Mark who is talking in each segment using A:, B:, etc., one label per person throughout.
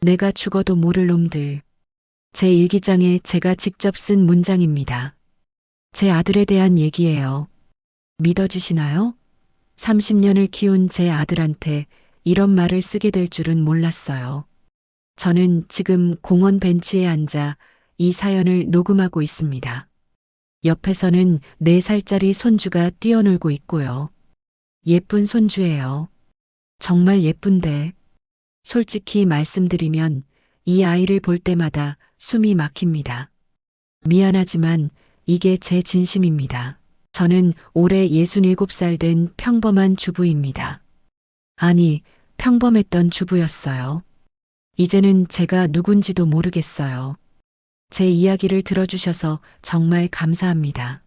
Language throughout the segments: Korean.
A: 내가 죽어도 모를 놈들. 제 일기장에 제가 직접 쓴 문장입니다. 제 아들에 대한 얘기예요. 믿어지시나요? 30년을 키운 제 아들한테 이런 말을 쓰게 될 줄은 몰랐어요. 저는 지금 공원 벤치에 앉아 이 사연을 녹음하고 있습니다. 옆에서는 4살짜리 손주가 뛰어놀고 있고요. 예쁜 손주예요. 정말 예쁜데. 솔직히 말씀드리면 이 아이를 볼 때마다 숨이 막힙니다. 미안하지만 이게 제 진심입니다. 저는 올해 67살 된 평범한 주부입니다. 아니, 평범했던 주부였어요. 이제는 제가 누군지도 모르겠어요. 제 이야기를 들어주셔서 정말 감사합니다.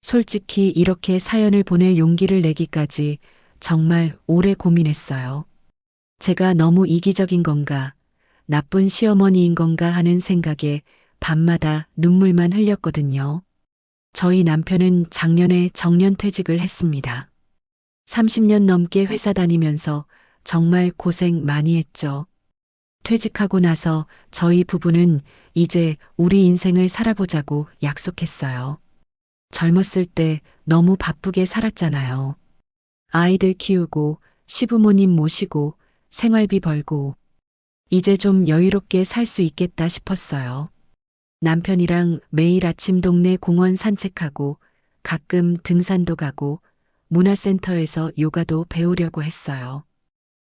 A: 솔직히 이렇게 사연을 보낼 용기를 내기까지 정말 오래 고민했어요. 제가 너무 이기적인 건가, 나쁜 시어머니인 건가 하는 생각에 밤마다 눈물만 흘렸거든요. 저희 남편은 작년에 정년퇴직을 했습니다. 30년 넘게 회사 다니면서 정말 고생 많이 했죠. 퇴직하고 나서 저희 부부는 이제 우리 인생을 살아보자고 약속했어요. 젊었을 때 너무 바쁘게 살았잖아요. 아이들 키우고 시부모님 모시고 생활비 벌고 이제 좀 여유롭게 살 수 있겠다 싶었어요. 남편이랑 매일 아침 동네 공원 산책하고 가끔 등산도 가고 문화센터에서 요가도 배우려고 했어요.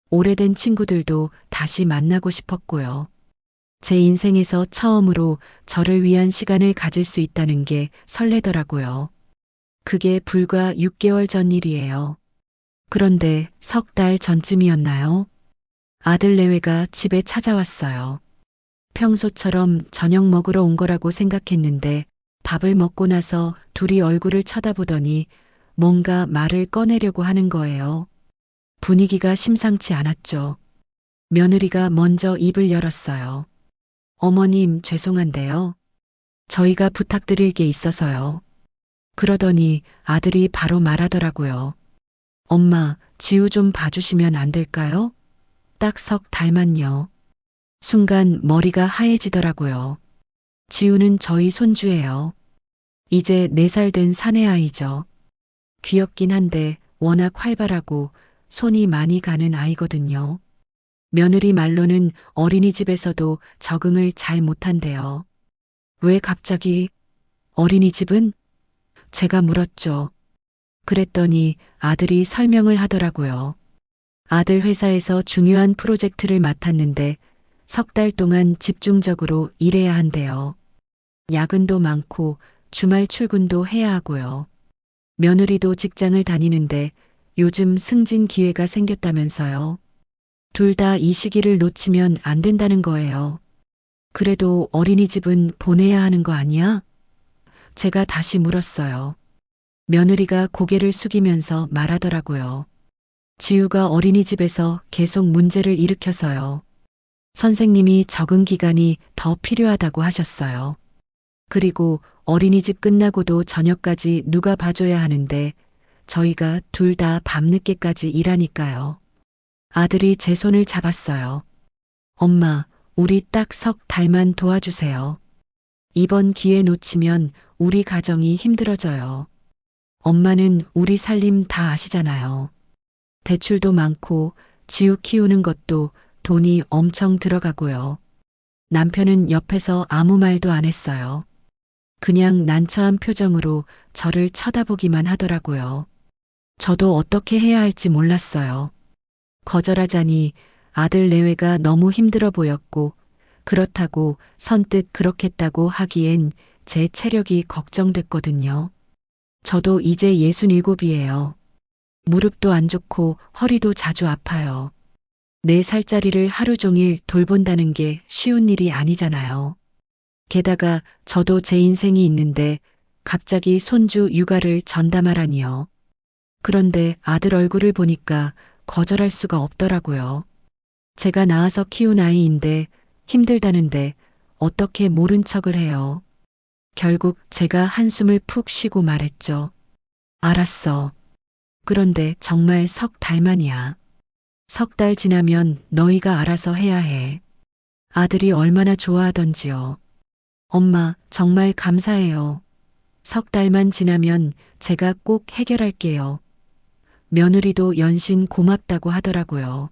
A: 오래된 친구들도 다시 만나고 싶었고요. 제 인생에서 처음으로 저를 위한 시간을 가질 수 있다는 게 설레더라고요. 그게 불과 6개월 전 일이에요. 그런데 3달 전쯤이었나요? 아들 내외가 집에 찾아왔어요. 평소처럼 저녁 먹으러 온 거라고 생각했는데 밥을 먹고 나서 둘이 얼굴을 쳐다보더니 뭔가 말을 꺼내려고 하는 거예요. 분위기가 심상치 않았죠. 며느리가 먼저 입을 열었어요. 어머님, 죄송한데요. 저희가 부탁드릴 게 있어서요. 그러더니 아들이 바로 말하더라고요. 엄마, 지우 좀 봐주시면 안 될까요? 딱 3달만요. 순간 머리가 하얘지더라고요. 지우는 저희 손주예요. 이제 4살 된 사내아이죠. 귀엽긴 한데 워낙 활발하고 손이 많이 가는 아이거든요. 며느리 말로는 어린이집에서도 적응을 잘 못한대요. 왜 갑자기 어린이집은? 제가 물었죠. 그랬더니 아들이 설명을 하더라고요. 아들 회사에서 중요한 프로젝트를 맡았는데 3달 동안 집중적으로 일해야 한대요. 야근도 많고 주말 출근도 해야 하고요. 며느리도 직장을 다니는데 요즘 승진 기회가 생겼다면서요. 둘 다 이 시기를 놓치면 안 된다는 거예요. 그래도 어린이집은 보내야 하는 거 아니야? 제가 다시 물었어요. 며느리가 고개를 숙이면서 말하더라고요. 지우가 어린이집에서 계속 문제를 일으켜서요. 선생님이 적응 기간이 더 필요하다고 하셨어요. 그리고 어린이집 끝나고도 저녁까지 누가 봐줘야 하는데 저희가 둘 다 밤늦게까지 일하니까요. 아들이 제 손을 잡았어요. 엄마, 우리 딱 3달만 도와주세요. 이번 기회 놓치면 우리 가정이 힘들어져요. 엄마는 우리 살림 다 아시잖아요. 대출도 많고 지우 키우는 것도 돈이 엄청 들어가고요. 남편은 옆에서 아무 말도 안 했어요. 그냥 난처한 표정으로 저를 쳐다보기만 하더라고요. 저도 어떻게 해야 할지 몰랐어요. 거절하자니 아들 내외가 너무 힘들어 보였고 그렇다고 선뜻 그렇겠다고 하기엔 제 체력이 걱정됐거든요. 저도 이제 67이에요. 무릎도 안 좋고 허리도 자주 아파요. 4살짜리를 하루 종일 돌본다는 게 쉬운 일이 아니잖아요. 게다가 저도 제 인생이 있는데 갑자기 손주 육아를 전담하라니요. 그런데 아들 얼굴을 보니까 거절할 수가 없더라고요. 제가 낳아서 키운 아이인데 힘들다는데 어떻게 모른 척을 해요. 결국 제가 한숨을 푹 쉬고 말했죠. 알았어. 그런데 정말 3달만이야. 3달 지나면 너희가 알아서 해야 해. 아들이 얼마나 좋아하던지요. 엄마, 정말 감사해요. 석 달만 지나면 제가 꼭 해결할게요. 며느리도 연신 고맙다고 하더라고요.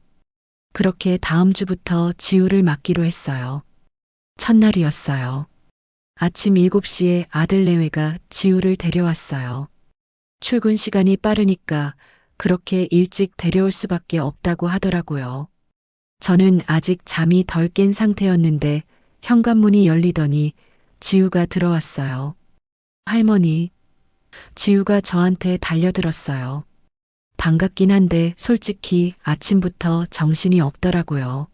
A: 그렇게 다음 주부터 지우를 맡기로 했어요. 첫날이었어요. 아침 7시에 아들 내외가 지우를 데려왔어요. 출근 시간이 빠르니까 그렇게 일찍 데려올 수밖에 없다고 하더라고요. 저는 아직 잠이 덜 깬 상태였는데 현관문이 열리더니 지우가 들어왔어요. 할머니, 지우가 저한테 달려들었어요. 반갑긴 한데 솔직히 아침부터 정신이 없더라고요.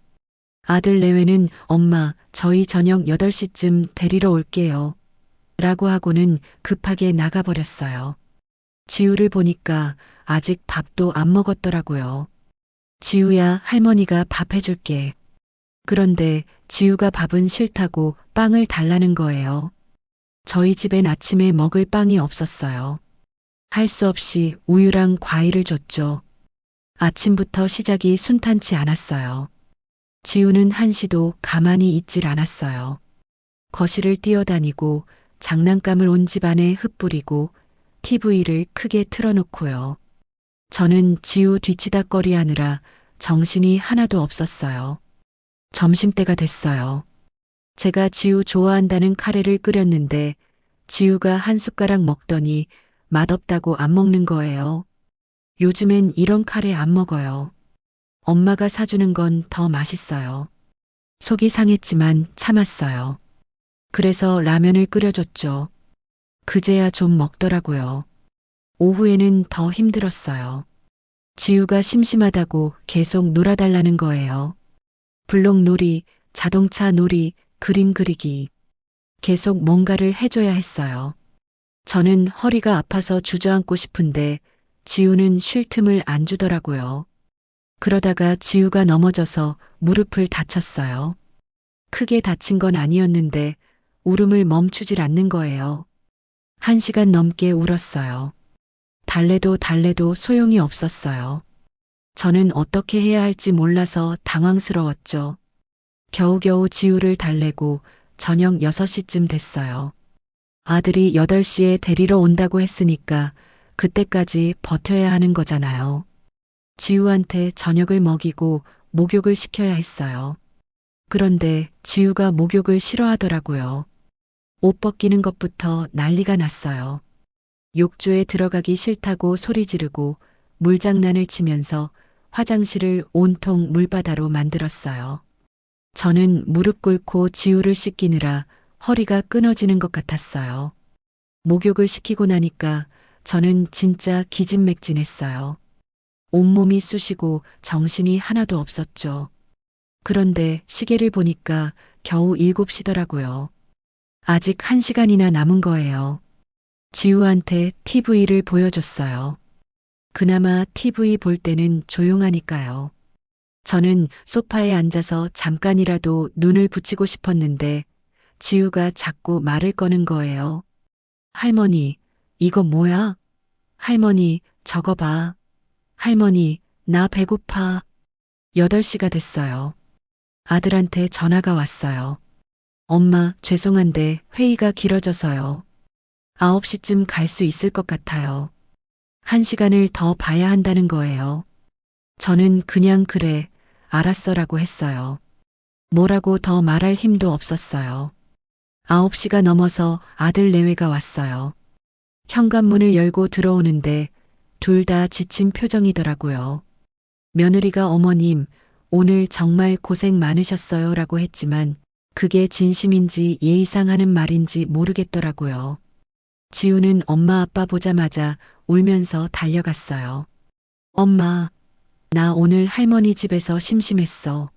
A: 아들 내외는 엄마, 저희 저녁 8시쯤 데리러 올게요. 라고 하고는 급하게 나가버렸어요. 지우를 보니까 아직 밥도 안 먹었더라고요. 지우야, 할머니가 밥 해줄게. 그런데 지우가 밥은 싫다고 빵을 달라는 거예요. 저희 집엔 아침에 먹을 빵이 없었어요. 할 수 없이 우유랑 과일을 줬죠. 아침부터 시작이 순탄치 않았어요. 지우는 한시도 가만히 있질 않았어요. 거실을 뛰어다니고 장난감을 온 집안에 흩뿌리고 TV를 크게 틀어놓고요. 저는 지우 뒤치다꺼리 하느라 정신이 하나도 없었어요. 점심때가 됐어요. 제가 지우 좋아한다는 카레를 끓였는데 지우가 한 숟가락 먹더니 맛없다고 안 먹는 거예요. 요즘엔 이런 카레 안 먹어요. 엄마가 사주는 건 더 맛있어요. 속이 상했지만 참았어요. 그래서 라면을 끓여줬죠. 그제야 좀 먹더라고요. 오후에는 더 힘들었어요. 지우가 심심하다고 계속 놀아달라는 거예요. 블록놀이, 자동차 놀이, 그림 그리기. 계속 뭔가를 해줘야 했어요. 저는 허리가 아파서 주저앉고 싶은데 지우는 쉴 틈을 안 주더라고요. 그러다가 지우가 넘어져서 무릎을 다쳤어요. 크게 다친 건 아니었는데 울음을 멈추질 않는 거예요. 1시간 넘게 울었어요. 달래도 소용이 없었어요. 저는 어떻게 해야 할지 몰라서 당황스러웠죠. 겨우겨우 지우를 달래고 저녁 6시쯤 됐어요. 아들이 8시에 데리러 온다고 했으니까 그때까지 버텨야 하는 거잖아요. 지우한테 저녁을 먹이고 목욕을 시켜야 했어요. 그런데 지우가 목욕을 싫어하더라고요. 옷 벗기는 것부터 난리가 났어요. 욕조에 들어가기 싫다고 소리 지르고 물장난을 치면서 화장실을 온통 물바다로 만들었어요. 저는 무릎 꿇고 지우를 씻기느라 허리가 끊어지는 것 같았어요. 목욕을 시키고 나니까 저는 진짜 기진맥진했어요. 온몸이 쑤시고 정신이 하나도 없었죠. 그런데 시계를 보니까 겨우 7시더라고요. 아직 1시간이나 남은 거예요. 지우한테 TV를 보여줬어요. 그나마 TV 볼 때는 조용하니까요. 저는 소파에 앉아서 잠깐이라도 눈을 붙이고 싶었는데 지우가 자꾸 말을 꺼는 거예요. 할머니, 이거 뭐야? 할머니, 저거 봐. 할머니, 나 배고파. 8시가 됐어요. 아들한테 전화가 왔어요. 엄마, 죄송한데 회의가 길어져서요. 9시쯤 갈 수 있을 것 같아요. 1시간을 더 봐야 한다는 거예요. 저는 그냥 그래, 알았어라고 했어요. 뭐라고 더 말할 힘도 없었어요. 9시가 넘어서 아들 내외가 왔어요. 현관문을 열고 들어오는데 둘 다 지친 표정이더라고요. 며느리가 어머님, 오늘 정말 고생 많으셨어요 라고 했지만 그게 진심인지 예의상 하는 말인지 모르겠더라고요. 지우는 엄마 아빠 보자마자 울면서 달려갔어요. 엄마, 나 오늘 할머니 집에서 심심했어.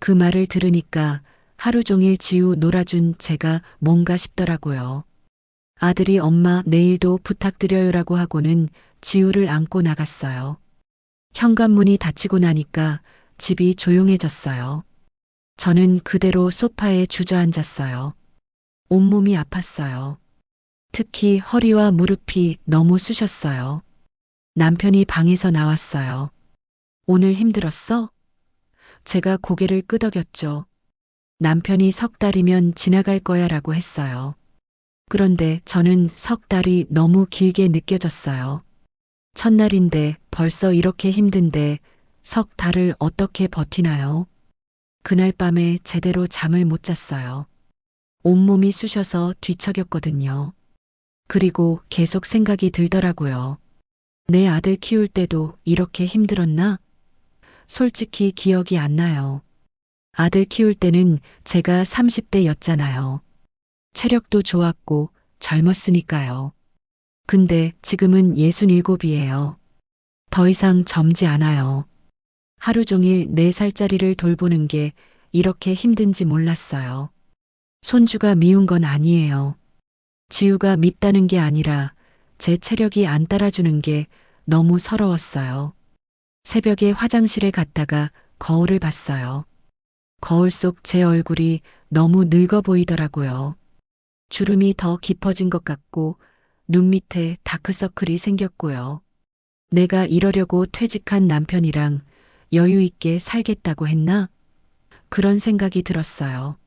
A: 그 말을 들으니까 하루 종일 지우 놀아준 제가 뭔가 싶더라고요. 아들이 엄마 내일도 부탁드려요라고 하고는 지우를 안고 나갔어요. 현관문이 닫히고 나니까 집이 조용해졌어요. 저는 그대로 소파에 주저앉았어요. 온몸이 아팠어요. 특히 허리와 무릎이 너무 쑤셨어요. 남편이 방에서 나왔어요. 오늘 힘들었어? 제가 고개를 끄덕였죠. 남편이 석 달이면 지나갈 거야 라고 했어요. 그런데 저는 석 달이 너무 길게 느껴졌어요. 첫날인데 벌써 이렇게 힘든데 석 달을 어떻게 버티나요? 그날 밤에 제대로 잠을 못 잤어요. 온몸이 쑤셔서 뒤척였거든요. 그리고 계속 생각이 들더라고요. 내 아들 키울 때도 이렇게 힘들었나? 솔직히 기억이 안 나요. 아들 키울 때는 제가 30대였잖아요. 체력도 좋았고 젊었으니까요. 근데 지금은 67이에요. 더 이상 젊지 않아요. 하루 종일 4살짜리를 돌보는 게 이렇게 힘든지 몰랐어요. 손주가 미운 건 아니에요. 지우가 밉다는 게 아니라 제 체력이 안 따라주는 게 너무 서러웠어요. 새벽에 화장실에 갔다가 거울을 봤어요. 거울 속 제 얼굴이 너무 늙어 보이더라고요. 주름이 더 깊어진 것 같고 눈 밑에 다크서클이 생겼고요. 내가 이러려고 퇴직한 남편이랑 여유 있게 살겠다고 했나? 그런 생각이 들었어요.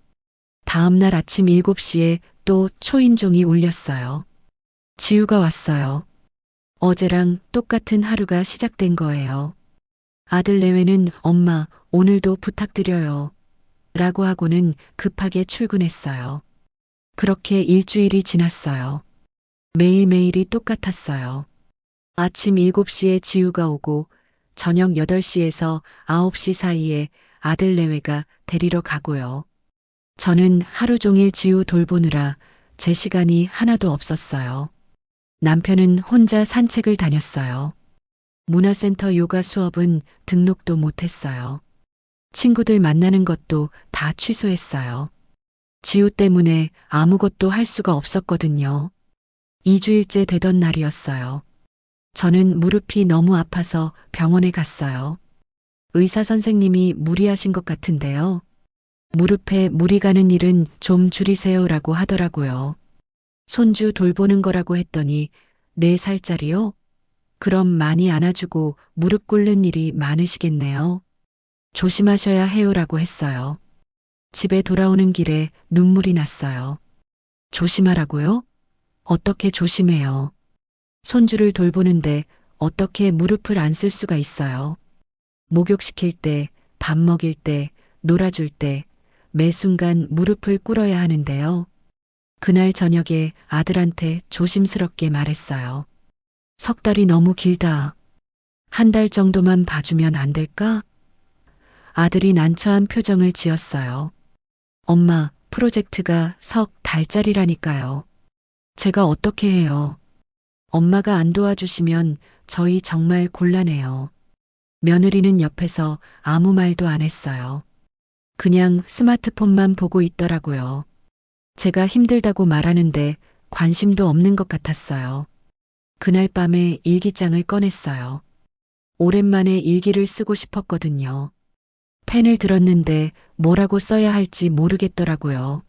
A: 다음 날 아침 7시에 또 초인종이 울렸어요. 지우가 왔어요. 어제랑 똑같은 하루가 시작된 거예요. 아들 내외는 엄마, 오늘도 부탁드려요. 라고 하고는 급하게 출근했어요. 그렇게 일주일이 지났어요. 매일매일이 똑같았어요. 아침 7시에 지우가 오고 저녁 8시에서 9시 사이에 아들 내외가 데리러 가고요. 저는 하루 종일 지우 돌보느라 제 시간이 하나도 없었어요. 남편은 혼자 산책을 다녔어요. 문화센터 요가 수업은 등록도 못했어요. 친구들 만나는 것도 다 취소했어요. 지우 때문에 아무것도 할 수가 없었거든요. 2주일째 되던 날이었어요. 저는 무릎이 너무 아파서 병원에 갔어요. 의사 선생님이 무리하신 것 같은데요. 무릎에 무리 가는 일은 좀 줄이세요라고 하더라고요. 손주 돌보는 거라고 했더니 4살짜리요? 그럼 많이 안아주고 무릎 꿇는 일이 많으시겠네요. 조심하셔야 해요라고 했어요. 집에 돌아오는 길에 눈물이 났어요. 조심하라고요? 어떻게 조심해요? 손주를 돌보는데 어떻게 무릎을 안 쓸 수가 있어요? 목욕시킬 때, 밥 먹일 때, 놀아줄 때, 매 순간 무릎을 꿇어야 하는데요. 그날 저녁에 아들한테 조심스럽게 말했어요. 석 달이 너무 길다. 한 달 정도만 봐주면 안 될까? 아들이 난처한 표정을 지었어요. 엄마, 프로젝트가 석 달짜리라니까요. 제가 어떻게 해요? 엄마가 안 도와주시면 저희 정말 곤란해요. 며느리는 옆에서 아무 말도 안 했어요. 그냥 스마트폰만 보고 있더라고요. 제가 힘들다고 말하는데 관심도 없는 것 같았어요. 그날 밤에 일기장을 꺼냈어요. 오랜만에 일기를 쓰고 싶었거든요. 펜을 들었는데 뭐라고 써야 할지 모르겠더라고요.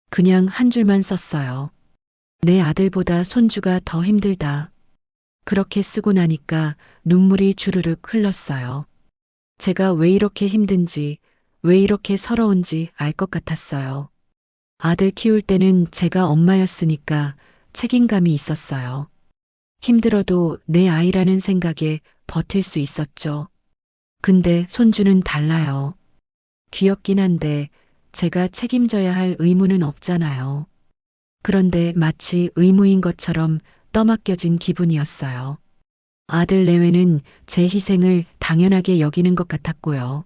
A: 그냥 한 줄만 썼어요. 내 아들보다 손주가 더 힘들다. 그렇게 쓰고 나니까 눈물이 주르륵 흘렀어요. 제가 왜 이렇게 힘든지, 왜 이렇게 서러운지 알 것 같았어요. 아들 키울 때는 제가 엄마였으니까 책임감이 있었어요. 힘들어도 내 아이라는 생각에 버틸 수 있었죠. 근데 손주는 달라요. 귀엽긴 한데 제가 책임져야 할 의무는 없잖아요. 그런데 마치 의무인 것처럼 떠맡겨진 기분이었어요. 아들 내외는 제 희생을 당연하게 여기는 것 같았고요.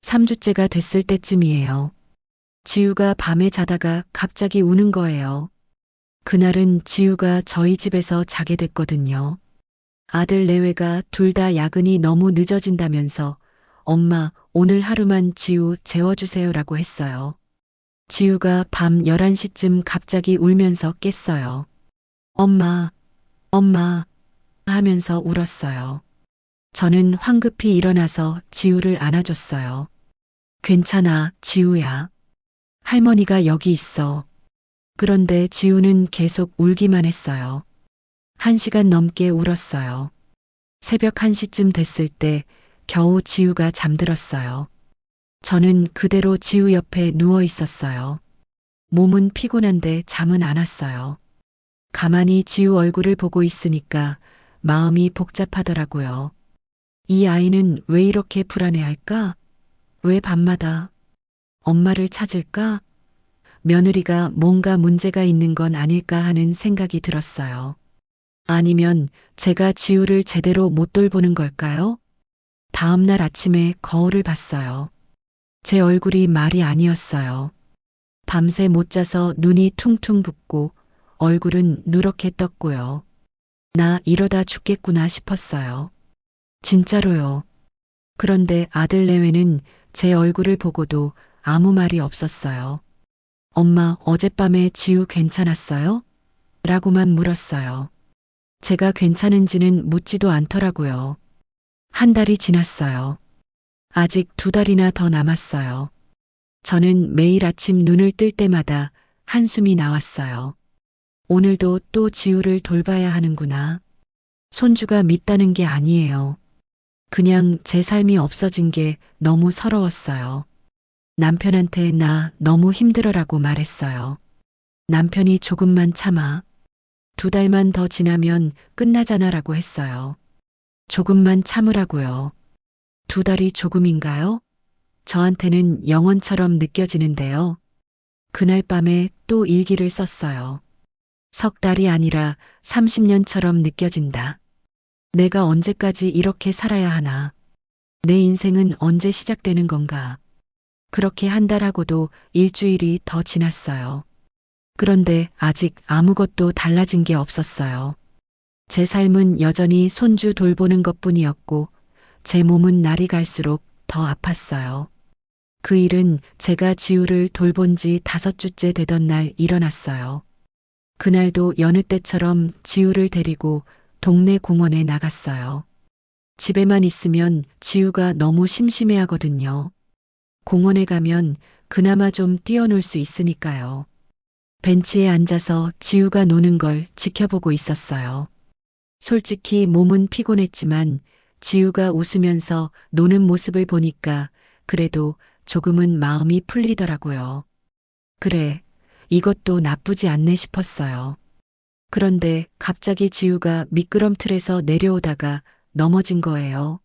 A: 3주째가 됐을 때쯤이에요. 지우가 밤에 자다가 갑자기 우는 거예요. 그날은 지우가 저희 집에서 자게 됐거든요. 아들 내외가 둘 다 야근이 너무 늦어진다면서 엄마, 오늘 하루만 지우 재워주세요라고 했어요. 지우가 밤 11시쯤 갑자기 울면서 깼어요. 엄마, 엄마 하면서 울었어요. 저는 황급히 일어나서 지우를 안아줬어요. 괜찮아, 지우야. 할머니가 여기 있어. 그런데 지우는 계속 울기만 했어요. 1시간 넘게 울었어요. 새벽 1시쯤 됐을 때 겨우 지우가 잠들었어요. 저는 그대로 지우 옆에 누워 있었어요. 몸은 피곤한데 잠은 안 왔어요. 가만히 지우 얼굴을 보고 있으니까 마음이 복잡하더라고요. 이 아이는 왜 이렇게 불안해할까? 왜 밤마다 엄마를 찾을까? 며느리가 뭔가 문제가 있는 건 아닐까 하는 생각이 들었어요. 아니면 제가 지우를 제대로 못 돌보는 걸까요? 다음 날 아침에 거울을 봤어요. 제 얼굴이 말이 아니었어요. 밤새 못 자서 눈이 퉁퉁 붓고 얼굴은 누렇게 떴고요. 나 이러다 죽겠구나 싶었어요. 진짜로요. 그런데 아들 내외는 제 얼굴을 보고도 아무 말이 없었어요. 엄마, 어젯밤에 지우 괜찮았어요? 라고만 물었어요. 제가 괜찮은지는 묻지도 않더라고요. 한 달이 지났어요. 아직 2달이나 더 남았어요. 저는 매일 아침 눈을 뜰 때마다 한숨이 나왔어요. 오늘도 또 지우를 돌봐야 하는구나. 손주가 밉다는 게 아니에요. 그냥 제 삶이 없어진 게 너무 서러웠어요. 남편한테 나 너무 힘들어라고 말했어요. 남편이 조금만 참아. 2달만 더 지나면 끝나잖아라고 했어요. 조금만 참으라고요. 2달이 조금인가요? 저한테는 영원처럼 느껴지는데요. 그날 밤에 또 일기를 썼어요. 3달이 아니라 30년처럼 느껴진다. 내가 언제까지 이렇게 살아야 하나? 내 인생은 언제 시작되는 건가? 그렇게 한 달하고도 일주일이 더 지났어요. 그런데 아직 아무것도 달라진 게 없었어요. 제 삶은 여전히 손주 돌보는 것뿐이었고 제 몸은 날이 갈수록 더 아팠어요. 그 일은 제가 지우를 돌본 지 5주째 되던 날 일어났어요. 그날도 여느 때처럼 지우를 데리고 동네 공원에 나갔어요. 집에만 있으면 지우가 너무 심심해하거든요. 공원에 가면 그나마 좀 뛰어놀 수 있으니까요. 벤치에 앉아서 지우가 노는 걸 지켜보고 있었어요. 솔직히 몸은 피곤했지만 지우가 웃으면서 노는 모습을 보니까 그래도 조금은 마음이 풀리더라고요. 그래, 이것도 나쁘지 않네 싶었어요. 그런데 갑자기 지우가 미끄럼틀에서 내려오다가 넘어진 거예요.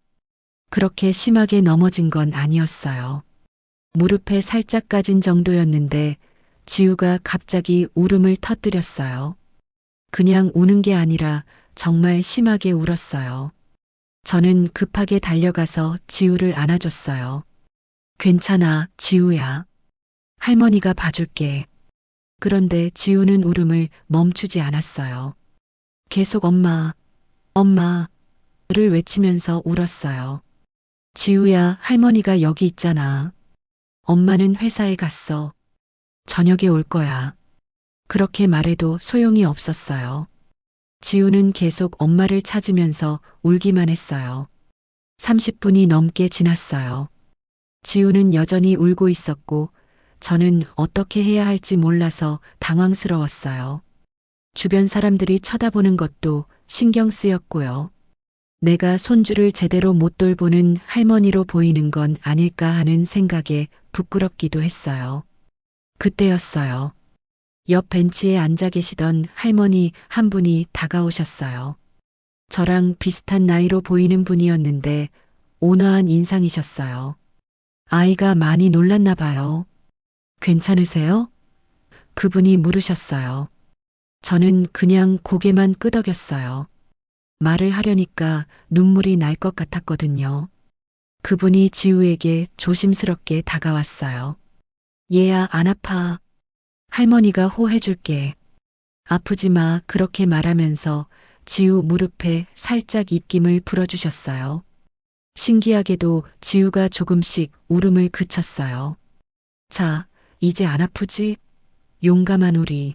A: 그렇게 심하게 넘어진 건 아니었어요. 무릎에 살짝 까진 정도였는데 지우가 갑자기 울음을 터뜨렸어요. 그냥 우는 게 아니라 정말 심하게 울었어요. 저는 급하게 달려가서 지우를 안아줬어요. 괜찮아, 지우야. 할머니가 봐줄게. 그런데 지우는 울음을 멈추지 않았어요. 계속 엄마, 엄마를 외치면서 울었어요. 지우야, 할머니가 여기 있잖아. 엄마는 회사에 갔어. 저녁에 올 거야. 그렇게 말해도 소용이 없었어요. 지우는 계속 엄마를 찾으면서 울기만 했어요. 30분이 넘게 지났어요. 지우는 여전히 울고 있었고 저는 어떻게 해야 할지 몰라서 당황스러웠어요. 주변 사람들이 쳐다보는 것도 신경 쓰였고요. 내가 손주를 제대로 못 돌보는 할머니로 보이는 건 아닐까 하는 생각에 부끄럽기도 했어요. 그때였어요. 옆 벤치에 앉아 계시던 할머니 한 분이 다가오셨어요. 저랑 비슷한 나이로 보이는 분이었는데 온화한 인상이셨어요. 아이가 많이 놀랐나 봐요. 괜찮으세요? 그분이 물으셨어요. 저는 그냥 고개만 끄덕였어요. 말을 하려니까 눈물이 날 것 같았거든요. 그분이 지우에게 조심스럽게 다가왔어요. 얘야, 안 아파. 할머니가 호해줄게. 아프지 마. 그렇게 말하면서 지우 무릎에 살짝 입김을 불어주셨어요. 신기하게도 지우가 조금씩 울음을 그쳤어요. 자, 이제 안 아프지? 용감한 우리.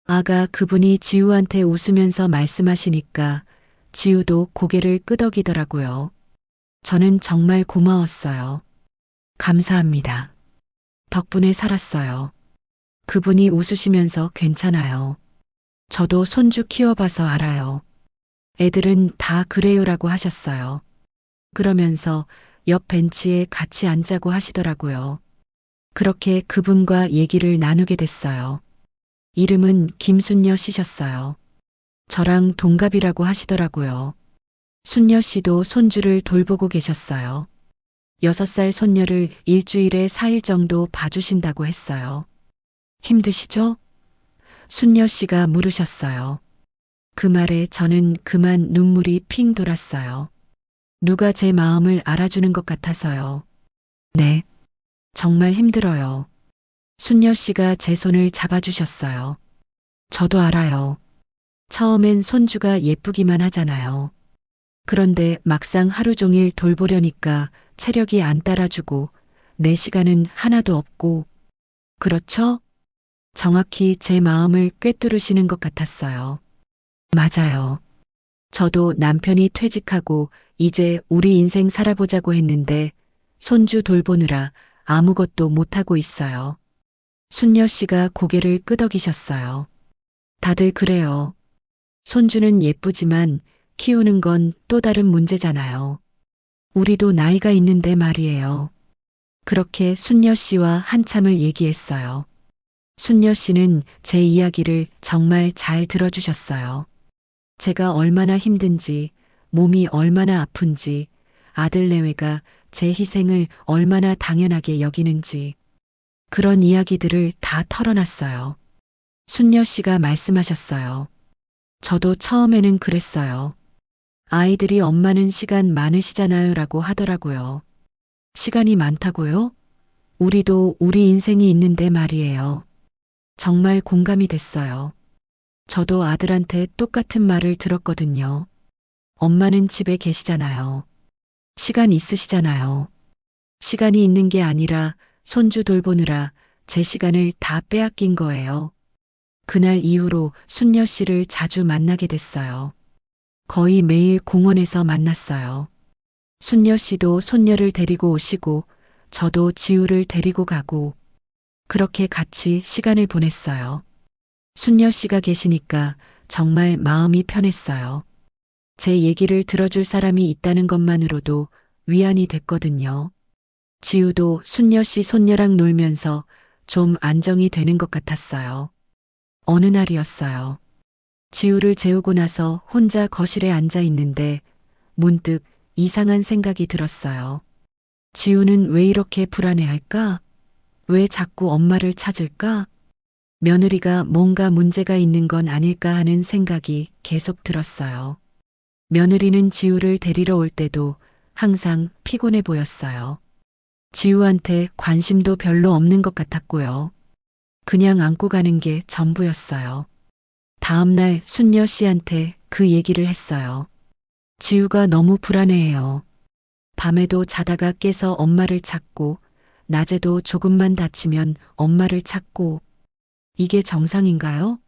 A: 아가 그분이 지우한테 웃으면서 말씀하시니까 지우도 고개를 끄덕이더라고요. 저는 정말 고마웠어요. 감사합니다. 덕분에 살았어요. 그분이 웃으시면서 괜찮아요. 저도 손주 키워봐서 알아요. 애들은 다 그래요라고 하셨어요. 그러면서 옆 벤치에 같이 앉자고 하시더라고요. 그렇게 그분과 얘기를 나누게 됐어요. 이름은 김순녀 씨셨어요. 저랑 동갑이라고 하시더라고요. 순녀 씨도 손주를 돌보고 계셨어요. 6살 손녀를 일주일에 4일 정도 봐주신다고 했어요. 힘드시죠? 순녀 씨가 물으셨어요. 그 말에 저는 그만 눈물이 핑 돌았어요. 누가 제 마음을 알아주는 것 같아서요. 네, 정말 힘들어요. 순녀 씨가 제 손을 잡아주셨어요. 저도 알아요. 처음엔 손주가 예쁘기만 하잖아요. 그런데 막상 하루 종일 돌보려니까 체력이 안 따라주고 내 시간은 하나도 없고, 그렇죠? 정확히 제 마음을 꿰뚫으시는 것 같았어요. 맞아요. 저도 남편이 퇴직하고 이제 우리 인생 살아보자고 했는데 손주 돌보느라 아무것도 못하고 있어요. 순녀 씨가 고개를 끄덕이셨어요. 다들 그래요. 손주는 예쁘지만 키우는 건 또 다른 문제잖아요. 우리도 나이가 있는데 말이에요. 그렇게 순녀 씨와 한참을 얘기했어요. 순녀 씨는 제 이야기를 정말 잘 들어주셨어요. 제가 얼마나 힘든지, 몸이 얼마나 아픈지, 아들 내외가 제 희생을 얼마나 당연하게 여기는지, 그런 이야기들을 다 털어놨어요. 순녀 씨가 말씀하셨어요. 저도 처음에는 그랬어요. 아이들이 엄마는 시간 많으시잖아요 라고 하더라고요. 시간이 많다고요? 우리도 우리 인생이 있는데 말이에요. 정말 공감이 됐어요. 저도 아들한테 똑같은 말을 들었거든요. 엄마는 집에 계시잖아요. 시간 있으시잖아요. 시간이 있는 게 아니라 손주 돌보느라 제 시간을 다 빼앗긴 거예요. 그날 이후로 순녀 씨를 자주 만나게 됐어요. 거의 매일 공원에서 만났어요. 순녀 씨도 손녀를 데리고 오시고 저도 지우를 데리고 가고 그렇게 같이 시간을 보냈어요. 순녀 씨가 계시니까 정말 마음이 편했어요. 제 얘기를 들어줄 사람이 있다는 것만으로도 위안이 됐거든요. 지우도 순녀 씨 손녀랑 놀면서 좀 안정이 되는 것 같았어요. 어느 날이었어요. 지우를 재우고 나서 혼자 거실에 앉아 있는데 문득 이상한 생각이 들었어요. 지우는 왜 이렇게 불안해할까? 왜 자꾸 엄마를 찾을까? 며느리가 뭔가 문제가 있는 건 아닐까 하는 생각이 계속 들었어요. 며느리는 지우를 데리러 올 때도 항상 피곤해 보였어요. 지우한테 관심도 별로 없는 것 같았고요. 그냥 안고 가는 게 전부였어요. 다음 날 순녀 씨한테 그 얘기를 했어요. 지우가 너무 불안해해요. 밤에도 자다가 깨서 엄마를 찾고, 낮에도 조금만 다치면 엄마를 찾고, 이게 정상인가요?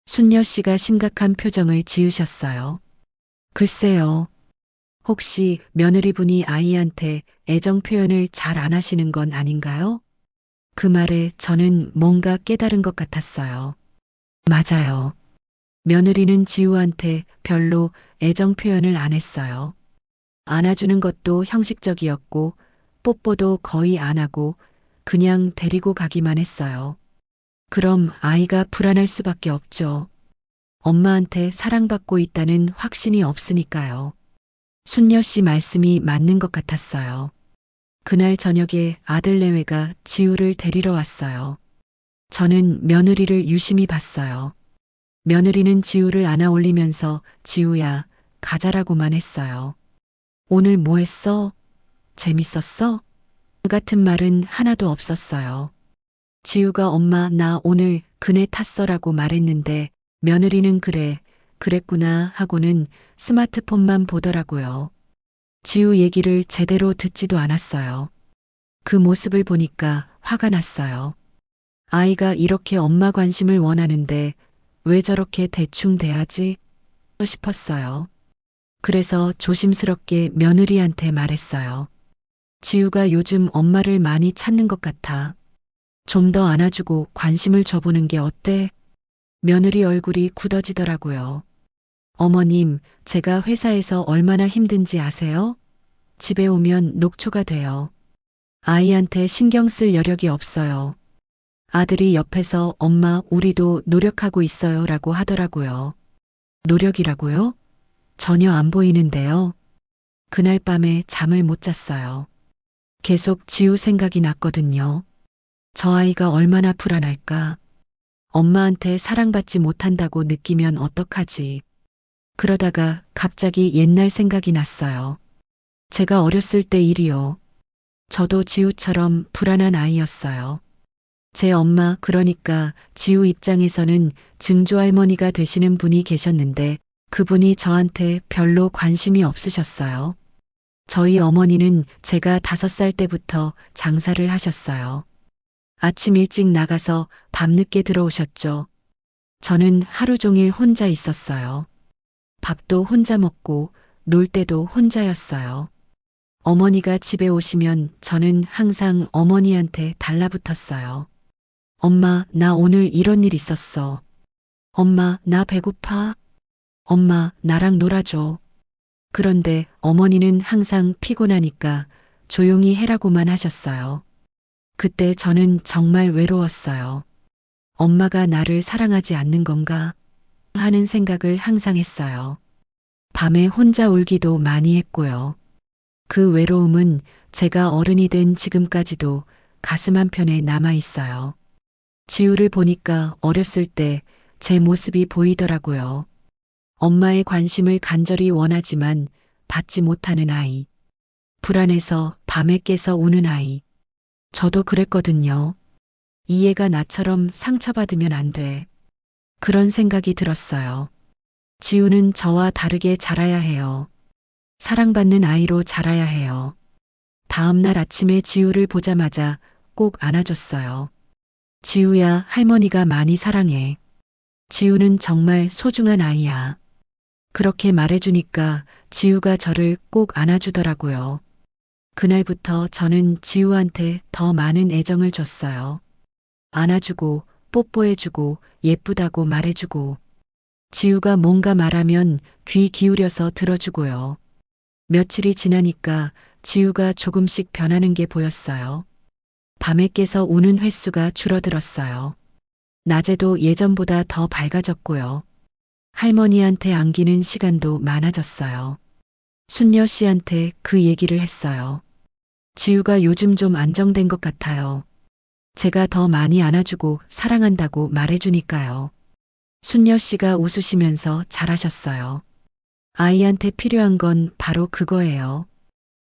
A: 순녀 씨가 심각한 표정을 지으셨어요. 글쎄요. 혹시 며느리분이 아이한테 애정 표현을 잘 안 하시는 건 아닌가요? 그 말에 저는 뭔가 깨달은 것 같았어요. 맞아요. 며느리는 지우한테 별로 애정 표현을 안 했어요. 안아주는 것도 형식적이었고, 뽀뽀도 거의 안 하고, 그냥 데리고 가기만 했어요. 그럼 아이가 불안할 수밖에 없죠. 엄마한테 사랑받고 있다는 확신이 없으니까요. 순녀 씨 말씀이 맞는 것 같았어요. 그날 저녁에 아들 내외가 지우를 데리러 왔어요. 저는 며느리를 유심히 봤어요. 며느리는 지우를 안아 올리면서 지우야, 가자라고만 했어요. 오늘 뭐 했어? 재밌었어? 그 같은 말은 하나도 없었어요. 지우가 엄마 나 오늘 그네 탔어라고 말했는데 며느리는 그래, 그랬구나 하고는 스마트폰만 보더라고요. 지우 얘기를 제대로 듣지도 않았어요. 그 모습을 보니까 화가 났어요. 아이가 이렇게 엄마 관심을 원하는데 왜 저렇게 대충 대하지? 싶었어요. 그래서 조심스럽게 며느리한테 말했어요. 지우가 요즘 엄마를 많이 찾는 것 같아. 좀 더 안아주고 관심을 줘보는 게 어때? 며느리 얼굴이 굳어지더라고요. 어머님, 제가 회사에서 얼마나 힘든지 아세요? 집에 오면 녹초가 돼요. 아이한테 신경 쓸 여력이 없어요. 아들이 옆에서 엄마, 우리도 노력하고 있어요 라고 하더라고요. 노력이라고요? 전혀 안 보이는데요. 그날 밤에 잠을 못 잤어요. 계속 지우 생각이 났거든요. 저 아이가 얼마나 불안할까? 엄마한테 사랑받지 못한다고 느끼면 어떡하지? 그러다가 갑자기 옛날 생각이 났어요. 제가 어렸을 때 일이요. 저도 지우처럼 불안한 아이였어요. 제 엄마, 그러니까 지우 입장에서는 증조할머니가 되시는 분이 계셨는데 그분이 저한테 별로 관심이 없으셨어요. 저희 어머니는 제가 5살 때부터 장사를 하셨어요. 아침 일찍 나가서 밤늦게 들어오셨죠. 저는 하루 종일 혼자 있었어요. 밥도 혼자 먹고 놀 때도 혼자였어요. 어머니가 집에 오시면 저는 항상 어머니한테 달라붙었어요. 엄마, 나 오늘 이런 일 있었어. 엄마, 나 배고파. 엄마, 나랑 놀아줘. 그런데 어머니는 항상 피곤하니까 조용히 해라고만 하셨어요. 그때 저는 정말 외로웠어요. 엄마가 나를 사랑하지 않는 건가 하는 생각을 항상 했어요. 밤에 혼자 울기도 많이 했고요. 그 외로움은 제가 어른이 된 지금까지도 가슴 한편에 남아 있어요. 지우를 보니까 어렸을 때 제 모습이 보이더라고요. 엄마의 관심을 간절히 원하지만 받지 못하는 아이. 불안해서 밤에 깨서 우는 아이. 저도 그랬거든요. 이 애가 나처럼 상처받으면 안 돼. 그런 생각이 들었어요. 지우는 저와 다르게 자라야 해요. 사랑받는 아이로 자라야 해요. 다음 날 아침에 지우를 보자마자 꼭 안아줬어요. 지우야, 할머니가 많이 사랑해. 지우는 정말 소중한 아이야. 그렇게 말해주니까 지우가 저를 꼭 안아주더라고요. 그날부터 저는 지우한테 더 많은 애정을 줬어요. 안아주고, 뽀뽀해주고, 예쁘다고 말해주고. 지우가 뭔가 말하면 귀 기울여서 들어주고요. 며칠이 지나니까 지우가 조금씩 변하는 게 보였어요. 밤에 깨서 우는 횟수가 줄어들었어요. 낮에도 예전보다 더 밝아졌고요. 할머니한테 안기는 시간도 많아졌어요. 순녀 씨한테 그 얘기를 했어요. 지우가 요즘 좀 안정된 것 같아요. 제가 더 많이 안아주고 사랑한다고 말해주니까요. 순녀 씨가 웃으시면서 잘하셨어요. 아이한테 필요한 건 바로 그거예요.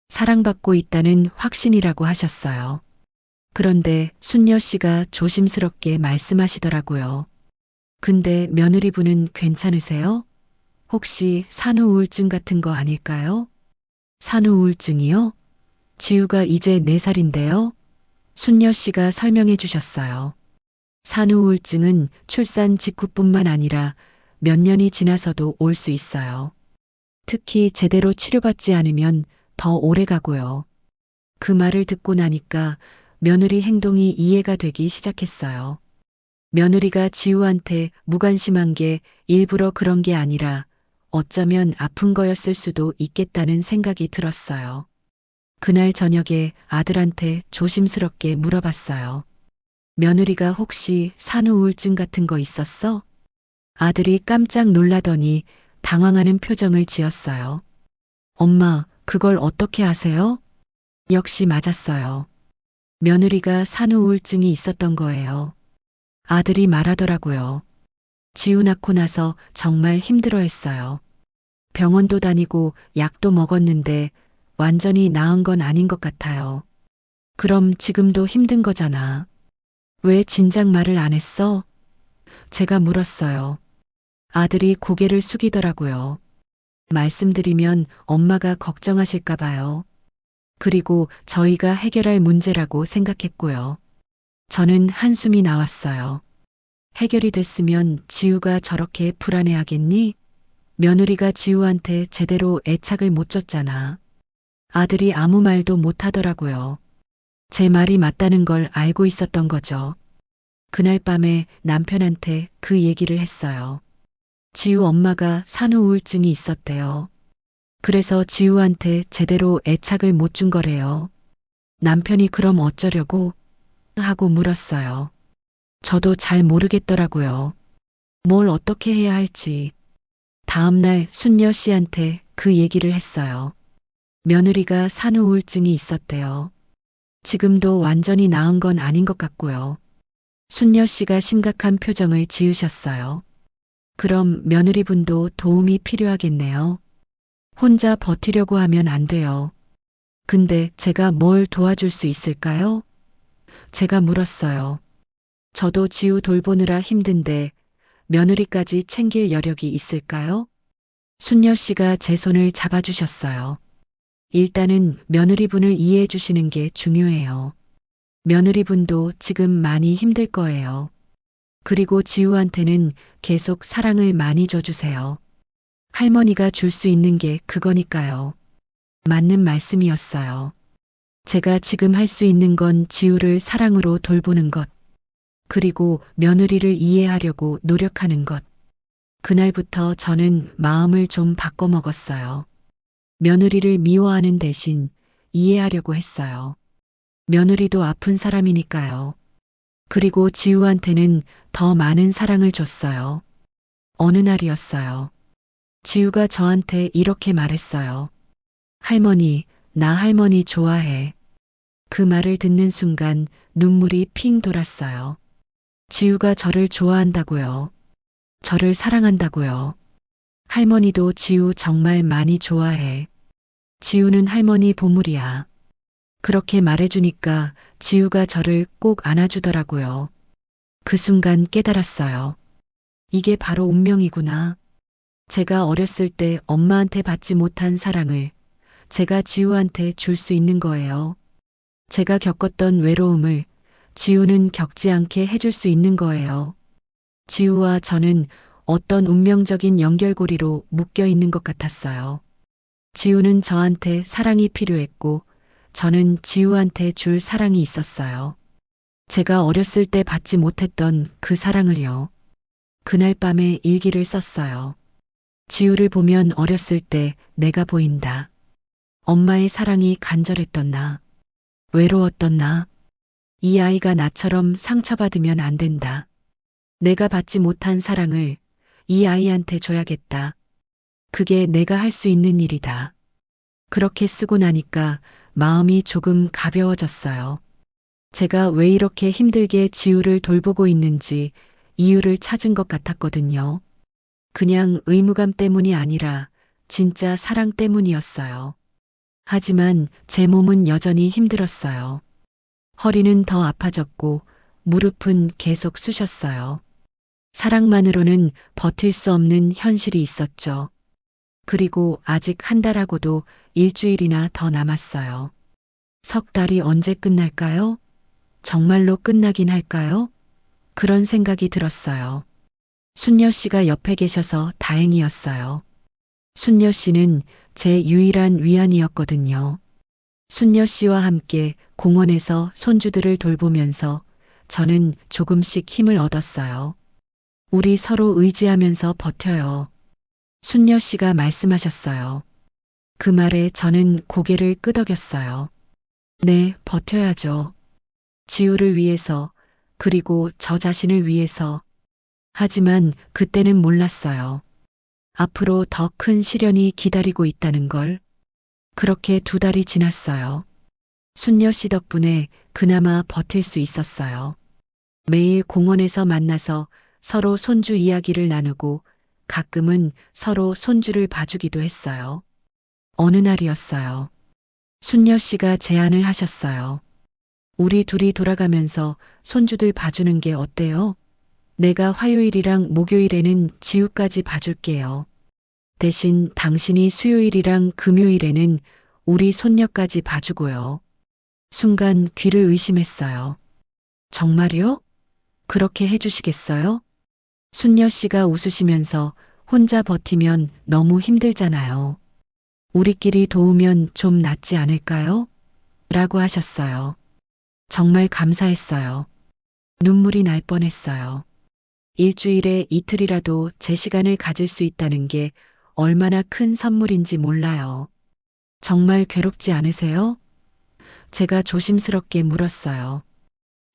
A: 사랑받고 있다는 확신이라고 하셨어요. 그런데 순녀 씨가 조심스럽게 말씀하시더라고요. 근데 며느리분은 괜찮으세요? 혹시 산후 우울증 같은 거 아닐까요? 산후 우울증이요? 지우가 이제 4살인데요. 순녀 씨가 설명해 주셨어요. 산후 우울증은 출산 직후뿐만 아니라 몇 년이 지나서도 올 수 있어요. 특히 제대로 치료받지 않으면 더 오래 가고요. 그 말을 듣고 나니까 며느리 행동이 이해가 되기 시작했어요. 며느리가 지우한테 무관심한 게 일부러 그런 게 아니라 어쩌면 아픈 거였을 수도 있겠다는 생각이 들었어요. 그날 저녁에 아들한테 조심스럽게 물어봤어요. 며느리가 혹시 산후 우울증 같은 거 있었어? 아들이 깜짝 놀라더니 당황하는 표정을 지었어요. 엄마, 그걸 어떻게 아세요? 역시 맞았어요. 며느리가 산후 우울증이 있었던 거예요. 아들이 말하더라고요. 지우 낳고 나서 정말 힘들어했어요. 병원도 다니고 약도 먹었는데 완전히 나은 건 아닌 것 같아요. 그럼 지금도 힘든 거잖아. 왜 진작 말을 안 했어? 제가 물었어요. 아들이 고개를 숙이더라고요. 말씀드리면 엄마가 걱정하실까 봐요. 그리고 저희가 해결할 문제라고 생각했고요. 저는 한숨이 나왔어요. 해결이 됐으면 지우가 저렇게 불안해하겠니? 며느리가 지우한테 제대로 애착을 못 줬잖아. 아들이 아무 말도 못 하더라고요. 제 말이 맞다는 걸 알고 있었던 거죠. 그날 밤에 남편한테 그 얘기를 했어요. 지우 엄마가 산후 우울증이 있었대요. 그래서 지우한테 제대로 애착을 못 준 거래요. 남편이 그럼 어쩌려고? 하고 물었어요. 저도 잘 모르겠더라고요. 뭘 어떻게 해야 할지. 다음날 순녀 씨한테 그 얘기를 했어요. 며느리가 산후 우울증이 있었대요. 지금도 완전히 나은 건 아닌 것 같고요. 순녀 씨가 심각한 표정을 지으셨어요. 그럼 며느리분도 도움이 필요하겠네요. 혼자 버티려고 하면 안 돼요. 근데 제가 뭘 도와줄 수 있을까요? 제가 물었어요. 저도 지우 돌보느라 힘든데 며느리까지 챙길 여력이 있을까요? 순녀 씨가 제 손을 잡아주셨어요. 일단은 며느리분을 이해해 주시는 게 중요해요. 며느리분도 지금 많이 힘들 거예요. 그리고 지우한테는 계속 사랑을 많이 줘주세요. 할머니가 줄 수 있는 게 그거니까요. 맞는 말씀이었어요. 제가 지금 할 수 있는 건 지우를 사랑으로 돌보는 것, 그리고 며느리를 이해하려고 노력하는 것. 그날부터 저는 마음을 좀 바꿔먹었어요. 며느리를 미워하는 대신 이해하려고 했어요. 며느리도 아픈 사람이니까요. 그리고 지우한테는 더 많은 사랑을 줬어요. 어느 날이었어요. 지우가 저한테 이렇게 말했어요. 할머니, 나 할머니 좋아해. 그 말을 듣는 순간 눈물이 핑 돌았어요. 지우가 저를 좋아한다고요. 저를 사랑한다고요. 할머니도 지우 정말 많이 좋아해. 지우는 할머니 보물이야. 그렇게 말해주니까 지우가 저를 꼭 안아주더라고요. 그 순간 깨달았어요. 이게 바로 운명이구나. 제가 어렸을 때 엄마한테 받지 못한 사랑을 제가 지우한테 줄 수 있는 거예요. 제가 겪었던 외로움을 지우는 겪지 않게 해줄 수 있는 거예요. 지우와 저는 어떤 운명적인 연결고리로 묶여 있는 것 같았어요. 지우는 저한테 사랑이 필요했고, 저는 지우한테 줄 사랑이 있었어요. 제가 어렸을 때 받지 못했던 그 사랑을요. 그날 밤에 일기를 썼어요. 지우를 보면 어렸을 때 내가 보인다. 엄마의 사랑이 간절했던 나. 외로웠던 나. 이 아이가 나처럼 상처받으면 안 된다. 내가 받지 못한 사랑을 이 아이한테 줘야겠다. 그게 내가 할 수 있는 일이다. 그렇게 쓰고 나니까 마음이 조금 가벼워졌어요. 제가 왜 이렇게 힘들게 지우를 돌보고 있는지 이유를 찾은 것 같았거든요. 그냥 의무감 때문이 아니라 진짜 사랑 때문이었어요. 하지만 제 몸은 여전히 힘들었어요. 허리는 더 아파졌고 무릎은 계속 쑤셨어요. 사랑만으로는 버틸 수 없는 현실이 있었죠. 그리고 아직 한 달하고도 일주일이나 더 남았어요. 석 달이 언제 끝날까요? 정말로 끝나긴 할까요? 그런 생각이 들었어요. 순녀 씨가 옆에 계셔서 다행이었어요. 순녀 씨는 제 유일한 위안이었거든요. 순녀 씨와 함께 공원에서 손주들을 돌보면서 저는 조금씩 힘을 얻었어요. 우리 서로 의지하면서 버텨요. 순녀 씨가 말씀하셨어요. 그 말에 저는 고개를 끄덕였어요. 네, 버텨야죠. 지우를 위해서, 그리고 저 자신을 위해서. 하지만 그때는 몰랐어요. 앞으로 더 큰 시련이 기다리고 있다는 걸. 그렇게 두 달이 지났어요. 순녀 씨 덕분에 그나마 버틸 수 있었어요. 매일 공원에서 만나서 서로 손주 이야기를 나누고 가끔은 서로 손주를 봐주기도 했어요. 어느 날이었어요. 순녀 씨가 제안을 하셨어요. 우리 둘이 돌아가면서 손주들 봐주는 게 어때요? 내가 화요일이랑 목요일에는 지우까지 봐줄게요. 대신 당신이 수요일이랑 금요일에는 우리 손녀까지 봐주고요. 순간 귀를 의심했어요. 정말요? 그렇게 해주시겠어요? 순녀 씨가 웃으시면서 혼자 버티면 너무 힘들잖아요. 우리끼리 도우면 좀 낫지 않을까요? 라고 하셨어요. 정말 감사했어요. 눈물이 날 뻔했어요. 일주일에 이틀이라도 제 시간을 가질 수 있다는 게 얼마나 큰 선물인지 몰라요. 정말 괴롭지 않으세요? 제가 조심스럽게 물었어요.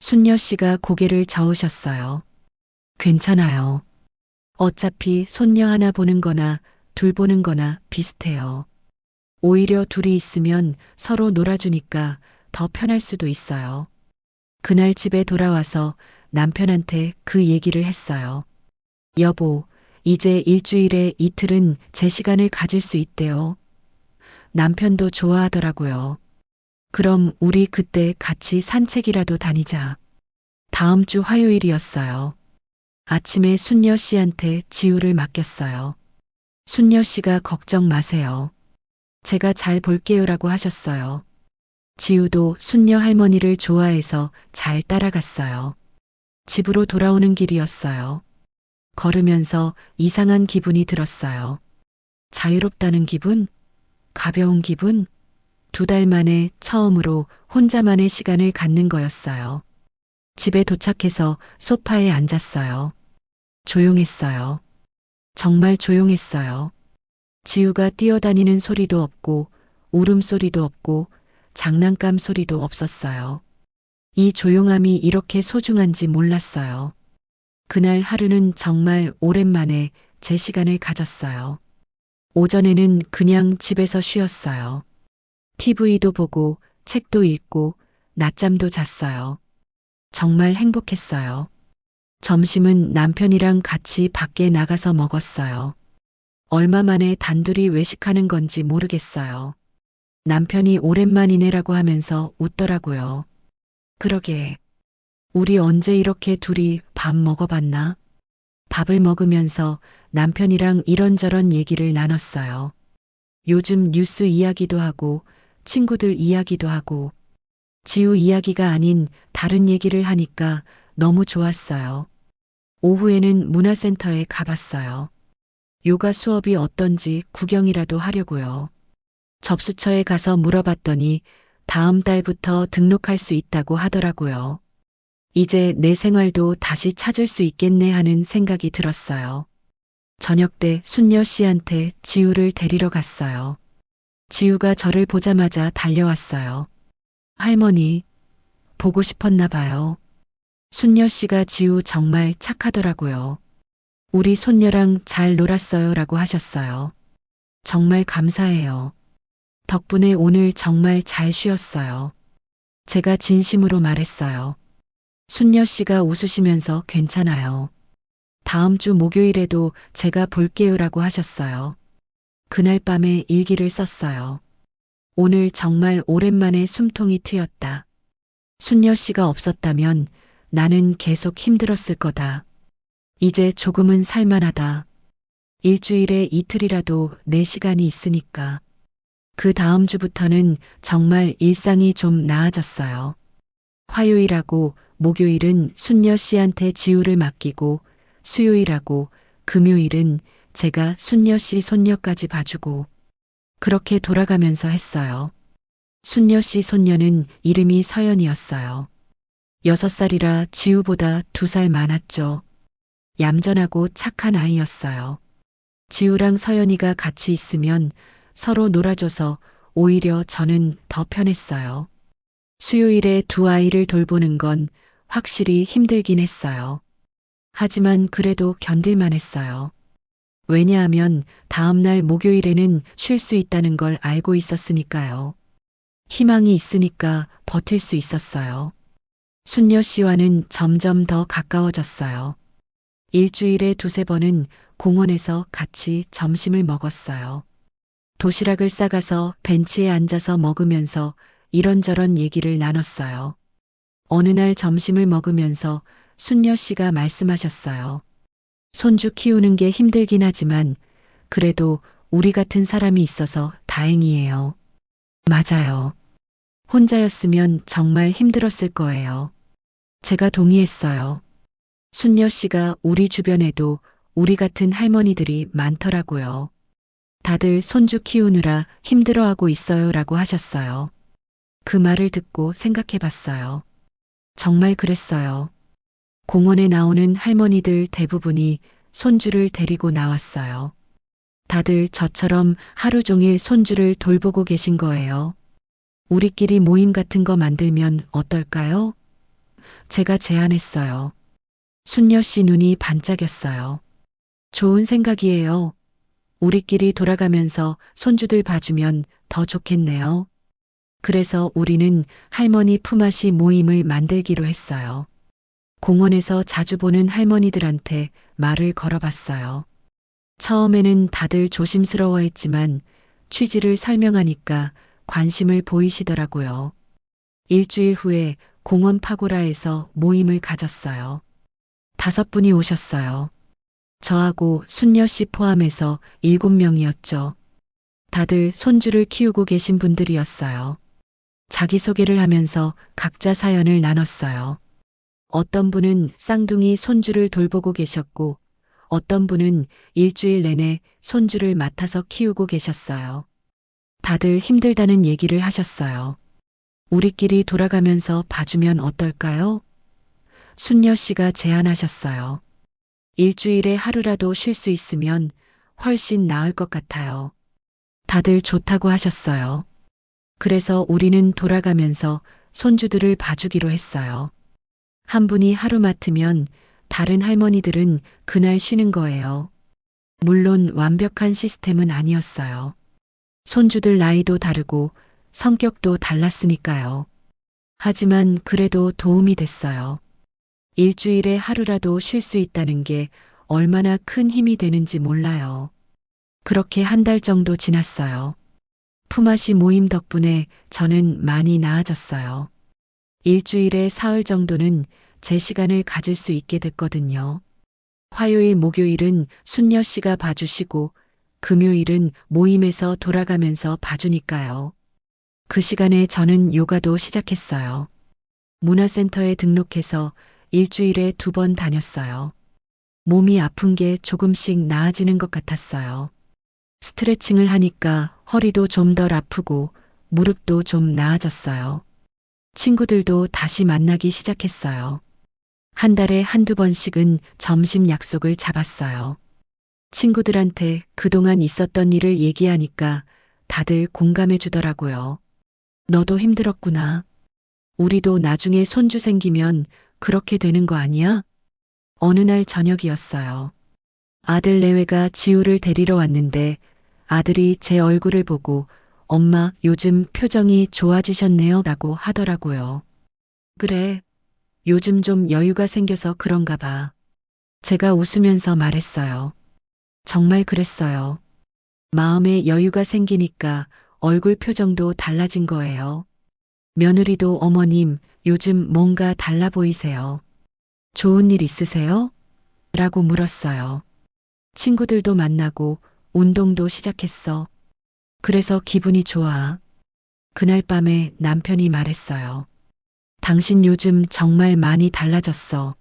A: 순녀 씨가 고개를 저으셨어요. 괜찮아요. 어차피 손녀 하나 보는 거나 둘 보는 거나 비슷해요. 오히려 둘이 있으면 서로 놀아주니까 더 편할 수도 있어요. 그날 집에 돌아와서 남편한테 그 얘기를 했어요. 여보, 이제 일주일에 이틀은 제 시간을 가질 수 있대요. 남편도 좋아하더라고요. 그럼 우리 그때 같이 산책이라도 다니자. 다음 주 화요일이었어요. 아침에 순녀 씨한테 지우를 맡겼어요. 순녀 씨가 걱정 마세요. 제가 잘 볼게요라고 하셨어요. 지우도 순녀 할머니를 좋아해서 잘 따라갔어요. 집으로 돌아오는 길이었어요. 걸으면서 이상한 기분이 들었어요. 자유롭다는 기분? 가벼운 기분? 2달 만에 처음으로 혼자만의 시간을 갖는 거였어요. 집에 도착해서 소파에 앉았어요. 조용했어요. 정말 조용했어요. 지우가 뛰어다니는 소리도 없고 울음소리도 없고 장난감 소리도 없었어요. 이 조용함이 이렇게 소중한지 몰랐어요. 그날 하루는 정말 오랜만에 제 시간을 가졌어요. 오전에는 그냥 집에서 쉬었어요. TV도 보고 책도 읽고 낮잠도 잤어요. 정말 행복했어요. 점심은 남편이랑 같이 밖에 나가서 먹었어요. 얼마 만에 단둘이 외식하는 건지 모르겠어요. 남편이 오랜만이네라고 하면서 웃더라고요. 그러게. 우리 언제 이렇게 둘이 밥 먹어봤나? 밥을 먹으면서 남편이랑 이런저런 얘기를 나눴어요. 요즘 뉴스 이야기도 하고 친구들 이야기도 하고 지우 이야기가 아닌 다른 얘기를 하니까 너무 좋았어요. 오후에는 문화센터에 가봤어요. 요가 수업이 어떤지 구경이라도 하려고요. 접수처에 가서 물어봤더니 다음 달부터 등록할 수 있다고 하더라고요. 이제 내 생활도 다시 찾을 수 있겠네 하는 생각이 들었어요. 저녁 때 순녀 씨한테 지우를 데리러 갔어요. 지우가 저를 보자마자 달려왔어요. 할머니, 보고 싶었나 봐요. 순녀 씨가 지우 정말 착하더라고요. 우리 손녀랑 잘 놀았어요 라고 하셨어요. 정말 감사해요. 덕분에 오늘 정말 잘 쉬었어요. 제가 진심으로 말했어요. 순녀 씨가 웃으시면서 괜찮아요. 다음 주 목요일에도 제가 볼게요라고 하셨어요. 그날 밤에 일기를 썼어요. 오늘 정말 오랜만에 숨통이 트였다. 순녀 씨가 없었다면 나는 계속 힘들었을 거다. 이제 조금은 살만하다. 일주일에 이틀이라도 내 시간이 있으니까. 그 다음 주부터는 정말 일상이 좀 나아졌어요. 화요일하고 목요일은 순녀 씨한테 지우를 맡기고 수요일하고 금요일은 제가 순녀 씨 손녀까지 봐주고 그렇게 돌아가면서 했어요. 순녀 씨 손녀는 이름이 서연이었어요. 6살이라 지우보다 2살 많았죠. 얌전하고 착한 아이였어요. 지우랑 서연이가 같이 있으면 서로 놀아줘서 오히려 저는 더 편했어요. 수요일에 두 아이를 돌보는 건 확실히 힘들긴 했어요. 하지만 그래도 견딜만 했어요. 왜냐하면 다음날 목요일에는 쉴 수 있다는 걸 알고 있었으니까요. 희망이 있으니까 버틸 수 있었어요. 순녀 씨와는 점점 더 가까워졌어요. 일주일에 2~3번은 공원에서 같이 점심을 먹었어요. 도시락을 싸가서 벤치에 앉아서 먹으면서 이런저런 얘기를 나눴어요. 어느 날 점심을 먹으면서 순녀 씨가 말씀하셨어요. 손주 키우는 게 힘들긴 하지만 그래도 우리 같은 사람이 있어서 다행이에요. 맞아요. 혼자였으면 정말 힘들었을 거예요. 제가 동의했어요. 순녀 씨가 우리 주변에도 우리 같은 할머니들이 많더라고요. 다들 손주 키우느라 힘들어하고 있어요 라고 하셨어요. 그 말을 듣고 생각해 봤어요. 정말 그랬어요. 공원에 나오는 할머니들 대부분이 손주를 데리고 나왔어요. 다들 저처럼 하루 종일 손주를 돌보고 계신 거예요. 우리끼리 모임 같은 거 만들면 어떨까요? 제가 제안했어요. 순녀 씨 눈이 반짝였어요. 좋은 생각이에요. 우리끼리 돌아가면서 손주들 봐주면 더 좋겠네요. 그래서 우리는 할머니 품앗이 모임을 만들기로 했어요. 공원에서 자주 보는 할머니들한테 말을 걸어봤어요. 처음에는 다들 조심스러워했지만 취지를 설명하니까 관심을 보이시더라고요. 일주일 후에 공원 파고라에서 모임을 가졌어요. 5분이 오셨어요. 저하고 순녀 씨 포함해서 7명이었죠. 다들 손주를 키우고 계신 분들이었어요. 자기소개를 하면서 각자 사연을 나눴어요. 어떤 분은 쌍둥이 손주를 돌보고 계셨고, 어떤 분은 일주일 내내 손주를 맡아서 키우고 계셨어요. 다들 힘들다는 얘기를 하셨어요. 우리끼리 돌아가면서 봐주면 어떨까요? 순녀 씨가 제안하셨어요. 일주일에 하루라도 쉴 수 있으면 훨씬 나을 것 같아요. 다들 좋다고 하셨어요. 그래서 우리는 돌아가면서 손주들을 봐주기로 했어요. 한 분이 하루 맡으면 다른 할머니들은 그날 쉬는 거예요. 물론 완벽한 시스템은 아니었어요. 손주들 나이도 다르고 성격도 달랐으니까요. 하지만 그래도 도움이 됐어요. 일주일에 하루라도 쉴 수 있다는 게 얼마나 큰 힘이 되는지 몰라요. 그렇게 한 달 정도 지났어요. 품앗이 모임 덕분에 저는 많이 나아졌어요. 일주일에 사흘 정도는 제 시간을 가질 수 있게 됐거든요. 화요일, 목요일은 순녀 씨가 봐주시고 금요일은 모임에서 돌아가면서 봐주니까요. 그 시간에 저는 요가도 시작했어요. 문화센터에 등록해서 일주일에 2번 다녔어요. 몸이 아픈 게 조금씩 나아지는 것 같았어요. 스트레칭을 하니까 허리도 좀 덜 아프고 무릎도 좀 나아졌어요. 친구들도 다시 만나기 시작했어요. 한 달에 한두 번씩은 점심 약속을 잡았어요. 친구들한테 그동안 있었던 일을 얘기하니까 다들 공감해 주더라고요. 너도 힘들었구나. 우리도 나중에 손주 생기면 그렇게 되는 거 아니야? 어느 날 저녁이었어요. 아들 내외가 지우를 데리러 왔는데 아들이 제 얼굴을 보고 엄마 요즘 표정이 좋아지셨네요 라고 하더라고요. 그래. 요즘 좀 여유가 생겨서 그런가 봐. 제가 웃으면서 말했어요. 정말 그랬어요. 마음에 여유가 생기니까 얼굴 표정도 달라진 거예요. 며느리도 어머님 요즘 뭔가 달라 보이세요. 좋은 일 있으세요? 라고 물었어요. 친구들도 만나고 운동도 시작했어. 그래서 기분이 좋아. 그날 밤에 남편이 말했어요. 당신 요즘 정말 많이 달라졌어.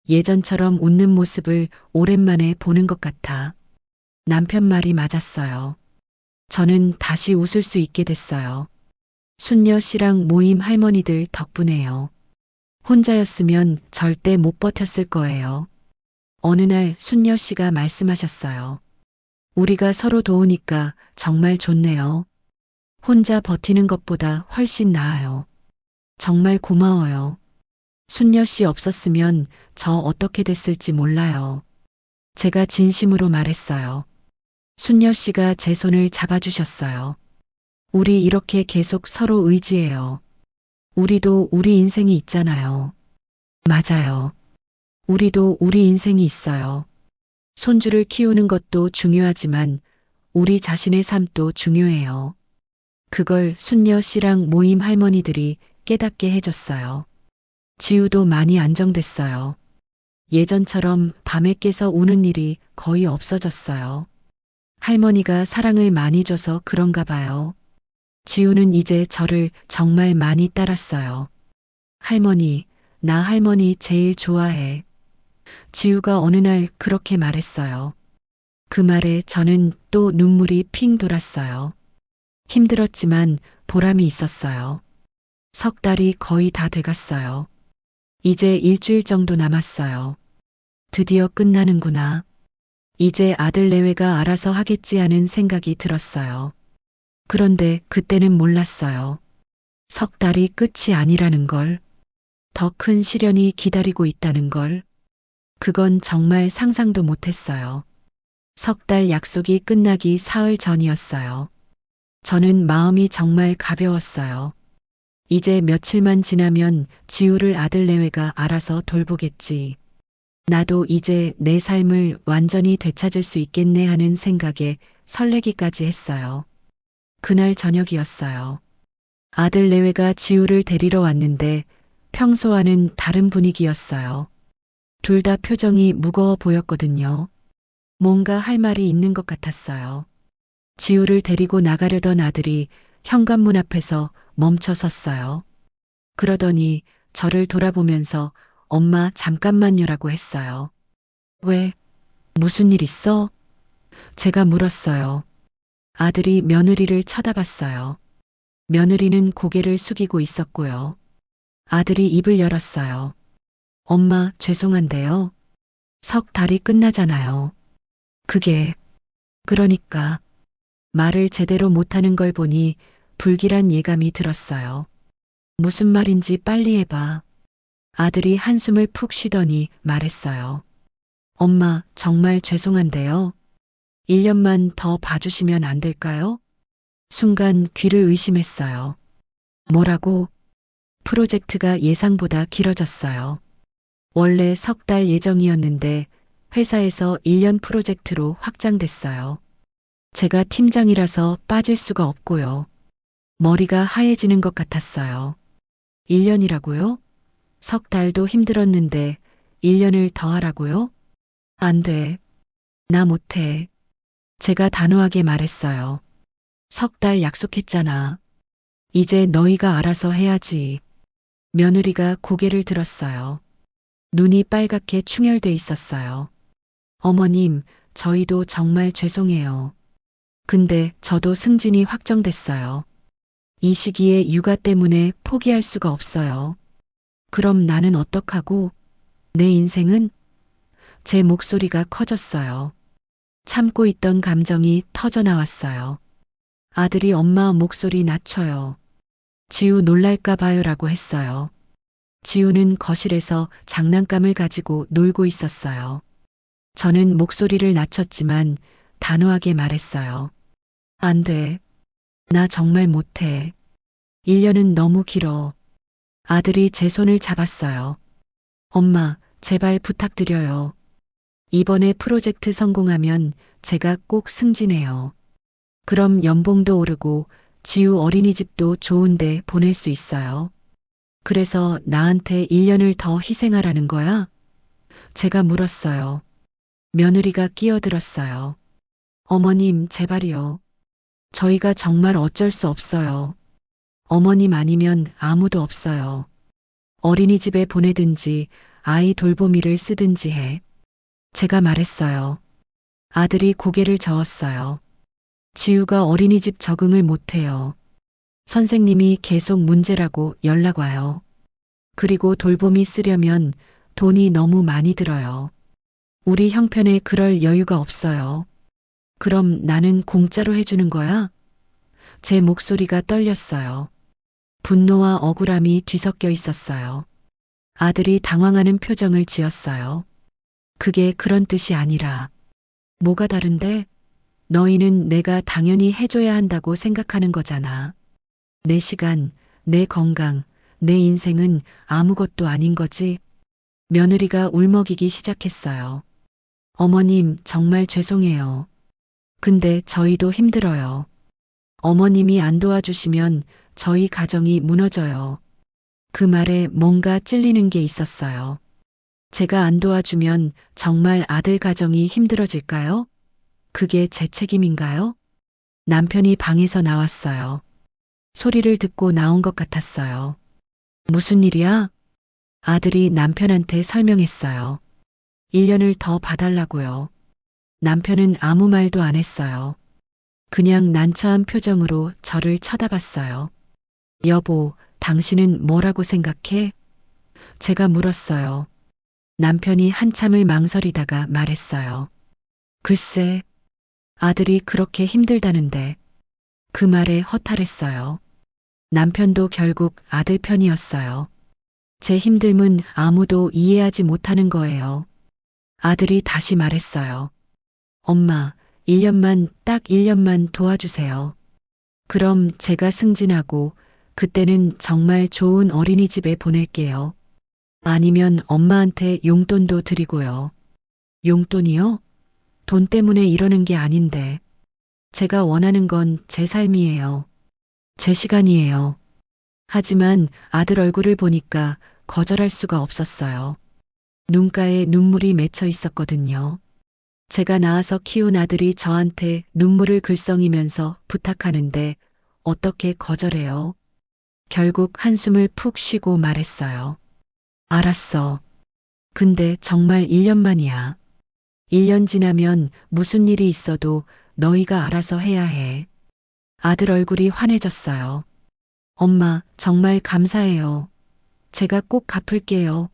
A: 예전처럼 웃는 모습을 오랜만에 보는 것 같아. 남편 말이 맞았어요. 저는 다시 웃을 수 있게 됐어요. 순녀 씨랑 모임 할머니들 덕분에요. 혼자였으면 절대 못 버텼을 거예요. 어느 날 순녀 씨가 말씀하셨어요. 우리가 서로 도우니까 정말 좋네요. 혼자 버티는 것보다 훨씬 나아요. 정말 고마워요. 순녀 씨 없었으면 저 어떻게 됐을지 몰라요. 제가 진심으로 말했어요. 순녀 씨가 제 손을 잡아주셨어요. 우리 이렇게 계속 서로 의지해요. 우리도 우리 인생이 있잖아요. 맞아요. 우리도 우리 인생이 있어요. 손주를 키우는 것도 중요하지만 우리 자신의 삶도 중요해요. 그걸 순녀 씨랑 모임 할머니들이 깨닫게 해줬어요. 지우도 많이 안정됐어요. 예전처럼 밤에 깨서 우는 일이 거의 없어졌어요. 할머니가 사랑을 많이 줘서 그런가 봐요. 지우는 이제 저를 정말 많이 따랐어요. 할머니, 나 할머니 제일 좋아해. 지우가 어느 날 그렇게 말했어요. 그 말에 저는 또 눈물이 핑 돌았어요. 힘들었지만 보람이 있었어요. 3달이 거의 다 돼갔어요. 이제 일주일 정도 남았어요. 드디어 끝나는구나. 이제 아들 내외가 알아서 하겠지 하는 생각이 들었어요. 그런데 그때는 몰랐어요. 석 달이 끝이 아니라는 걸, 더 큰 시련이 기다리고 있다는 걸, 그건 정말 상상도 못했어요. 석 달 약속이 끝나기 사흘 전이었어요. 저는 마음이 정말 가벼웠어요. 이제 며칠만 지나면 지우를 아들 내외가 알아서 돌보겠지. 나도 이제 내 삶을 완전히 되찾을 수 있겠네 하는 생각에 설레기까지 했어요. 그날 저녁이었어요. 아들 내외가 지우를 데리러 왔는데 평소와는 다른 분위기였어요. 둘 다 표정이 무거워 보였거든요. 뭔가 할 말이 있는 것 같았어요. 지우를 데리고 나가려던 아들이 현관문 앞에서 멈춰 섰어요. 그러더니 저를 돌아보면서 엄마 잠깐만요라고 했어요. 왜? 무슨 일 있어? 제가 물었어요. 아들이 며느리를 쳐다봤어요. 며느리는 고개를 숙이고 있었고요. 아들이 입을 열었어요. 엄마, 죄송한데요. 석 달이 끝나잖아요. 그게, 그러니까, 말을 제대로 못하는 걸 보니 불길한 예감이 들었어요. 무슨 말인지 빨리 해봐. 아들이 한숨을 푹 쉬더니 말했어요. 엄마, 정말 죄송한데요. 1년만 더 봐주시면 안 될까요? 순간 귀를 의심했어요. 뭐라고? 프로젝트가 예상보다 길어졌어요. 원래 석 달 예정이었는데 회사에서 1년 프로젝트로 확장됐어요. 제가 팀장이라서 빠질 수가 없고요. 머리가 하얘지는 것 같았어요. 1년이라고요? 석 달도 힘들었는데 1년을 더 하라고요? 안 돼. 나 못해. 제가 단호하게 말했어요. 석 달 약속했잖아. 이제 너희가 알아서 해야지. 며느리가 고개를 들었어요. 눈이 빨갛게 충혈돼 있었어요. 어머님, 저희도 정말 죄송해요. 근데 저도 승진이 확정됐어요. 이 시기에 육아 때문에 포기할 수가 없어요. 그럼 나는 어떡하고? 내 인생은? 제 목소리가 커졌어요. 참고 있던 감정이 터져 나왔어요. 아들이 엄마 목소리 낮춰요. 지우 놀랄까 봐요라고 했어요. 지우는 거실에서 장난감을 가지고 놀고 있었어요. 저는 목소리를 낮췄지만 단호하게 말했어요. 안 돼. 나 정말 못해. 1년은 너무 길어. 아들이 제 손을 잡았어요. 엄마, 제발 부탁드려요. 이번에 프로젝트 성공하면 제가 꼭 승진해요. 그럼 연봉도 오르고 지우 어린이집도 좋은데 보낼 수 있어요. 그래서 나한테 1년을 더 희생하라는 거야? 제가 물었어요. 며느리가 끼어들었어요. 어머님, 제발이요. 저희가 정말 어쩔 수 없어요. 어머님 아니면 아무도 없어요. 어린이집에 보내든지 아이 돌보미를 쓰든지 해. 제가 말했어요. 아들이 고개를 저었어요. 지우가 어린이집 적응을 못해요. 선생님이 계속 문제라고 연락 와요. 그리고 돌봄이 쓰려면 돈이 너무 많이 들어요. 우리 형편에 그럴 여유가 없어요. 그럼 나는 공짜로 해주는 거야? 제 목소리가 떨렸어요. 분노와 억울함이 뒤섞여 있었어요. 아들이 당황하는 표정을 지었어요. 그게 그런 뜻이 아니라. 뭐가 다른데? 너희는 내가 당연히 해줘야 한다고 생각하는 거잖아. 내 시간, 내 건강, 내 인생은 아무것도 아닌 거지. 며느리가 울먹이기 시작했어요. 어머님, 정말 죄송해요. 근데 저희도 힘들어요. 어머님이 안 도와주시면 저희 가정이 무너져요. 그 말에 뭔가 찔리는 게 있었어요. 제가 안 도와주면 정말 아들 가정이 힘들어질까요? 그게 제 책임인가요? 남편이 방에서 나왔어요. 소리를 듣고 나온 것 같았어요. 무슨 일이야? 아들이 남편한테 설명했어요. 1년을 더 봐달라고요. 남편은 아무 말도 안 했어요. 그냥 난처한 표정으로 저를 쳐다봤어요. 여보, 당신은 뭐라고 생각해? 제가 물었어요. 남편이 한참을 망설이다가 말했어요. 글쎄, 아들이 그렇게 힘들다는데 그 말에 허탈했어요. 남편도 결국 아들 편이었어요. 제 힘듦은 아무도 이해하지 못하는 거예요. 아들이 다시 말했어요. 엄마, 1년만, 딱 1년만 도와주세요. 그럼 제가 승진하고 그때는 정말 좋은 어린이집에 보낼게요. 아니면 엄마한테 용돈도 드리고요. 용돈이요? 돈 때문에 이러는 게 아닌데. 제가 원하는 건 제 삶이에요. 제 시간이에요. 하지만 아들 얼굴을 보니까 거절할 수가 없었어요. 눈가에 눈물이 맺혀 있었거든요. 제가 낳아서 키운 아들이 저한테 눈물을 글썽이면서 부탁하는데 어떻게 거절해요? 결국 한숨을 푹 쉬고 말했어요. 알았어. 근데 정말 1년만이야. 1년 지나면 무슨 일이 있어도 너희가 알아서 해야 해. 아들 얼굴이 환해졌어요. 엄마, 정말 감사해요. 제가 꼭 갚을게요.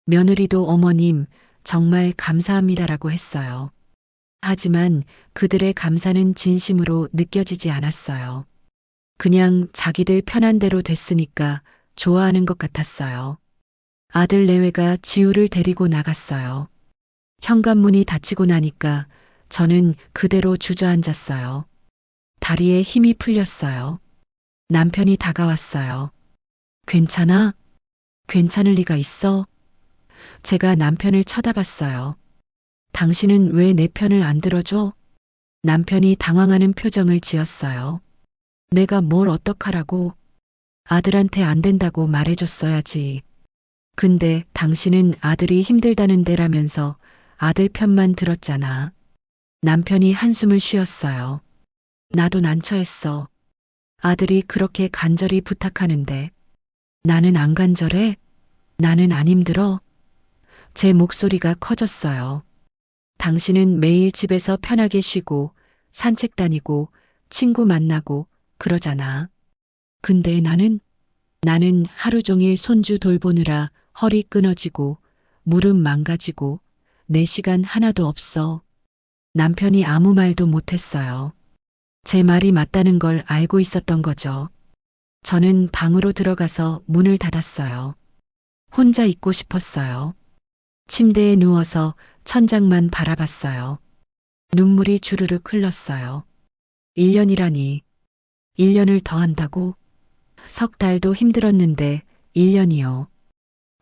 A: 며느리도 어머님, 정말 감사합니다라고 했어요. 하지만 그들의 감사는 진심으로 느껴지지 않았어요. 그냥 자기들 편한 대로 됐으니까 좋아하는 것 같았어요. 아들 내외가 지우를 데리고 나갔어요. 현관문이 닫히고 나니까 저는 그대로 주저앉았어요. 다리에 힘이 풀렸어요. 남편이 다가왔어요. 괜찮아? 괜찮을 리가 있어? 제가 남편을 쳐다봤어요. 당신은 왜 내 편을 안 들어줘? 남편이 당황하는 표정을 지었어요. 내가 뭘 어떡하라고? 아들한테 안 된다고 말해줬어야지. 근데 당신은 아들이 힘들다는 데라면서 아들 편만 들었잖아. 남편이 한숨을 쉬었어요. 나도 난처했어. 아들이 그렇게 간절히 부탁하는데 나는 안 간절해? 나는 안 힘들어? 제 목소리가 커졌어요. 당신은 매일 집에서 편하게 쉬고 산책 다니고 친구 만나고 그러잖아. 근데 나는 하루 종일 손주 돌보느라 허리 끊어지고 무릎 망가지고 내 시간 하나도 없어. 남편이 아무 말도 못했어요. 제 말이 맞다는 걸 알고 있었던 거죠. 저는 방으로 들어가서 문을 닫았어요. 혼자 있고 싶었어요. 침대에 누워서 천장만 바라봤어요. 눈물이 주르륵 흘렀어요. 1년이라니. 1년을 더 한다고? 석 달도 힘들었는데 1년이요.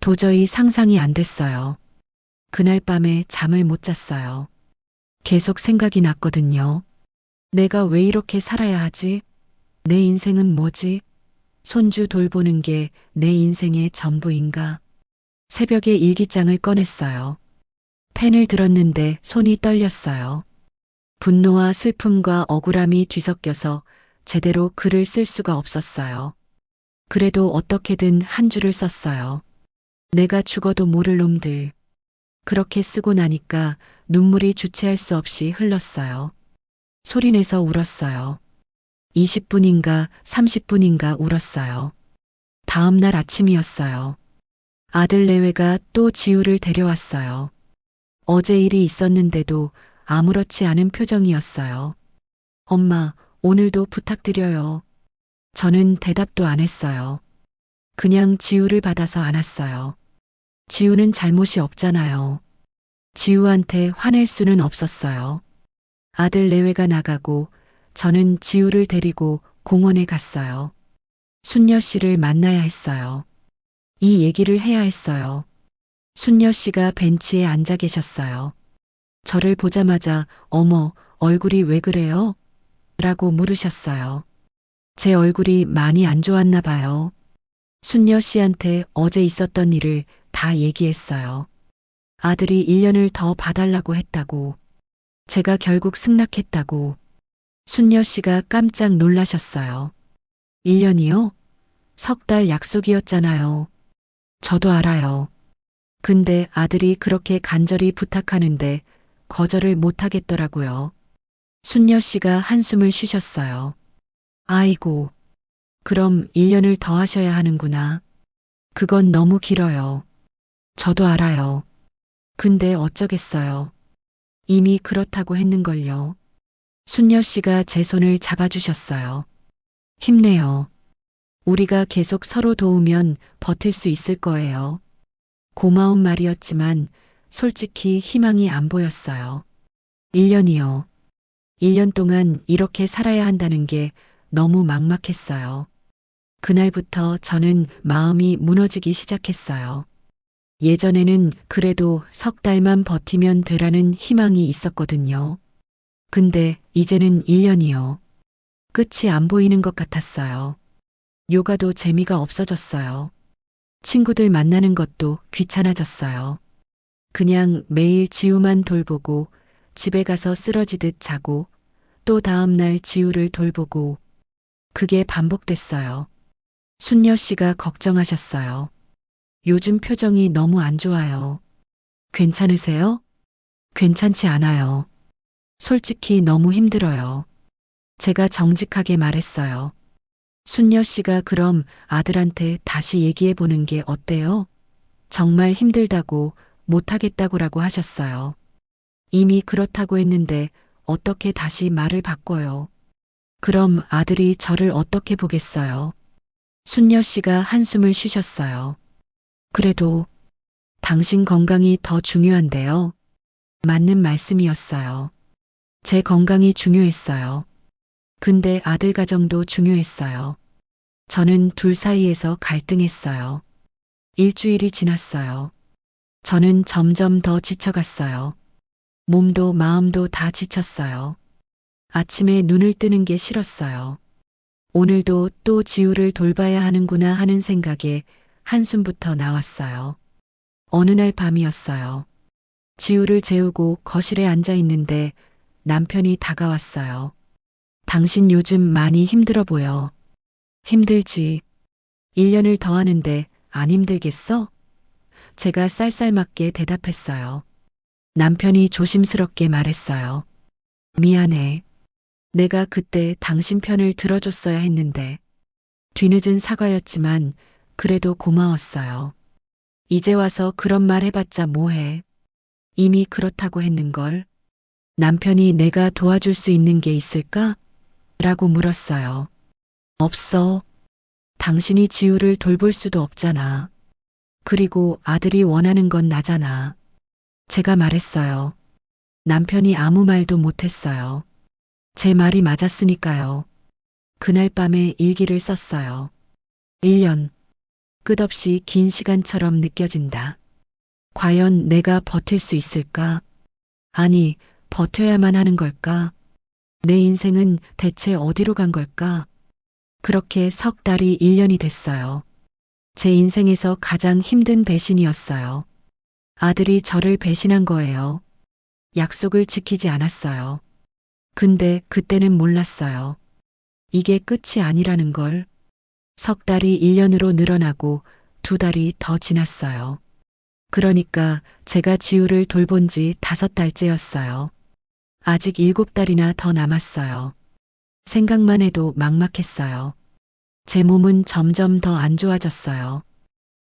A: 도저히 상상이 안 됐어요. 그날 밤에 잠을 못 잤어요. 계속 생각이 났거든요. 내가 왜 이렇게 살아야 하지? 내 인생은 뭐지? 손주 돌보는 게 내 인생의 전부인가? 새벽에 일기장을 꺼냈어요. 펜을 들었는데 손이 떨렸어요. 분노와 슬픔과 억울함이 뒤섞여서 제대로 글을 쓸 수가 없었어요. 그래도 어떻게든 한 줄을 썼어요. 내가 죽어도 모를 놈들. 그렇게 쓰고 나니까 눈물이 주체할 수 없이 흘렀어요. 소리내서 울었어요. 20분인가 30분인가 울었어요. 다음 날 아침이었어요. 아들 내외가 또 지우를 데려왔어요. 어제 일이 있었는데도 아무렇지 않은 표정이었어요. 엄마, 오늘도 부탁드려요. 저는 대답도 안 했어요. 그냥 지우를 받아서 안았어요. 지우는 잘못이 없잖아요. 지우한테 화낼 수는 없었어요. 아들 내외가 나가고 저는 지우를 데리고 공원에 갔어요. 순녀 씨를 만나야 했어요. 이 얘기를 해야 했어요. 순녀 씨가 벤치에 앉아 계셨어요. 저를 보자마자 어머, 얼굴이 왜 그래요? 라고 물으셨어요. 제 얼굴이 많이 안 좋았나 봐요. 순녀 씨한테 어제 있었던 일을 다 얘기했어요. 아들이 1년을 더 봐달라고 했다고. 제가 결국 승낙했다고. 순녀 씨가 깜짝 놀라셨어요. 1년이요? 석 달 약속이었잖아요. 저도 알아요. 근데 아들이 그렇게 간절히 부탁하는데 거절을 못 하겠더라고요. 순녀 씨가 한숨을 쉬셨어요. 아이고, 그럼 1년을 더 하셔야 하는구나. 그건 너무 길어요. 저도 알아요. 근데 어쩌겠어요. 이미 그렇다고 했는걸요. 순녀 씨가 제 손을 잡아주셨어요. 힘내요. 우리가 계속 서로 도우면 버틸 수 있을 거예요. 고마운 말이었지만 솔직히 희망이 안 보였어요. 1년이요. 1년 동안 이렇게 살아야 한다는 게 너무 막막했어요. 그날부터 저는 마음이 무너지기 시작했어요. 예전에는 그래도 석 달만 버티면 되라는 희망이 있었거든요. 근데 이제는 1년이요. 끝이 안 보이는 것 같았어요. 요가도 재미가 없어졌어요. 친구들 만나는 것도 귀찮아졌어요. 그냥 매일 지우만 돌보고 집에 가서 쓰러지듯 자고 또 다음날 지우를 돌보고 그게 반복됐어요. 순녀 씨가 걱정하셨어요. 요즘 표정이 너무 안 좋아요. 괜찮으세요? 괜찮지 않아요. 솔직히 너무 힘들어요. 제가 정직하게 말했어요. 순녀 씨가 그럼 아들한테 다시 얘기해 보는 게 어때요? 정말 힘들다고 못하겠다고라고 하셨어요. 이미 그렇다고 했는데 어떻게 다시 말을 바꿔요? 그럼 아들이 저를 어떻게 보겠어요? 순녀 씨가 한숨을 쉬셨어요. 그래도 당신 건강이 더 중요한데요. 맞는 말씀이었어요. 제 건강이 중요했어요. 근데 아들 가정도 중요했어요. 저는 둘 사이에서 갈등했어요. 일주일이 지났어요. 저는 점점 더 지쳐갔어요. 몸도 마음도 다 지쳤어요. 아침에 눈을 뜨는 게 싫었어요. 오늘도 또 지우를 돌봐야 하는구나 하는 생각에 한숨부터 나왔어요. 어느 날 밤이었어요. 지우를 재우고 거실에 앉아 있는데 남편이 다가왔어요. 당신 요즘 많이 힘들어 보여. 힘들지. 1년을 더 하는데 안 힘들겠어? 제가 쌀쌀맞게 대답했어요. 남편이 조심스럽게 말했어요. 미안해. 내가 그때 당신 편을 들어줬어야 했는데. 뒤늦은 사과였지만 그래도 고마웠어요. 이제 와서 그런 말 해봤자 뭐해. 이미 그렇다고 했는걸. 남편이 내가 도와줄 수 있는 게 있을까? 라고 물었어요. 없어. 당신이 지우를 돌볼 수도 없잖아. 그리고 아들이 원하는 건 나잖아. 제가 말했어요. 남편이 아무 말도 못했어요. 제 말이 맞았으니까요. 그날 밤에 일기를 썼어요. 1년. 끝없이 긴 시간처럼 느껴진다. 과연 내가 버틸 수 있을까? 아니, 버텨야만 하는 걸까? 내 인생은 대체 어디로 간 걸까? 그렇게 석 달이 1년이 됐어요. 제 인생에서 가장 힘든 배신이었어요. 아들이 저를 배신한 거예요. 약속을 지키지 않았어요. 근데 그때는 몰랐어요. 이게 끝이 아니라는 걸. 석 달이 1년으로 늘어나고 2달이 더 지났어요. 그러니까 제가 지우를 돌본 지 5달째였어요. 아직 7달이나 더 남았어요. 생각만 해도 막막했어요. 제 몸은 점점 더 안 좋아졌어요.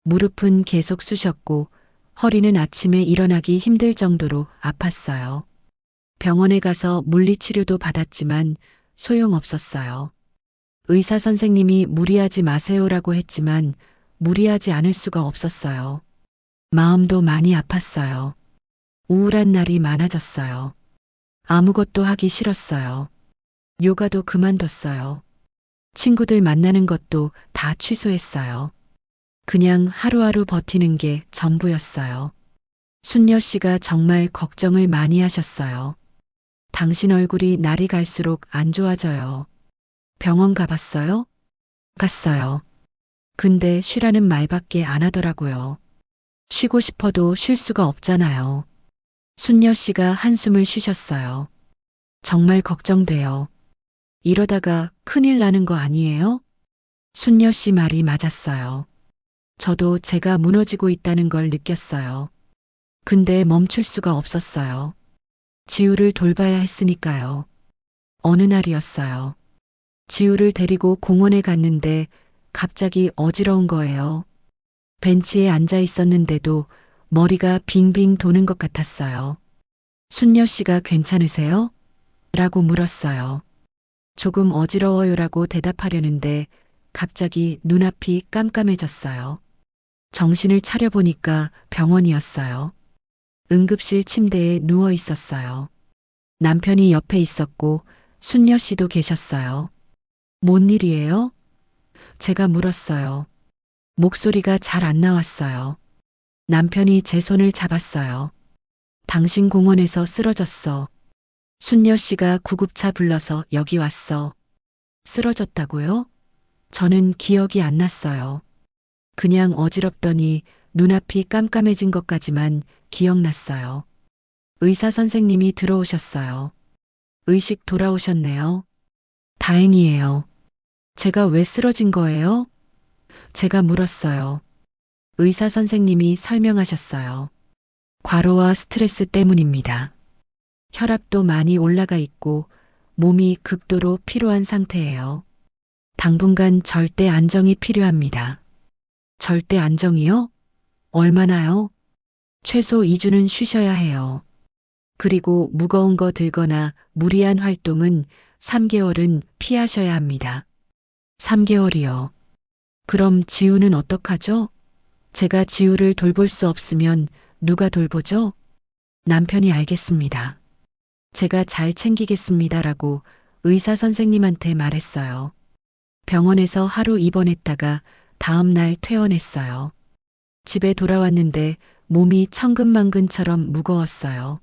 A: 무릎은 계속 쑤셨고 허리는 아침에 일어나기 힘들 정도로 아팠어요. 병원에 가서 물리치료도 받았지만 소용없었어요. 의사 선생님이 무리하지 마세요라고 했지만 무리하지 않을 수가 없었어요. 마음도 많이 아팠어요. 우울한 날이 많아졌어요. 아무것도 하기 싫었어요. 요가도 그만뒀어요. 친구들 만나는 것도 다 취소했어요. 그냥 하루하루 버티는 게 전부였어요. 순녀 씨가 정말 걱정을 많이 하셨어요. 당신 얼굴이 날이 갈수록 안 좋아져요. 병원 가봤어요? 갔어요. 근데 쉬라는 말밖에 안 하더라고요. 쉬고 싶어도 쉴 수가 없잖아요. 순녀 씨가 한숨을 쉬셨어요. 정말 걱정돼요. 이러다가 큰일 나는 거 아니에요? 순녀 씨 말이 맞았어요. 저도 제가 무너지고 있다는 걸 느꼈어요. 근데 멈출 수가 없었어요. 지우를 돌봐야 했으니까요. 어느 날이었어요. 지우를 데리고 공원에 갔는데 갑자기 어지러운 거예요. 벤치에 앉아 있었는데도 머리가 빙빙 도는 것 같았어요. 순녀 씨가 괜찮으세요? 라고 물었어요. 조금 어지러워요라고 대답하려는데 갑자기 눈앞이 깜깜해졌어요. 정신을 차려보니까 병원이었어요. 응급실 침대에 누워 있었어요. 남편이 옆에 있었고 순녀 씨도 계셨어요. 뭔 일이에요? 제가 물었어요. 목소리가 잘 안 나왔어요. 남편이 제 손을 잡았어요. 당신 공원에서 쓰러졌어. 순녀 씨가 구급차 불러서 여기 왔어. 쓰러졌다고요? 저는 기억이 안 났어요. 그냥 어지럽더니 눈앞이 깜깜해진 것까지만 기억났어요. 의사 선생님이 들어오셨어요. 의식 돌아오셨네요. 다행이에요. 제가 왜 쓰러진 거예요? 제가 물었어요. 의사 선생님이 설명하셨어요. 과로와 스트레스 때문입니다. 혈압도 많이 올라가 있고 몸이 극도로 피로한 상태예요. 당분간 절대 안정이 필요합니다. 절대 안정이요? 얼마나요? 최소 2주는 쉬셔야 해요. 그리고 무거운 거 들거나 무리한 활동은 3개월은 피하셔야 합니다. 3개월이요. 그럼 지우는 어떡하죠? 제가 지우를 돌볼 수 없으면 누가 돌보죠? 남편이 알겠습니다. 제가 잘 챙기겠습니다라고 의사 선생님한테 말했어요. 병원에서 하루 입원했다가 다음 날 퇴원했어요. 집에 돌아왔는데 몸이 천근만근처럼 무거웠어요.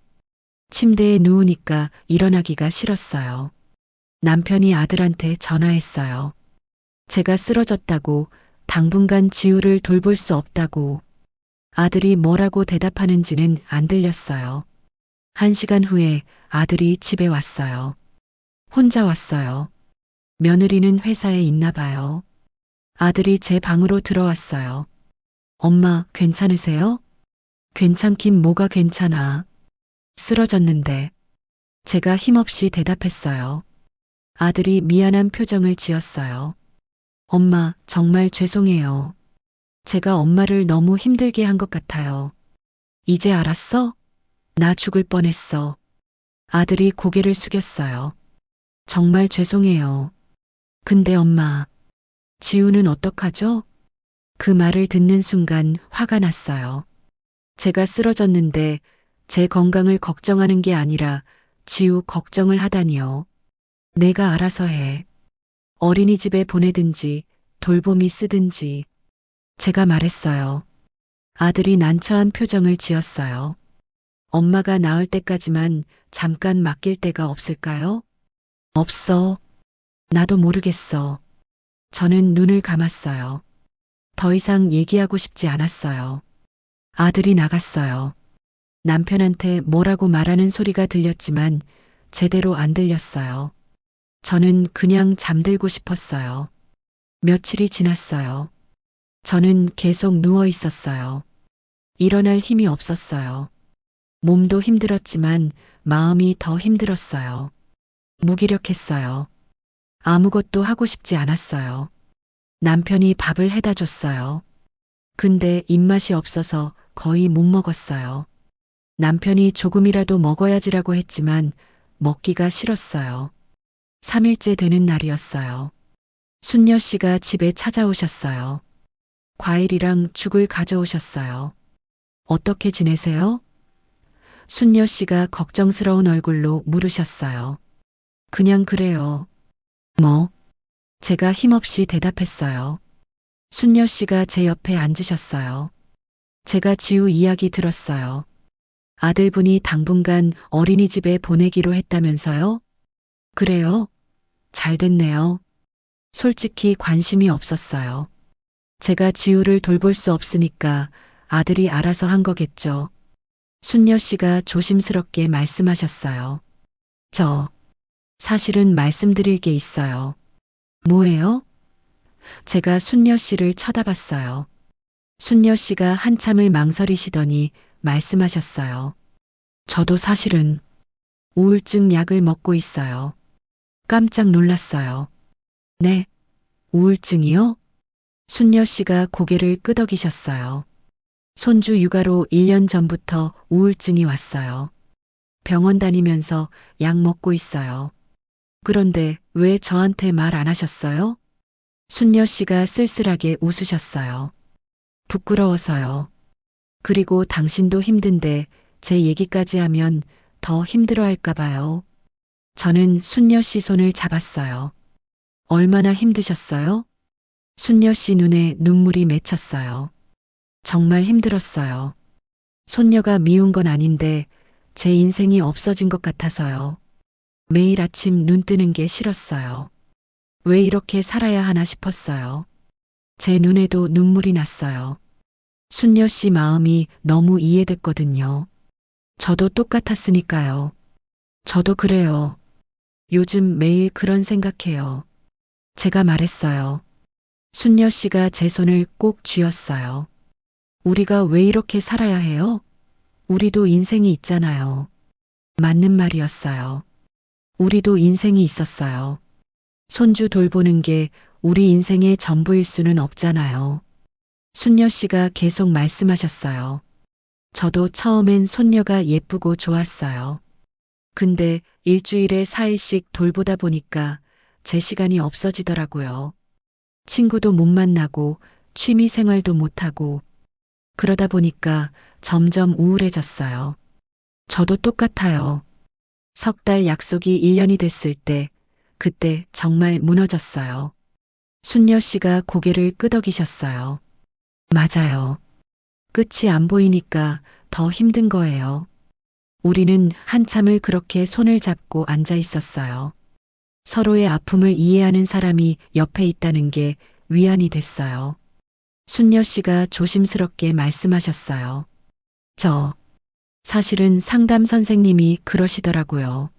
A: 침대에 누우니까 일어나기가 싫었어요. 남편이 아들한테 전화했어요. 제가 쓰러졌다고, 당분간 지우를 돌볼 수 없다고. 아들이 뭐라고 대답하는지는 안 들렸어요. 1시간 후에 아들이 집에 왔어요. 혼자 왔어요. 며느리는 회사에 있나 봐요. 아들이 제 방으로 들어왔어요. 엄마, 괜찮으세요? 괜찮긴 뭐가 괜찮아. 쓰러졌는데. 제가 힘없이 대답했어요. 아들이 미안한 표정을 지었어요. 엄마, 정말 죄송해요. 제가 엄마를 너무 힘들게 한 것 같아요. 이제 알았어? 나 죽을 뻔했어. 아들이 고개를 숙였어요. 정말 죄송해요. 근데 엄마, 지우는 어떡하죠? 그 말을 듣는 순간 화가 났어요. 제가 쓰러졌는데 제 건강을 걱정하는 게 아니라 지우 걱정을 하다니요. 내가 알아서 해. 어린이집에 보내든지 돌봄이 쓰든지. 제가 말했어요. 아들이 난처한 표정을 지었어요. 엄마가 나을 때까지만 잠깐 맡길 데가 없을까요? 없어. 나도 모르겠어. 저는 눈을 감았어요. 더 이상 얘기하고 싶지 않았어요. 아들이 나갔어요. 남편한테 뭐라고 말하는 소리가 들렸지만 제대로 안 들렸어요. 저는 그냥 잠들고 싶었어요. 며칠이 지났어요. 저는 계속 누워 있었어요. 일어날 힘이 없었어요. 몸도 힘들었지만 마음이 더 힘들었어요. 무기력했어요. 아무것도 하고 싶지 않았어요. 남편이 밥을 해다 줬어요. 근데 입맛이 없어서 거의 못 먹었어요. 남편이 조금이라도 먹어야지라고 했지만 먹기가 싫었어요. 3일째 되는 날이었어요. 순녀 씨가 집에 찾아오셨어요. 과일이랑 죽을 가져오셨어요. 어떻게 지내세요? 순녀 씨가 걱정스러운 얼굴로 물으셨어요. 그냥 그래요. 뭐? 제가 힘없이 대답했어요. 순녀 씨가 제 옆에 앉으셨어요. 제가 지우 이야기 들었어요. 아들분이 당분간 어린이집에 보내기로 했다면서요? 그래요? 잘 됐네요. 솔직히 관심이 없었어요. 제가 지우를 돌볼 수 없으니까 아들이 알아서 한 거겠죠. 순녀 씨가 조심스럽게 말씀하셨어요. 사실은 말씀드릴 게 있어요. 뭐예요? 제가 순녀 씨를 쳐다봤어요. 순녀 씨가 한참을 망설이시더니 말씀하셨어요. 저도 사실은 우울증 약을 먹고 있어요. 깜짝 놀랐어요. 네, 우울증이요? 순녀 씨가 고개를 끄덕이셨어요. 손주 육아로 1년 전부터 우울증이 왔어요. 병원 다니면서 약 먹고 있어요. 그런데 왜 저한테 말 안 하셨어요? 순녀 씨가 쓸쓸하게 웃으셨어요. 부끄러워서요. 그리고 당신도 힘든데 제 얘기까지 하면 더 힘들어 할까 봐요. 저는 순녀 씨 손을 잡았어요. 얼마나 힘드셨어요? 순녀 씨 눈에 눈물이 맺혔어요. 정말 힘들었어요. 손녀가 미운 건 아닌데 제 인생이 없어진 것 같아서요. 매일 아침 눈 뜨는 게 싫었어요. 왜 이렇게 살아야 하나 싶었어요. 제 눈에도 눈물이 났어요. 순녀 씨 마음이 너무 이해됐거든요. 저도 똑같았으니까요. 저도 그래요. 요즘 매일 그런 생각해요. 제가 말했어요. 순녀 씨가 제 손을 꼭 쥐었어요. 우리가 왜 이렇게 살아야 해요? 우리도 인생이 있잖아요. 맞는 말이었어요. 우리도 인생이 있었어요. 손주 돌보는 게 우리 인생의 전부일 수는 없잖아요. 순녀 씨가 계속 말씀하셨어요. 저도 처음엔 손녀가 예쁘고 좋았어요. 근데 일주일에 4일씩 돌보다 보니까 제 시간이 없어지더라고요. 친구도 못 만나고 취미 생활도 못하고 그러다 보니까 점점 우울해졌어요. 저도 똑같아요. 석 달 약속이 1년이 됐을 때 그때 정말 무너졌어요. 순녀 씨가 고개를 끄덕이셨어요. 맞아요. 끝이 안 보이니까 더 힘든 거예요. 우리는 한참을 그렇게 손을 잡고 앉아 있었어요. 서로의 아픔을 이해하는 사람이 옆에 있다는 게 위안이 됐어요. 순녀 씨가 조심스럽게 말씀하셨어요. 사실은 상담 선생님이 그러시더라고요.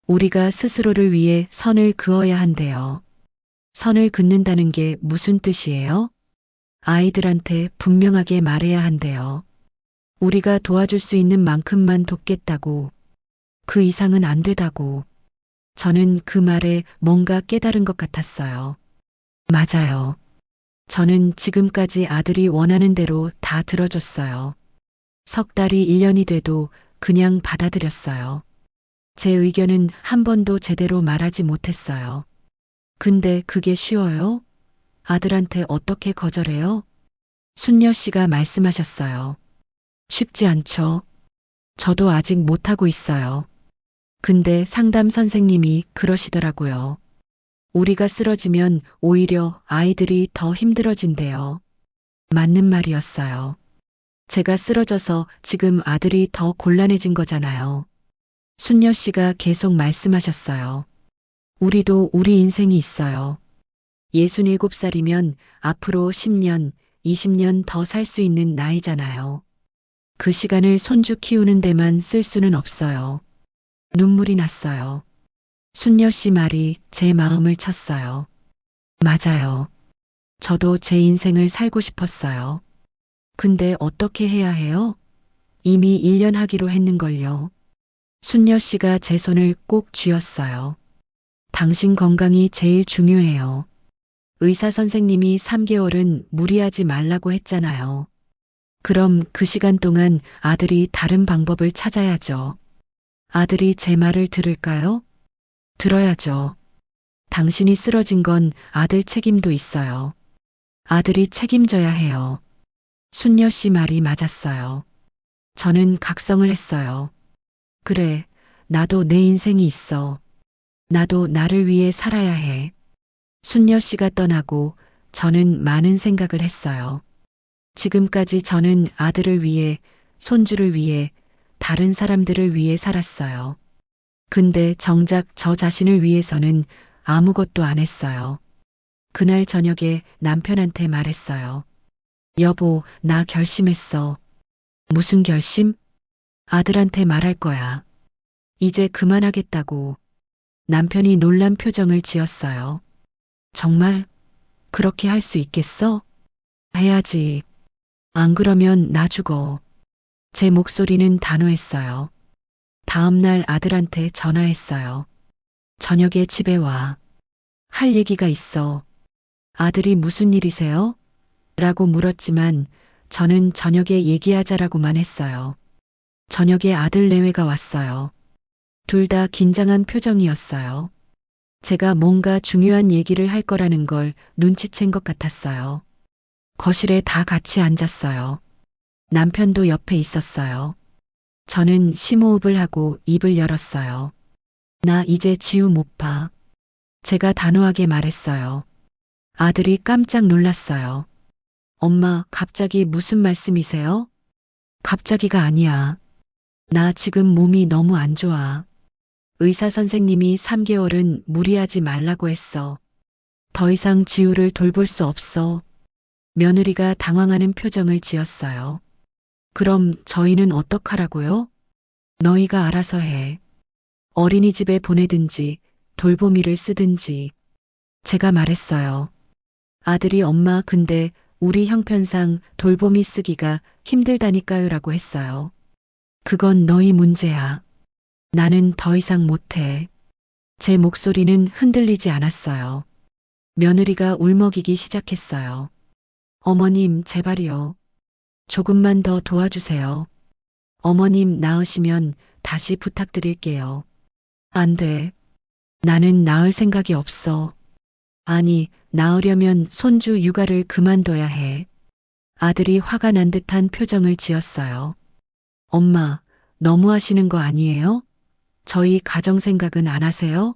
A: 우리가 스스로를 위해 선을 그어야 한대요. 선을 긋는다는 게 무슨 뜻이에요? 아이들한테 분명하게 말해야 한대요. 우리가 도와줄 수 있는 만큼만 돕겠다고. 그 이상은 안 되다고. 저는 그 말에 뭔가 깨달은 것 같았어요. 맞아요. 저는 지금까지 아들이 원하는 대로 다 들어줬어요. 석 달이 1년이 돼도 그냥 받아들였어요. 제 의견은 한 번도 제대로 말하지 못했어요. 근데 그게 쉬워요? 아들한테 어떻게 거절해요? 순녀 씨가 말씀하셨어요. 쉽지 않죠. 저도 아직 못하고 있어요. 근데 상담 선생님이 그러시더라고요. 우리가 쓰러지면 오히려 아이들이 더 힘들어진대요. 맞는 말이었어요. 제가 쓰러져서 지금 아들이 더 곤란해진 거잖아요. 순녀 씨가 계속 말씀하셨어요. 우리도 우리 인생이 있어요. 67살이면 앞으로 10년, 20년 더 살 수 있는 나이잖아요. 그 시간을 손주 키우는 데만 쓸 수는 없어요. 눈물이 났어요. 순녀 씨 말이 제 마음을 쳤어요. 맞아요. 저도 제 인생을 살고 싶었어요. 근데 어떻게 해야 해요? 이미 1년 하기로 했는걸요. 순녀 씨가 제 손을 꼭 쥐었어요. 당신 건강이 제일 중요해요. 의사 선생님이 3개월은 무리하지 말라고 했잖아요. 그럼 그 시간 동안 아들이 다른 방법을 찾아야죠. 아들이 제 말을 들을까요? 들어야죠. 당신이 쓰러진 건 아들 책임도 있어요. 아들이 책임져야 해요. 순녀 씨 말이 맞았어요. 저는 각성을 했어요. 그래, 나도 내 인생이 있어. 나도 나를 위해 살아야 해. 순녀 씨가 떠나고 저는 많은 생각을 했어요. 지금까지 저는 아들을 위해, 손주를 위해, 다른 사람들을 위해 살았어요. 근데 정작 저 자신을 위해서는 아무것도 안 했어요. 그날 저녁에 남편한테 말했어요. 여보, 나 결심했어. 무슨 결심? 아들한테 말할 거야. 이제 그만하겠다고. 남편이 놀란 표정을 지었어요. 정말? 그렇게 할 수 있겠어? 해야지. 안 그러면 나 죽어. 제 목소리는 단호했어요. 다음 날 아들한테 전화했어요. 저녁에 집에 와. 할 얘기가 있어. 아들이 무슨 일이세요? 라고 물었지만 저는 저녁에 얘기하자라고만 했어요. 저녁에 아들 내외가 왔어요. 둘 다 긴장한 표정이었어요. 제가 뭔가 중요한 얘기를 할 거라는 걸 눈치챈 것 같았어요. 거실에 다 같이 앉았어요. 남편도 옆에 있었어요. 저는 심호흡을 하고 입을 열었어요. 나 이제 지우 못 봐. 제가 단호하게 말했어요. 아들이 깜짝 놀랐어요. 엄마, 갑자기 무슨 말씀이세요? 갑자기가 아니야. 나 지금 몸이 너무 안 좋아. 의사 선생님이 3개월은 무리하지 말라고 했어. 더 이상 지우를 돌볼 수 없어. 며느리가 당황하는 표정을 지었어요. 그럼 저희는 어떡하라고요? 너희가 알아서 해. 어린이집에 보내든지 돌보미를 쓰든지. 제가 말했어요. 아들이 엄마 근데 우리 형편상 돌보미 쓰기가 힘들다니까요 라고 했어요. 그건 너희 문제야. 나는 더 이상 못해. 제 목소리는 흔들리지 않았어요. 며느리가 울먹이기 시작했어요. 어머님, 제발이요. 조금만 더 도와주세요. 어머님 낳으시면 다시 부탁드릴게요. 안 돼. 나는 낳을 생각이 없어. 아니, 낳으려면 손주 육아를 그만둬야 해. 아들이 화가 난 듯한 표정을 지었어요. 엄마, 너무하시는 거 아니에요? 저희 가정 생각은 안 하세요?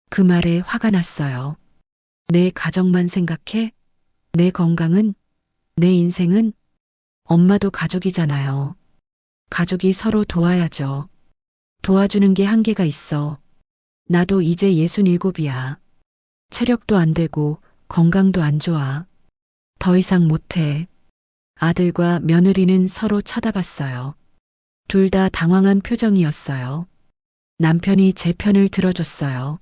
A: 그 말에 화가 났어요. 내 가정만 생각해? 내 건강은? 내 인생은? 엄마도 가족이잖아요. 가족이 서로 도와야죠. 도와주는 게 한계가 있어. 나도 이제 67이야. 체력도 안 되고 건강도 안 좋아. 더 이상 못해. 아들과 며느리는 서로 쳐다봤어요. 둘 다 당황한 표정이었어요. 남편이 제 편을 들어줬어요.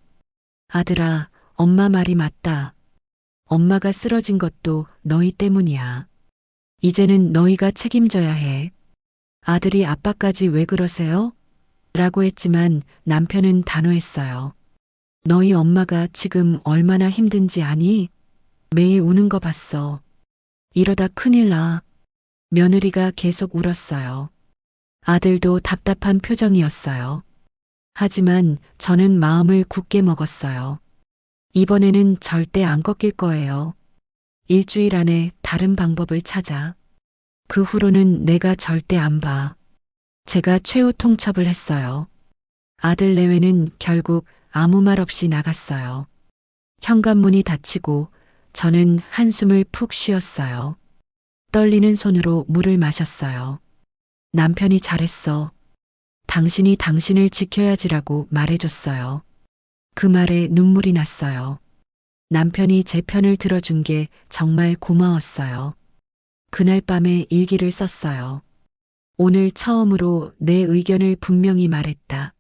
A: 아들아, 엄마 말이 맞다. 엄마가 쓰러진 것도 너희 때문이야. 이제는 너희가 책임져야 해. 아들이 아빠까지 왜 그러세요? 라고 했지만 남편은 단호했어요. 너희 엄마가 지금 얼마나 힘든지 아니? 매일 우는 거 봤어. 이러다 큰일 나. 며느리가 계속 울었어요. 아들도 답답한 표정이었어요. 하지만 저는 마음을 굳게 먹었어요. 이번에는 절대 안 꺾일 거예요. 일주일 안에 다른 방법을 찾아. 그 후로는 내가 절대 안 봐. 제가 최후 통첩을 했어요. 아들 내외는 결국 아무 말 없이 나갔어요. 현관문이 닫히고 저는 한숨을 푹 쉬었어요. 떨리는 손으로 물을 마셨어요. 남편이 잘했어. 당신이 당신을 지켜야지라고 말해줬어요. 그 말에 눈물이 났어요. 남편이 제 편을 들어준 게 정말 고마웠어요. 그날 밤에 일기를 썼어요. 오늘 처음으로 내 의견을 분명히 말했다.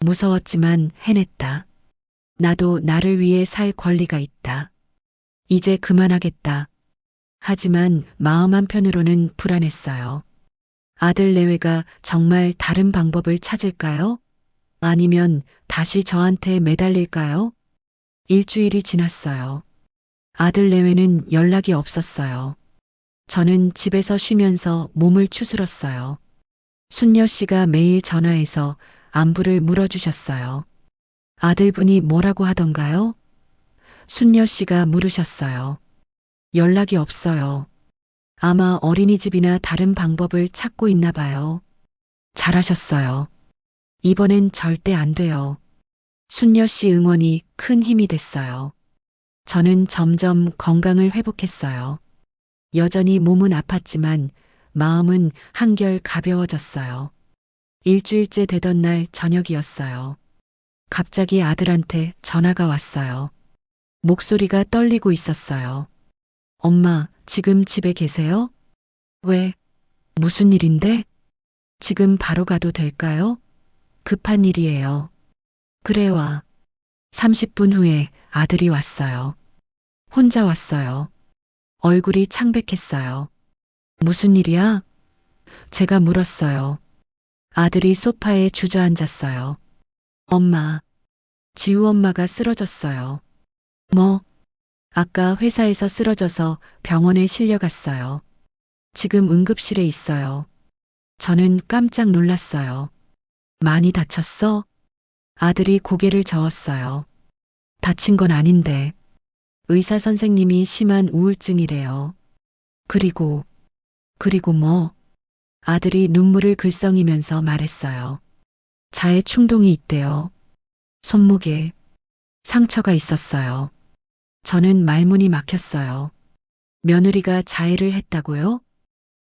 A: 무서웠지만 해냈다. 나도 나를 위해 살 권리가 있다. 이제 그만하겠다. 하지만 마음 한편으로는 불안했어요. 아들 내외가 정말 다른 방법을 찾을까요? 아니면 다시 저한테 매달릴까요? 일주일이 지났어요. 아들 내외는 연락이 없었어요. 저는 집에서 쉬면서 몸을 추스렀어요. 순녀 씨가 매일 전화해서 안부를 물어주셨어요. 아들분이 뭐라고 하던가요? 순녀 씨가 물으셨어요. 연락이 없어요. 아마 어린이집이나 다른 방법을 찾고 있나 봐요. 잘하셨어요. 이번엔 절대 안 돼요. 순녀 씨 응원이 큰 힘이 됐어요. 저는 점점 건강을 회복했어요. 여전히 몸은 아팠지만 마음은 한결 가벼워졌어요. 일주일째 되던 날 저녁이었어요. 갑자기 아들한테 전화가 왔어요. 목소리가 떨리고 있었어요. 엄마, 지금 집에 계세요? 왜? 무슨 일인데? 지금 바로 가도 될까요? 급한 일이에요. 그래 와. 30분 후에 아들이 왔어요. 혼자 왔어요. 얼굴이 창백했어요. 무슨 일이야? 제가 물었어요. 아들이 소파에 주저앉았어요. 엄마, 지우 엄마가 쓰러졌어요. 뭐? 아까 회사에서 쓰러져서 병원에 실려갔어요. 지금 응급실에 있어요. 저는 깜짝 놀랐어요. 많이 다쳤어? 아들이 고개를 저었어요. 다친 건 아닌데. 의사 선생님이 심한 우울증이래요. 그리고 뭐? 아들이 눈물을 글썽이면서 말했어요. 자해 충동이 있대요. 손목에 상처가 있었어요. 저는 말문이 막혔어요. 며느리가 자해를 했다고요?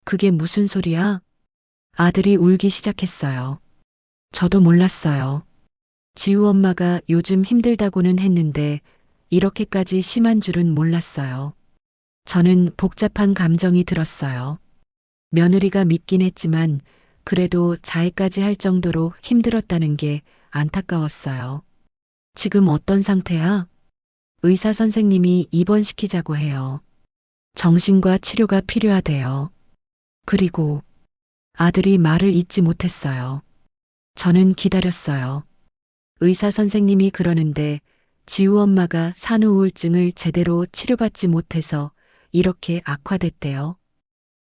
A: 그게 무슨 소리야? 아들이 울기 시작했어요. 저도 몰랐어요. 지우 엄마가 요즘 힘들다고는 했는데 이렇게까지 심한 줄은 몰랐어요. 저는 복잡한 감정이 들었어요. 며느리가 밉긴 했지만 그래도 자해까지 할 정도로 힘들었다는 게 안타까웠어요. 지금 어떤 상태야? 의사 선생님이 입원시키자고 해요. 정신과 치료가 필요하대요. 그리고 아들이 말을 잇지 못했어요. 저는 기다렸어요. 의사 선생님이 그러는데 지우 엄마가 산후우울증을 제대로 치료받지 못해서 이렇게 악화됐대요.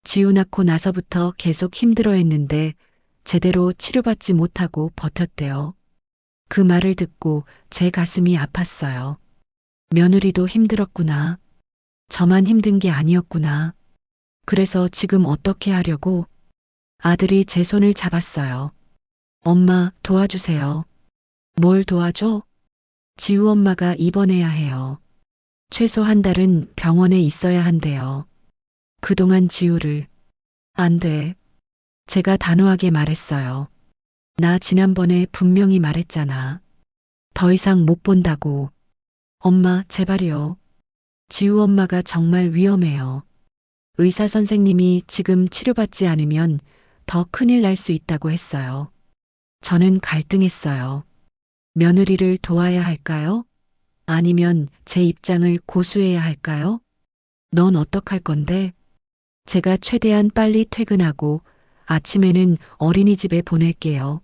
A: 지우 낳고 나서부터 계속 힘들어했는데 제대로 치료받지 못하고 버텼대요. 그 말을 듣고 제 가슴이 아팠어요. 며느리도 힘들었구나. 저만 힘든 게 아니었구나. 그래서 지금 어떻게 하려고? 아들이 제 손을 잡았어요. 엄마, 도와주세요. 뭘 도와줘? 지우 엄마가 입원해야 해요. 최소 한 달은 병원에 있어야 한대요. 그동안 지우를. 안 돼. 제가 단호하게 말했어요. 나 지난번에 분명히 말했잖아. 더 이상 못 본다고. 엄마, 제발요. 지우 엄마가 정말 위험해요. 의사 선생님이 지금 치료받지 않으면 더 큰일 날 수 있다고 했어요. 저는 갈등했어요. 며느리를 도와야 할까요? 아니면 제 입장을 고수해야 할까요? 넌 어떡할 건데? 제가 최대한 빨리 퇴근하고 아침에는 어린이집에 보낼게요.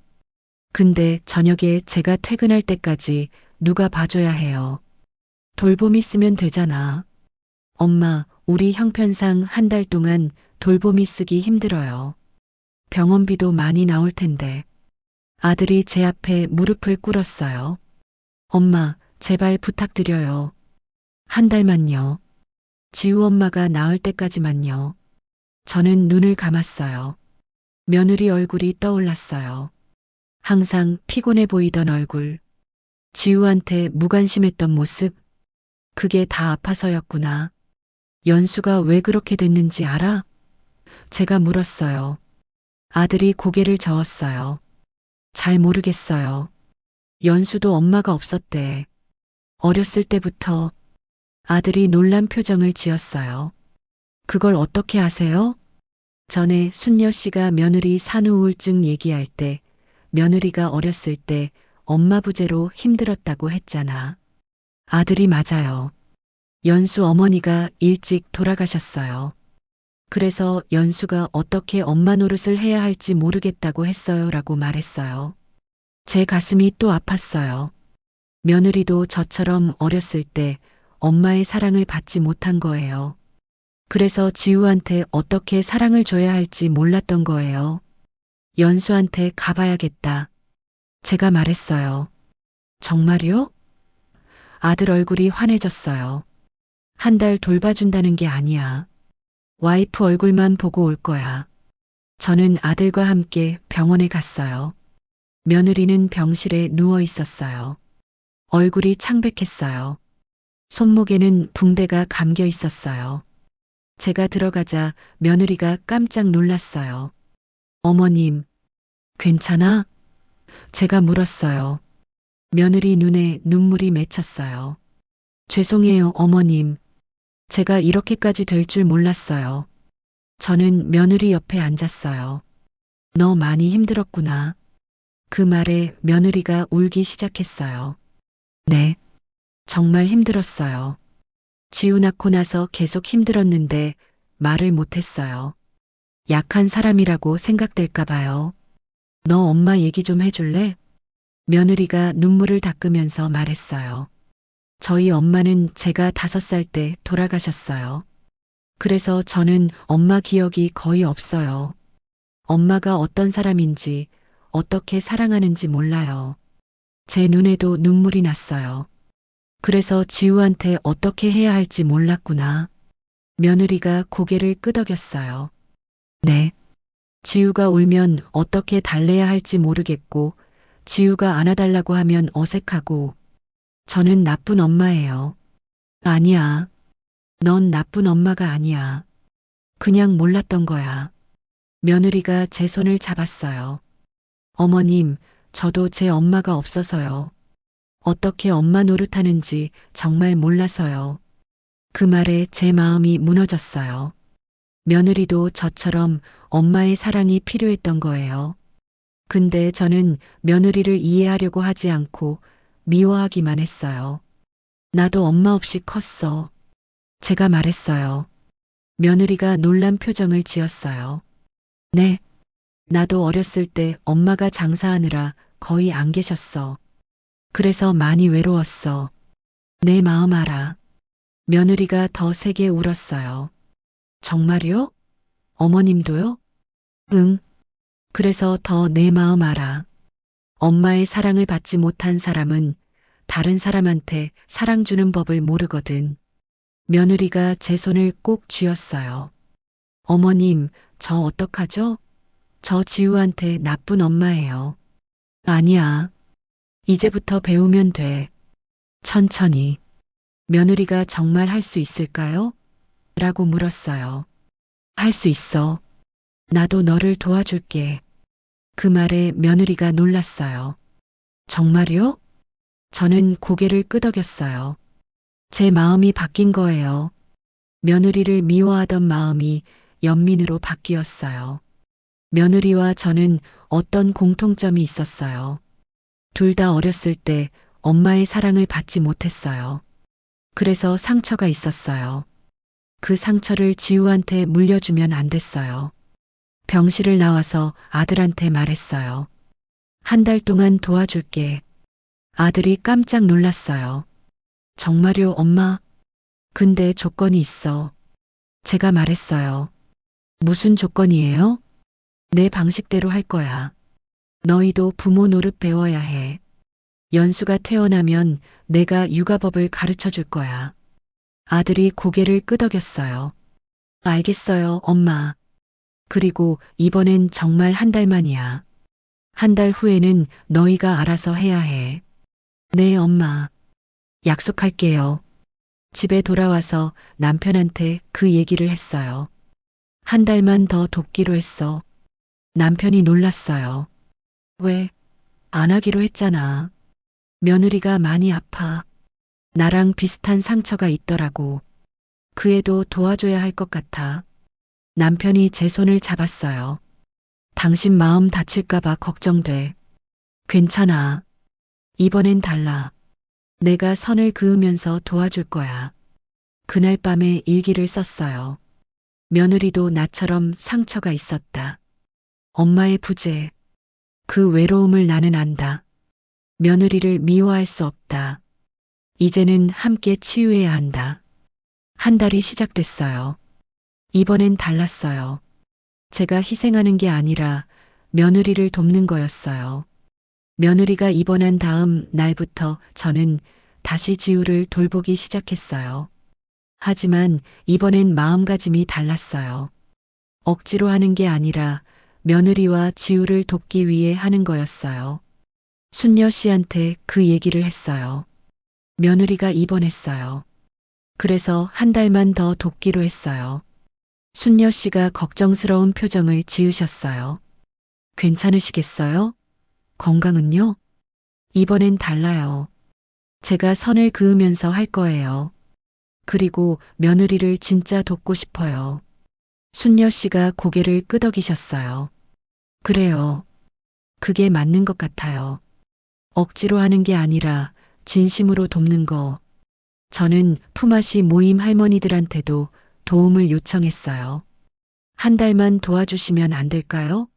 A: 근데 저녁에 제가 퇴근할 때까지 누가 봐줘야 해요. 돌봄이 쓰면 되잖아. 엄마, 우리 형편상 한 달 동안 돌봄이 쓰기 힘들어요. 병원비도 많이 나올 텐데. 아들이 제 앞에 무릎을 꿇었어요. 엄마, 제발 부탁드려요. 한 달만요. 지우 엄마가 나을 때까지만요. 저는 눈을 감았어요. 며느리 얼굴이 떠올랐어요. 항상 피곤해 보이던 얼굴. 지우한테 무관심했던 모습. 그게 다 아파서였구나. 연수가 왜 그렇게 됐는지 알아? 제가 물었어요. 아들이 고개를 저었어요. 잘 모르겠어요. 연수도 엄마가 없었대. 어렸을 때부터. 아들이 놀란 표정을 지었어요. 그걸 어떻게 아세요? 전에 순녀 씨가 며느리 산후우울증 얘기할 때 며느리가 어렸을 때 엄마 부재로 힘들었다고 했잖아. 아들이 맞아요. 연수 어머니가 일찍 돌아가셨어요. 그래서 연수가 어떻게 엄마 노릇을 해야 할지 모르겠다고 했어요 라고 말했어요. 제 가슴이 또 아팠어요. 며느리도 저처럼 어렸을 때 엄마의 사랑을 받지 못한 거예요. 그래서 지우한테 어떻게 사랑을 줘야 할지 몰랐던 거예요. 연수한테 가봐야겠다. 제가 말했어요. 정말요? 아들 얼굴이 환해졌어요. 한 달 돌봐준다는 게 아니야. 와이프 얼굴만 보고 올 거야. 저는 아들과 함께 병원에 갔어요. 며느리는 병실에 누워 있었어요. 얼굴이 창백했어요. 손목에는 붕대가 감겨 있었어요. 제가 들어가자 며느리가 깜짝 놀랐어요. 어머님, 괜찮아? 제가 물었어요. 며느리 눈에 눈물이 맺혔어요. 죄송해요, 어머님. 제가 이렇게까지 될 줄 몰랐어요. 저는 며느리 옆에 앉았어요. 너 많이 힘들었구나. 그 말에 며느리가 울기 시작했어요. 네, 정말 힘들었어요. 지우 낳고 나서 계속 힘들었는데 말을 못했어요. 약한 사람이라고 생각될까 봐요. 너 엄마 얘기 좀 해줄래? 며느리가 눈물을 닦으면서 말했어요. 저희 엄마는 제가 5살 때 돌아가셨어요. 그래서 저는 엄마 기억이 거의 없어요. 엄마가 어떤 사람인지, 어떻게 사랑하는지 몰라요. 제 눈에도 눈물이 났어요. 그래서 지우한테 어떻게 해야 할지 몰랐구나. 며느리가 고개를 끄덕였어요. 네. 지우가 울면 어떻게 달래야 할지 모르겠고, 지우가 안아달라고 하면 어색하고, 저는 나쁜 엄마예요. 아니야. 넌 나쁜 엄마가 아니야. 그냥 몰랐던 거야. 며느리가 제 손을 잡았어요. 어머님, 저도 제 엄마가 없어서요. 어떻게 엄마 노릇하는지 정말 몰라서요. 그 말에 제 마음이 무너졌어요. 며느리도 저처럼 엄마의 사랑이 필요했던 거예요. 근데 저는 며느리를 이해하려고 하지 않고 미워하기만 했어요. 나도 엄마 없이 컸어. 제가 말했어요. 며느리가 놀란 표정을 지었어요. 네. 나도 어렸을 때 엄마가 장사하느라 거의 안 계셨어. 그래서 많이 외로웠어. 내 마음 알아. 며느리가 더 세게 울었어요. 정말요? 어머님도요? 응. 그래서 더 내 마음 알아. 엄마의 사랑을 받지 못한 사람은 다른 사람한테 사랑 주는 법을 모르거든. 며느리가 제 손을 꼭 쥐었어요. 어머님, 저 어떡하죠? 저 지우한테 나쁜 엄마예요. 아니야. 이제부터 배우면 돼. 천천히. 며느리가 정말 할 수 있을까요? 라고 물었어요. 할 수 있어. 나도 너를 도와줄게. 그 말에 며느리가 놀랐어요. 정말요? 저는 고개를 끄덕였어요. 제 마음이 바뀐 거예요. 며느리를 미워하던 마음이 연민으로 바뀌었어요. 며느리와 저는 어떤 공통점이 있었어요. 둘 다 어렸을 때 엄마의 사랑을 받지 못했어요. 그래서 상처가 있었어요. 그 상처를 지우한테 물려주면 안 됐어요. 병실을 나와서 아들한테 말했어요. 한 달 동안 도와줄게. 아들이 깜짝 놀랐어요. 정말요, 엄마? 근데 조건이 있어. 제가 말했어요. 무슨 조건이에요? 내 방식대로 할 거야. 너희도 부모 노릇 배워야 해. 연수가 태어나면 내가 육아법을 가르쳐 줄 거야. 아들이 고개를 끄덕였어요. 알겠어요, 엄마. 그리고 이번엔 정말 한 달만이야. 한 달 후에는 너희가 알아서 해야 해. 네, 엄마. 약속할게요. 집에 돌아와서 남편한테 그 얘기를 했어요. 한 달만 더 돕기로 했어. 남편이 놀랐어요. 왜? 안 하기로 했잖아. 며느리가 많이 아파. 나랑 비슷한 상처가 있더라고. 그 애도 도와줘야 할 것 같아. 남편이 제 손을 잡았어요. 당신 마음 다칠까봐 걱정돼. 괜찮아. 이번엔 달라. 내가 선을 그으면서 도와줄 거야. 그날 밤에 일기를 썼어요. 며느리도 나처럼 상처가 있었다. 엄마의 부재. 그 외로움을 나는 안다. 며느리를 미워할 수 없다. 이제는 함께 치유해야 한다. 한 달이 시작됐어요. 이번엔 달랐어요. 제가 희생하는 게 아니라 며느리를 돕는 거였어요. 며느리가 입원한 다음 날부터 저는 다시 지우를 돌보기 시작했어요. 하지만 이번엔 마음가짐이 달랐어요. 억지로 하는 게 아니라 며느리와 지우를 돕기 위해 하는 거였어요. 순녀 씨한테 그 얘기를 했어요. 며느리가 입원했어요. 그래서 한 달만 더 돕기로 했어요. 순녀 씨가 걱정스러운 표정을 지으셨어요. 괜찮으시겠어요? 건강은요? 이번엔 달라요. 제가 선을 그으면서 할 거예요. 그리고 며느리를 진짜 돕고 싶어요. 순녀 씨가 고개를 끄덕이셨어요. 그래요. 그게 맞는 것 같아요. 억지로 하는 게 아니라 진심으로 돕는 거. 저는 품앗이 모임 할머니들한테도 도움을 요청했어요. 한 달만 도와주시면 안 될까요?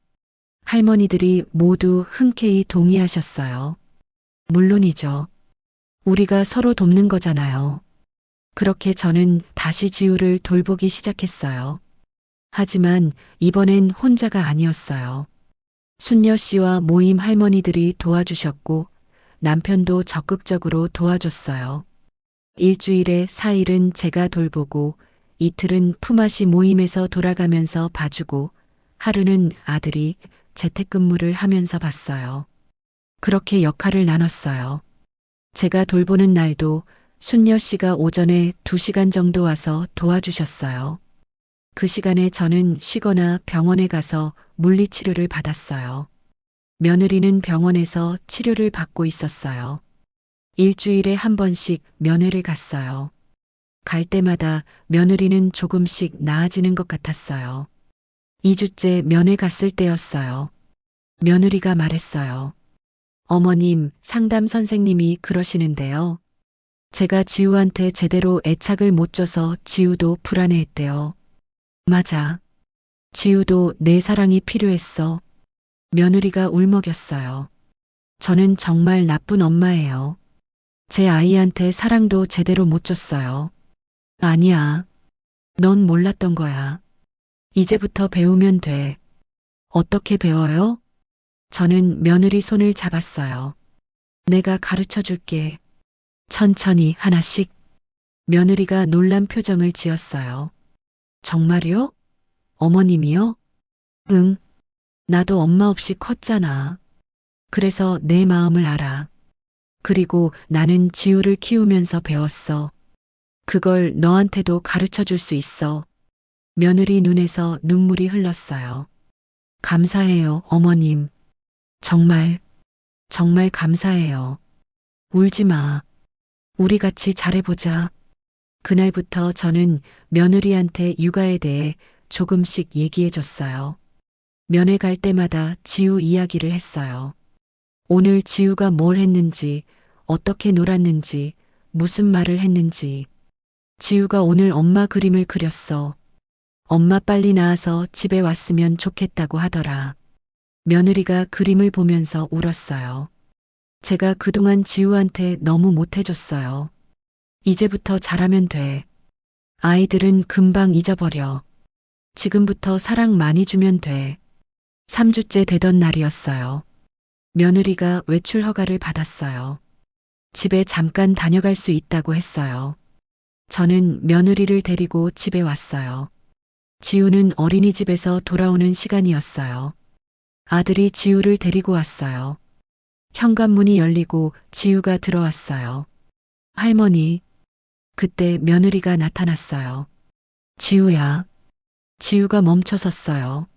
A: 할머니들이 모두 흔쾌히 동의하셨어요. 물론이죠. 우리가 서로 돕는 거잖아요. 그렇게 저는 다시 지우를 돌보기 시작했어요. 하지만 이번엔 혼자가 아니었어요. 순녀 씨와 모임 할머니들이 도와주셨고 남편도 적극적으로 도와줬어요. 일주일에 4일은 제가 돌보고 이틀은 품앗이 모임에서 돌아가면서 봐주고 하루는 아들이 재택근무를 하면서 봤어요. 그렇게 역할을 나눴어요. 제가 돌보는 날도 순녀 씨가 오전에 2시간 정도 와서 도와주셨어요. 그 시간에 저는 쉬거나 병원에 가서 물리치료를 받았어요. 며느리는 병원에서 치료를 받고 있었어요. 일주일에 한 번씩 면회를 갔어요. 갈 때마다 며느리는 조금씩 나아지는 것 같았어요. 2주째 면회 갔을 때였어요. 며느리가 말했어요. 어머님, 상담 선생님이 그러시는데요. 제가 지우한테 제대로 애착을 못 줘서 지우도 불안해했대요. 맞아. 지우도 내 사랑이 필요했어. 며느리가 울먹였어요. 저는 정말 나쁜 엄마예요. 제 아이한테 사랑도 제대로 못 줬어요. 아니야. 넌 몰랐던 거야. 이제부터 배우면 돼. 어떻게 배워요? 저는 며느리 손을 잡았어요. 내가 가르쳐 줄게. 천천히 하나씩. 며느리가 놀란 표정을 지었어요. 정말요? 어머님이요? 응. 나도 엄마 없이 컸잖아. 그래서 내 마음을 알아. 그리고 나는 지우를 키우면서 배웠어. 그걸 너한테도 가르쳐 줄 수 있어. 며느리 눈에서 눈물이 흘렀어요. 감사해요, 어머님. 정말, 정말 감사해요. 울지 마. 우리 같이 잘해보자. 그날부터 저는 며느리한테 육아에 대해 조금씩 얘기해 줬어요. 면회 갈 때마다 지우 이야기를 했어요. 오늘 지우가 뭘 했는지, 어떻게 놀았는지, 무슨 말을 했는지. 지우가 오늘 엄마 그림을 그렸어. 엄마 빨리 나와서 집에 왔으면 좋겠다고 하더라. 며느리가 그림을 보면서 울었어요. 제가 그동안 지우한테 너무 못해줬어요. 이제부터 잘하면 돼. 아이들은 금방 잊어버려. 지금부터 사랑 많이 주면 돼. 3주째 되던 날이었어요. 며느리가 외출 허가를 받았어요. 집에 잠깐 다녀갈 수 있다고 했어요. 저는 며느리를 데리고 집에 왔어요. 지우는 어린이집에서 돌아오는 시간이었어요. 아들이 지우를 데리고 왔어요. 현관문이 열리고 지우가 들어왔어요. 할머니. 그때 며느리가 나타났어요. 지우야. 지우가 멈춰섰어요.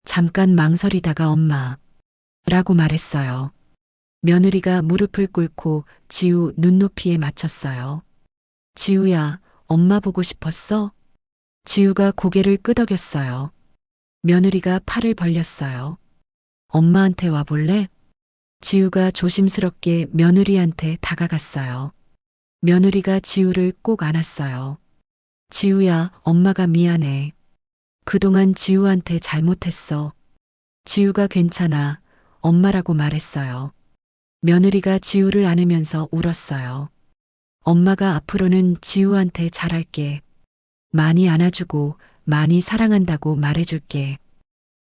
A: 잠깐 망설이다가 엄마. 라고 말했어요. 며느리가 무릎을 꿇고 지우 눈높이에 맞췄어요. 지우야, 엄마 보고 싶었어? 지우가 고개를 끄덕였어요. 며느리가 팔을 벌렸어요. 엄마한테 와볼래? 지우가 조심스럽게 며느리한테 다가갔어요. 며느리가 지우를 꼭 안았어요. 지우야, 엄마가 미안해. 그동안 지우한테 잘못했어. 지우가 괜찮아. 엄마라고 말했어요. 며느리가 지우를 안으면서 울었어요. 엄마가 앞으로는 지우한테 잘할게. 많이 안아주고 많이 사랑한다고 말해줄게.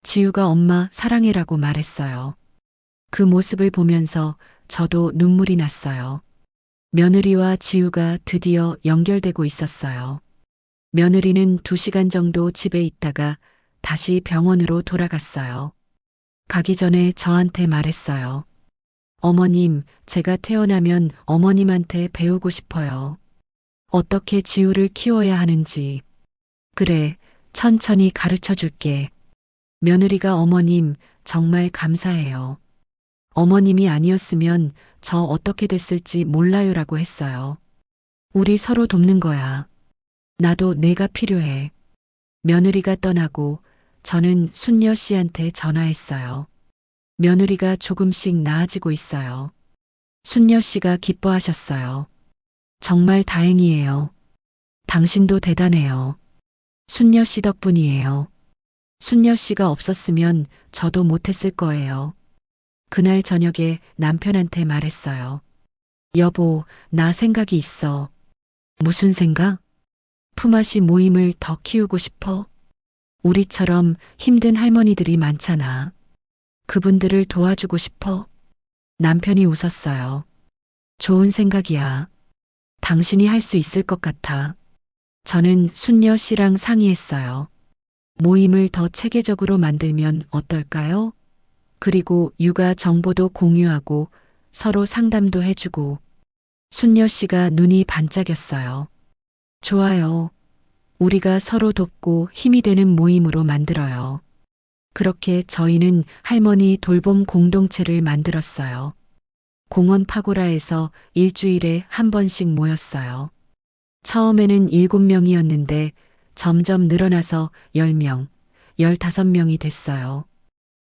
A: 지우가 엄마 사랑해라고 말했어요. 그 모습을 보면서 저도 눈물이 났어요. 며느리와 지우가 드디어 연결되고 있었어요. 며느리는 2시간 정도 집에 있다가 다시 병원으로 돌아갔어요. 가기 전에 저한테 말했어요. 어머님, 제가 태어나면 어머님한테 배우고 싶어요. 어떻게 지우를 키워야 하는지. 그래, 천천히 가르쳐 줄게. 며느리가 어머님, 정말 감사해요. 어머님이 아니었으면 저 어떻게 됐을지 몰라요라고 했어요. 우리 서로 돕는 거야. 나도 내가 필요해. 며느리가 떠나고 저는 순녀 씨한테 전화했어요. 며느리가 조금씩 나아지고 있어요. 순녀 씨가 기뻐하셨어요. 정말 다행이에요. 당신도 대단해요. 순녀 씨 덕분이에요. 순녀 씨가 없었으면 저도 못했을 거예요. 그날 저녁에 남편한테 말했어요. 여보, 나 생각이 있어. 무슨 생각? 품앗이 모임을 더 키우고 싶어? 우리처럼 힘든 할머니들이 많잖아. 그분들을 도와주고 싶어? 남편이 웃었어요. 좋은 생각이야. 당신이 할 수 있을 것 같아. 저는 순녀 씨랑 상의했어요. 모임을 더 체계적으로 만들면 어떨까요? 그리고 육아 정보도 공유하고 서로 상담도 해주고. 순녀 씨가 눈이 반짝였어요. 좋아요. 우리가 서로 돕고 힘이 되는 모임으로 만들어요. 그렇게 저희는 할머니 돌봄 공동체를 만들었어요. 공원 파고라에서 일주일에 한 번씩 모였어요. 처음에는 7명이었는데 점점 늘어나서 10명, 15명이 됐어요.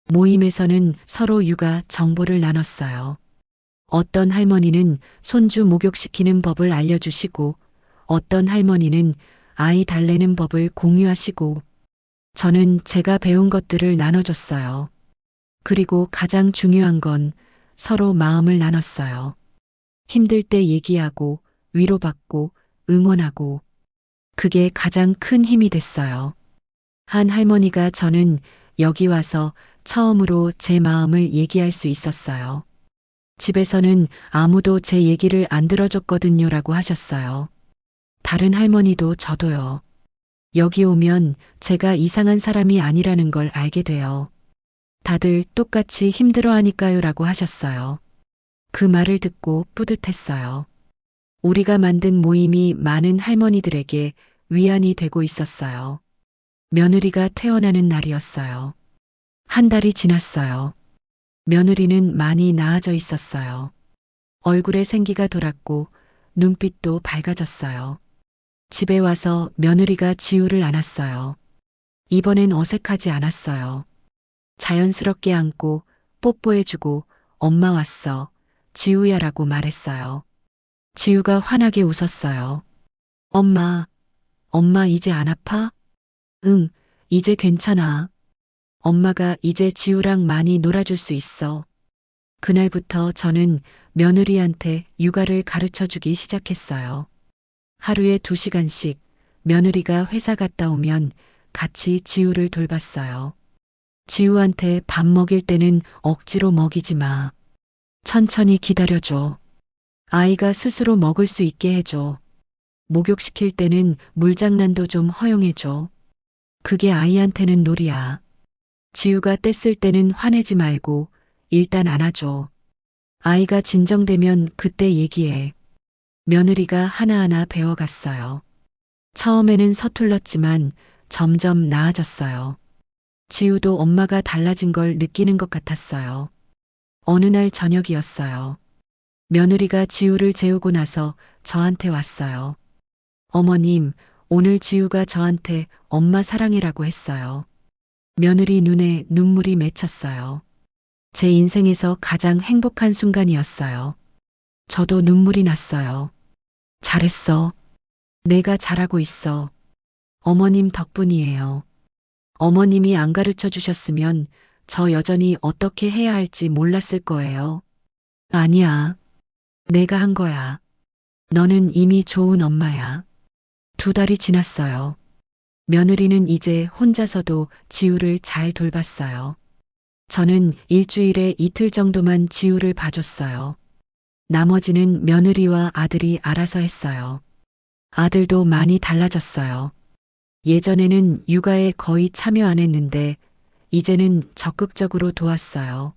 A: 모임에서는 서로 육아 정보를 나눴어요. 어떤 할머니는 손주 목욕시키는 법을 알려주시고 어떤 할머니는 아이 달래는 법을 공유하시고 저는 제가 배운 것들을 나눠줬어요. 그리고 가장 중요한 건 서로 마음을 나눴어요. 힘들 때 얘기하고 위로받고 응원하고 그게 가장 큰 힘이 됐어요. 한 할머니가 저는 여기 와서 처음으로 제 마음을 얘기할 수 있었어요. 집에서는 아무도 제 얘기를 안 들어줬거든요 라고 하셨어요. 다른 할머니도 저도요. 여기 오면 제가 이상한 사람이 아니라는 걸 알게 돼요. 다들 똑같이 힘들어 하니까요 라고 하셨어요. 그 말을 듣고 뿌듯했어요. 우리가 만든 모임이 많은 할머니들에게 위안이 되고 있었어요. 며느리가 퇴원하는 날이었어요. 한 달이 지났어요. 며느리는 많이 나아져 있었어요. 얼굴에 생기가 돌았고 눈빛도 밝아졌어요. 집에 와서 며느리가 지우를 안았어요. 이번엔 어색하지 않았어요. 자연스럽게 안고 뽀뽀해주고 엄마 왔어. 지우야라고 말했어요. 지우가 환하게 웃었어요. 엄마, 엄마 이제 안 아파? 응, 이제 괜찮아. 엄마가 이제 지우랑 많이 놀아줄 수 있어. 그날부터 저는 며느리한테 육아를 가르쳐 주기 시작했어요. 하루에 2시간씩 며느리가 회사 갔다 오면 같이 지우를 돌봤어요. 지우한테 밥 먹일 때는 억지로 먹이지 마. 천천히 기다려줘. 아이가 스스로 먹을 수 있게 해줘. 목욕시킬 때는 물장난도 좀 허용해줘. 그게 아이한테는 놀이야. 지우가 뗐을 때는 화내지 말고 일단 안아줘. 아이가 진정되면 그때 얘기해. 며느리가 하나하나 배워갔어요. 처음에는 서툴렀지만 점점 나아졌어요. 지우도 엄마가 달라진 걸 느끼는 것 같았어요. 어느 날 저녁이었어요. 며느리가 지우를 재우고 나서 저한테 왔어요. 어머님, 오늘 지우가 저한테 엄마 사랑해라고 했어요. 며느리 눈에 눈물이 맺혔어요. 제 인생에서 가장 행복한 순간이었어요. 저도 눈물이 났어요. 잘했어. 내가 잘하고 있어. 어머님 덕분이에요. 어머님이 안 가르쳐 주셨으면 저 여전히 어떻게 해야 할지 몰랐을 거예요. 아니야. 내가 한 거야. 너는 이미 좋은 엄마야. 2달이 지났어요. 며느리는 이제 혼자서도 지우를 잘 돌봤어요. 저는 일주일에 이틀 정도만 지우를 봐줬어요. 나머지는 며느리와 아들이 알아서 했어요. 아들도 많이 달라졌어요. 예전에는 육아에 거의 참여 안 했는데 이제는 적극적으로 도왔어요.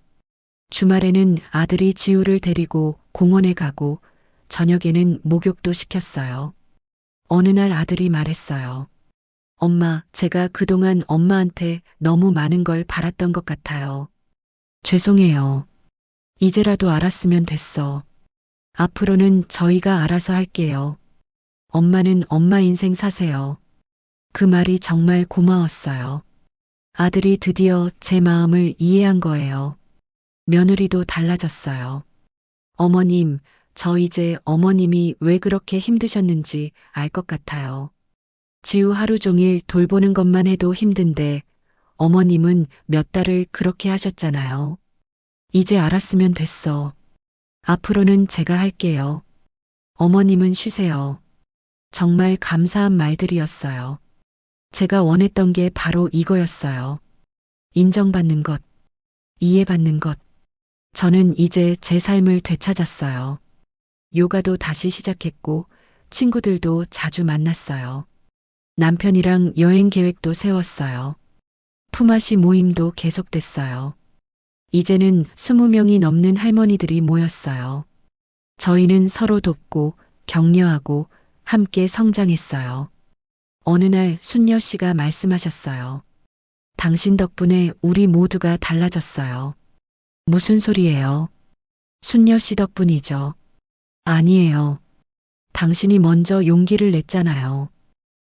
A: 주말에는 아들이 지우를 데리고 공원에 가고 저녁에는 목욕도 시켰어요. 어느 날 아들이 말했어요. 엄마, 제가 그동안 엄마한테 너무 많은 걸 바랐던 것 같아요. 죄송해요. 이제라도 알았으면 됐어. 앞으로는 저희가 알아서 할게요. 엄마는 엄마 인생 사세요. 그 말이 정말 고마웠어요. 아들이 드디어 제 마음을 이해한 거예요. 며느리도 달라졌어요. 어머님, 저 이제 어머님이 왜 그렇게 힘드셨는지 알 것 같아요. 지우 하루 종일 돌보는 것만 해도 힘든데 어머님은 몇 달을 그렇게 하셨잖아요. 이제 알았으면 됐어. 앞으로는 제가 할게요. 어머님은 쉬세요. 정말 감사한 말들이었어요. 제가 원했던 게 바로 이거였어요. 인정받는 것, 이해받는 것, 저는 이제 제 삶을 되찾았어요. 요가도 다시 시작했고 친구들도 자주 만났어요. 남편이랑 여행 계획도 세웠어요. 품앗이 모임도 계속됐어요. 이제는 20명이 넘는 할머니들이 모였어요. 저희는 서로 돕고 격려하고 함께 성장했어요. 어느 날 순녀 씨가 말씀하셨어요. 당신 덕분에 우리 모두가 달라졌어요. 무슨 소리예요? 순녀 씨 덕분이죠. 아니에요. 당신이 먼저 용기를 냈잖아요.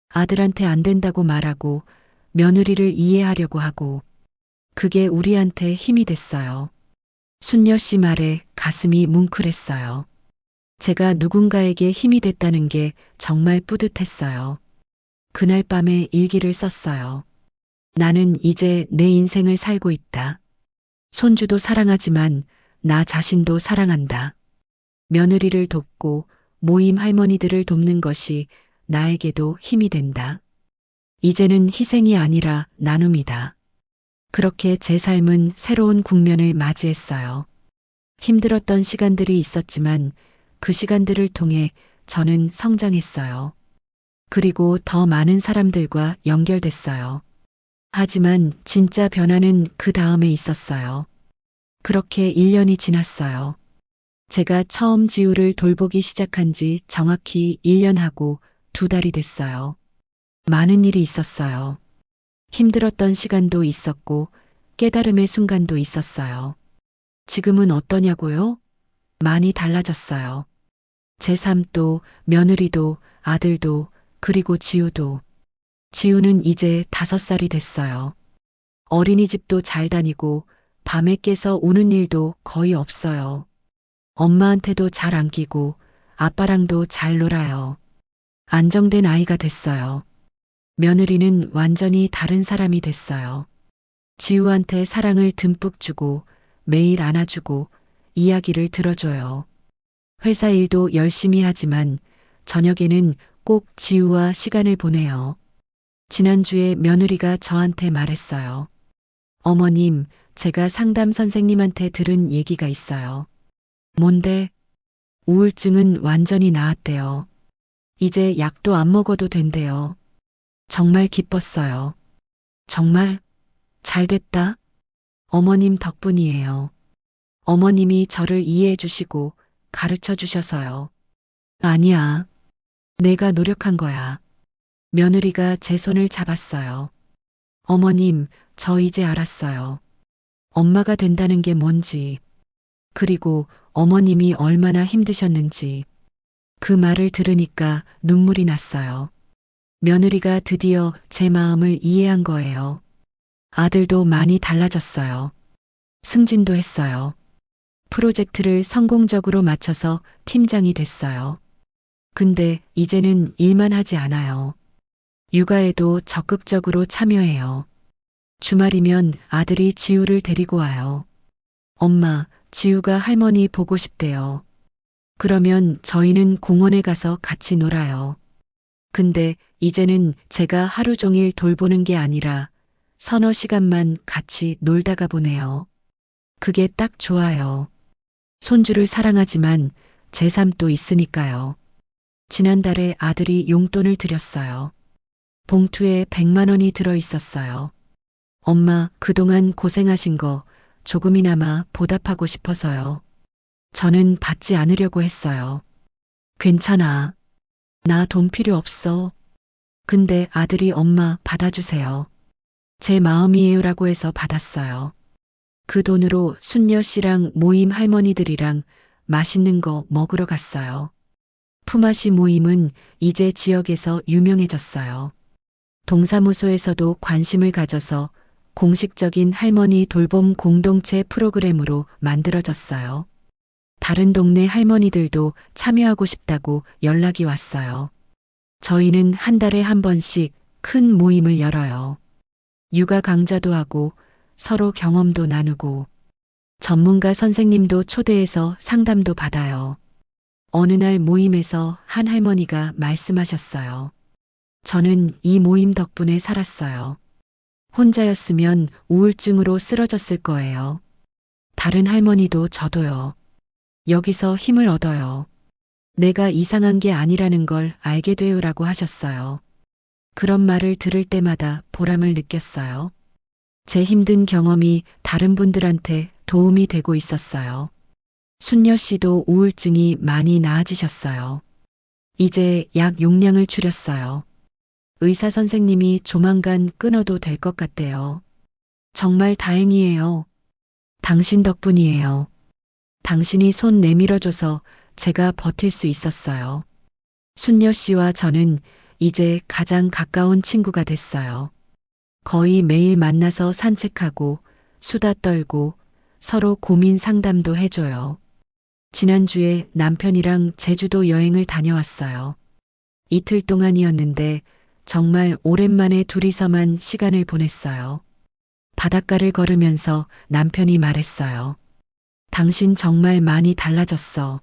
A: 아들한테 안 된다고 말하고 며느리를 이해하려고 하고 그게 우리한테 힘이 됐어요. 순녀 씨 말에 가슴이 뭉클했어요. 제가 누군가에게 힘이 됐다는 게 정말 뿌듯했어요. 그날 밤에 일기를 썼어요. 나는 이제 내 인생을 살고 있다. 손주도 사랑하지만 나 자신도 사랑한다. 며느리를 돕고 모임 할머니들을 돕는 것이 나에게도 힘이 된다. 이제는 희생이 아니라 나눔이다. 그렇게 제 삶은 새로운 국면을 맞이했어요. 힘들었던 시간들이 있었지만 그 시간들을 통해 저는 성장했어요. 그리고 더 많은 사람들과 연결됐어요. 하지만 진짜 변화는 그 다음에 있었어요. 그렇게 1년이 지났어요. 제가 처음 지우를 돌보기 시작한 지 정확히 1년하고 2달이 됐어요. 많은 일이 있었어요. 힘들었던 시간도 있었고 깨달음의 순간도 있었어요. 지금은 어떠냐고요? 많이 달라졌어요. 제 삶도 며느리도 아들도 그리고 지우도. 지우는 이제 5살이 됐어요. 어린이집도 잘 다니고 밤에 깨서 우는 일도 거의 없어요. 엄마한테도 잘 안기고 아빠랑도 잘 놀아요. 안정된 아이가 됐어요. 며느리는 완전히 다른 사람이 됐어요. 지우한테 사랑을 듬뿍 주고 매일 안아주고 이야기를 들어줘요. 회사 일도 열심히 하지만 저녁에는 꼭 지우와 시간을 보내요. 지난주에 며느리가 저한테 말했어요. 어머님, 제가 상담 선생님한테 들은 얘기가 있어요. 뭔데? 우울증은 완전히 나았대요. 이제 약도 안 먹어도 된대요. 정말 기뻤어요. 정말 잘 됐다. 어머님 덕분이에요. 어머님이 저를 이해해 주시고 가르쳐 주셔서요. 아니야. 내가 노력한 거야. 며느리가 제 손을 잡았어요. 어머님, 저 이제 알았어요. 엄마가 된다는 게 뭔지, 그리고 어머님이 얼마나 힘드셨는지. 그 말을 들으니까 눈물이 났어요. 며느리가 드디어 제 마음을 이해한 거예요. 아들도 많이 달라졌어요. 승진도 했어요. 프로젝트를 성공적으로 마쳐서 팀장이 됐어요. 근데 이제는 일만 하지 않아요. 육아에도 적극적으로 참여해요. 주말이면 아들이 지우를 데리고 와요. 엄마, 지우가 할머니 보고 싶대요. 그러면 저희는 공원에 가서 같이 놀아요. 근데 이제는 제가 하루 종일 돌보는 게 아니라 서너 시간만 같이 놀다가 보내요. 그게 딱 좋아요. 손주를 사랑하지만 제 삶도 있으니까요. 지난달에 아들이 용돈을 드렸어요. 봉투에 100만 원이 들어 있었어요. 엄마, 그동안 고생하신 거 조금이나마 보답하고 싶어서요. 저는 받지 않으려고 했어요. 괜찮아. 나 돈 필요 없어. 근데 아들이 엄마 받아주세요. 제 마음이에요라고 해서 받았어요. 그 돈으로 순녀 씨랑 모임 할머니들이랑 맛있는 거 먹으러 갔어요. 품앗이 모임은 이제 지역에서 유명해졌어요. 동사무소에서도 관심을 가져서 공식적인 할머니 돌봄 공동체 프로그램으로 만들어졌어요. 다른 동네 할머니들도 참여하고 싶다고 연락이 왔어요. 저희는 한 달에 한 번씩 큰 모임을 열어요. 육아 강좌도 하고 서로 경험도 나누고 전문가 선생님도 초대해서 상담도 받아요. 어느 날 모임에서 한 할머니가 말씀하셨어요. 저는 이 모임 덕분에 살았어요. 혼자였으면 우울증으로 쓰러졌을 거예요. 다른 할머니도 저도요. 여기서 힘을 얻어요. 내가 이상한 게 아니라는 걸 알게 돼요라고 하셨어요. 그런 말을 들을 때마다 보람을 느꼈어요. 제 힘든 경험이 다른 분들한테 도움이 되고 있었어요. 순녀 씨도 우울증이 많이 나아지셨어요. 이제 약 용량을 줄였어요. 의사 선생님이 조만간 끊어도 될 것 같대요. 정말 다행이에요. 당신 덕분이에요. 당신이 손 내밀어줘서 제가 버틸 수 있었어요. 순녀 씨와 저는 이제 가장 가까운 친구가 됐어요. 거의 매일 만나서 산책하고 수다 떨고 서로 고민 상담도 해줘요. 지난주에 남편이랑 제주도 여행을 다녀왔어요. 이틀 동안이었는데 정말 오랜만에 둘이서만 시간을 보냈어요. 바닷가를 걸으면서 남편이 말했어요. 당신 정말 많이 달라졌어.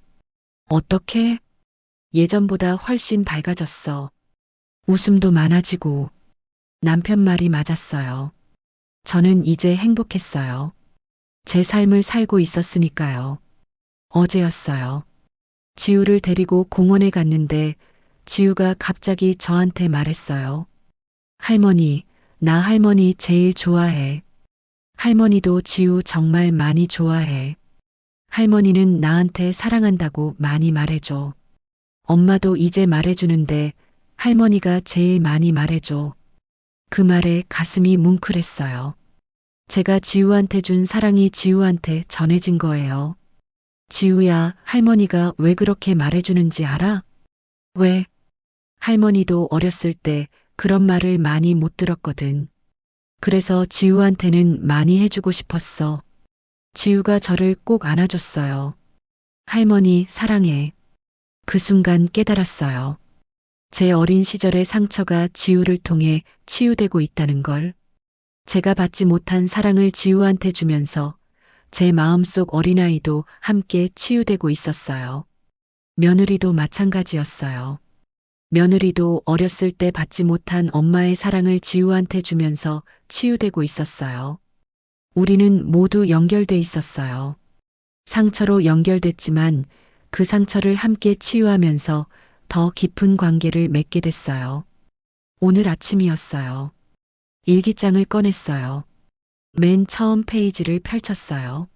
A: 어떻게? 예전보다 훨씬 밝아졌어. 웃음도 많아지고. 남편 말이 맞았어요. 저는 이제 행복했어요. 제 삶을 살고 있었으니까요. 어제였어요. 지우를 데리고 공원에 갔는데 지우가 갑자기 저한테 말했어요. 할머니, 나 할머니 제일 좋아해. 할머니도 지우 정말 많이 좋아해. 할머니는 나한테 사랑한다고 많이 말해줘. 엄마도 이제 말해주는데 할머니가 제일 많이 말해줘. 그 말에 가슴이 뭉클했어요. 제가 지우한테 준 사랑이 지우한테 전해진 거예요. 지우야, 할머니가 왜 그렇게 말해주는지 알아? 왜? 할머니도 어렸을 때 그런 말을 많이 못 들었거든. 그래서 지우한테는 많이 해주고 싶었어. 지우가 저를 꼭 안아줬어요. 할머니, 사랑해. 그 순간 깨달았어요. 제 어린 시절의 상처가 지우를 통해 치유되고 있다는 걸. 제가 받지 못한 사랑을 지우한테 주면서 제 마음속 어린아이도 함께 치유되고 있었어요. 며느리도 마찬가지였어요. 며느리도 어렸을 때 받지 못한 엄마의 사랑을 지우한테 주면서 치유되고 있었어요. 우리는 모두 연결돼 있었어요. 상처로 연결됐지만 그 상처를 함께 치유하면서 더 깊은 관계를 맺게 됐어요. 오늘 아침이었어요. 일기장을 꺼냈어요. 맨 처음 페이지를 펼쳤어요.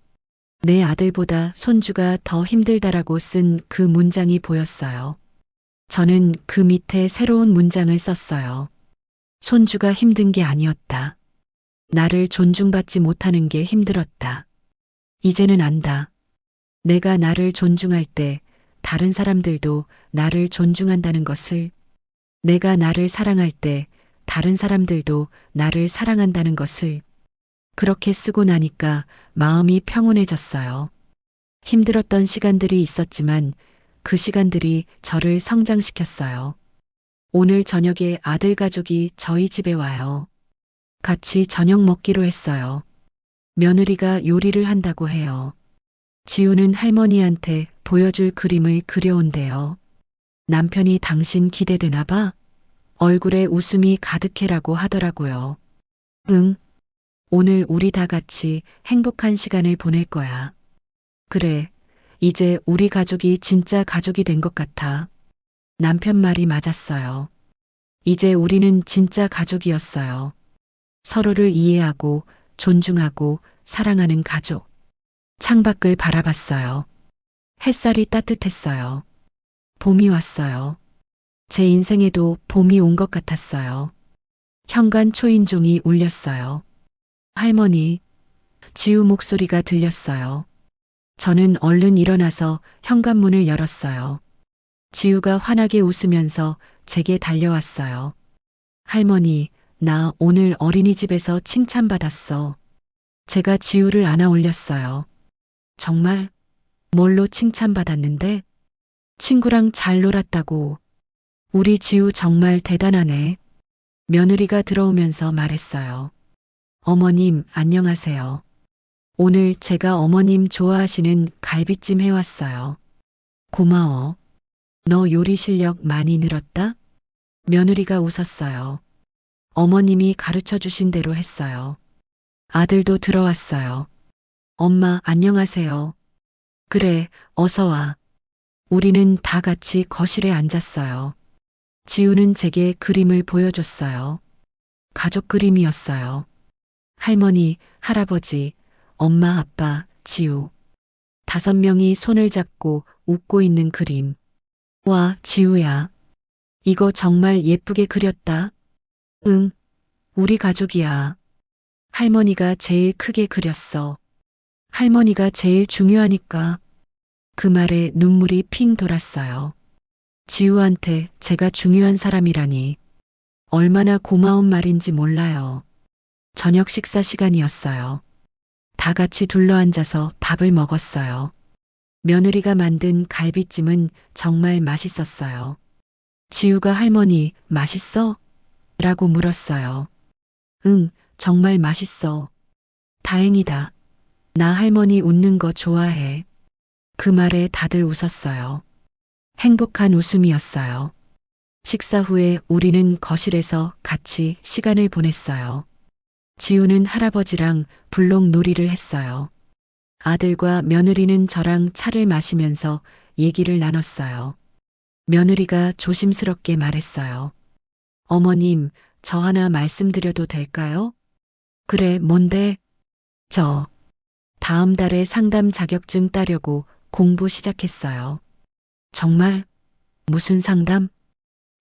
A: 내 아들보다 손주가 더 힘들다라고 쓴 그 문장이 보였어요. 저는 그 밑에 새로운 문장을 썼어요. 손주가 힘든 게 아니었다. 나를 존중받지 못하는 게 힘들었다. 이제는 안다. 내가 나를 존중할 때 다른 사람들도 나를 존중한다는 것을, 내가 나를 사랑할 때 다른 사람들도 나를 사랑한다는 것을. 그렇게 쓰고 나니까 마음이 평온해졌어요. 힘들었던 시간들이 있었지만 그 시간들이 저를 성장시켰어요. 오늘 저녁에 아들 가족이 저희 집에 와요. 같이 저녁 먹기로 했어요. 며느리가 요리를 한다고 해요. 지우는 할머니한테 보여줄 그림을 그려온대요. 남편이 당신 기대되나 봐? 얼굴에 웃음이 가득해라고 하더라고요. 응. 오늘 우리 다 같이 행복한 시간을 보낼 거야. 그래. 이제 우리 가족이 진짜 가족이 된 것 같아. 남편 말이 맞았어요. 이제 우리는 진짜 가족이었어요. 서로를 이해하고 존중하고 사랑하는 가족. 창밖을 바라봤어요. 햇살이 따뜻했어요. 봄이 왔어요. 제 인생에도 봄이 온 것 같았어요. 현관 초인종이 울렸어요. 할머니, 지우 목소리가 들렸어요. 저는 얼른 일어나서 현관문을 열었어요. 지우가 환하게 웃으면서 제게 달려왔어요. 할머니, 나 오늘 어린이집에서 칭찬받았어. 제가 지우를 안아 올렸어요. 정말? 뭘로 칭찬받았는데? 친구랑 잘 놀았다고. 우리 지우 정말 대단하네. 며느리가 들어오면서 말했어요. 어머님, 안녕하세요. 오늘 제가 어머님 좋아하시는 갈비찜 해왔어요. 고마워. 너 요리 실력 많이 늘었다? 며느리가 웃었어요. 어머님이 가르쳐 주신 대로 했어요. 아들도 들어왔어요. 엄마, 안녕하세요. 그래, 어서 와. 우리는 다 같이 거실에 앉았어요. 지우는 제게 그림을 보여줬어요. 가족 그림이었어요. 할머니, 할아버지, 엄마, 아빠, 지우. 5명이 손을 잡고 웃고 있는 그림. 와, 지우야. 이거 정말 예쁘게 그렸다. 응, 우리 가족이야. 할머니가 제일 크게 그렸어. 할머니가 제일 중요하니까. 그 말에 눈물이 핑 돌았어요. 지우한테 제가 중요한 사람이라니. 얼마나 고마운 말인지 몰라요. 저녁 식사 시간이었어요. 다 같이 둘러앉아서 밥을 먹었어요. 며느리가 만든 갈비찜은 정말 맛있었어요. 지우가 할머니, 맛있어? 라고 물었어요. 응, 정말 맛있어. 다행이다. 나 할머니 웃는 거 좋아해. 그 말에 다들 웃었어요. 행복한 웃음이었어요. 식사 후에 우리는 거실에서 같이 시간을 보냈어요. 지우는 할아버지랑 블록 놀이를 했어요. 아들과 며느리는 저랑 차를 마시면서 얘기를 나눴어요. 며느리가 조심스럽게 말했어요. 어머님, 저 하나 말씀드려도 될까요? 그래, 뭔데? 저 다음 달에 상담 자격증 따려고 공부 시작했어요. 정말? 무슨 상담?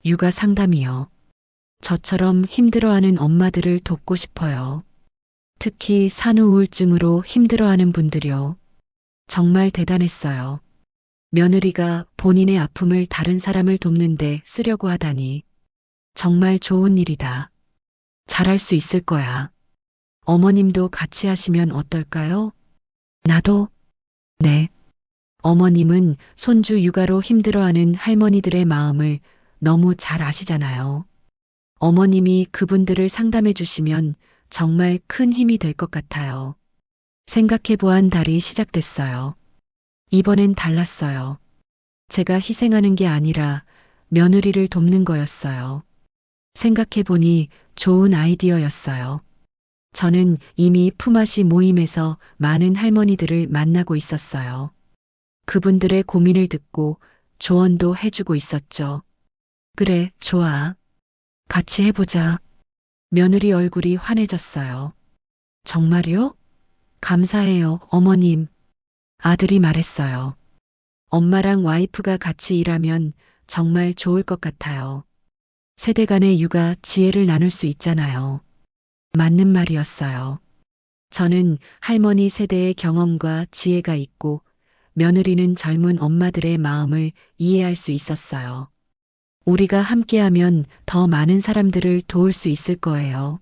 A: 육아 상담이요. 저처럼 힘들어하는 엄마들을 돕고 싶어요. 특히 산후 우울증으로 힘들어하는 분들이요. 정말 대단했어요. 며느리가 본인의 아픔을 다른 사람을 돕는데 쓰려고 하다니. 정말 좋은 일이다. 잘할 수 있을 거야. 어머님도 같이 하시면 어떨까요? 나도? 네. 어머님은 손주 육아로 힘들어하는 할머니들의 마음을 너무 잘 아시잖아요. 어머님이 그분들을 상담해 주시면 정말 큰 힘이 될 것 같아요. 생각해 보안 달이 시작됐어요. 이번엔 달랐어요. 제가 희생하는 게 아니라 며느리를 돕는 거였어요. 생각해 보니 좋은 아이디어였어요. 저는 이미 품앗이 모임에서 많은 할머니들을 만나고 있었어요. 그분들의 고민을 듣고 조언도 해주고 있었죠. 그래, 좋아. 같이 해보자. 며느리 얼굴이 환해졌어요. 정말요? 감사해요, 어머님. 아들이 말했어요. 엄마랑 와이프가 같이 일하면 정말 좋을 것 같아요. 세대 간의 육아 지혜를 나눌 수 있잖아요. 맞는 말이었어요. 저는 할머니 세대의 경험과 지혜가 있고 며느리는 젊은 엄마들의 마음을 이해할 수 있었어요. 우리가 함께하면 더 많은 사람들을 도울 수 있을 거예요.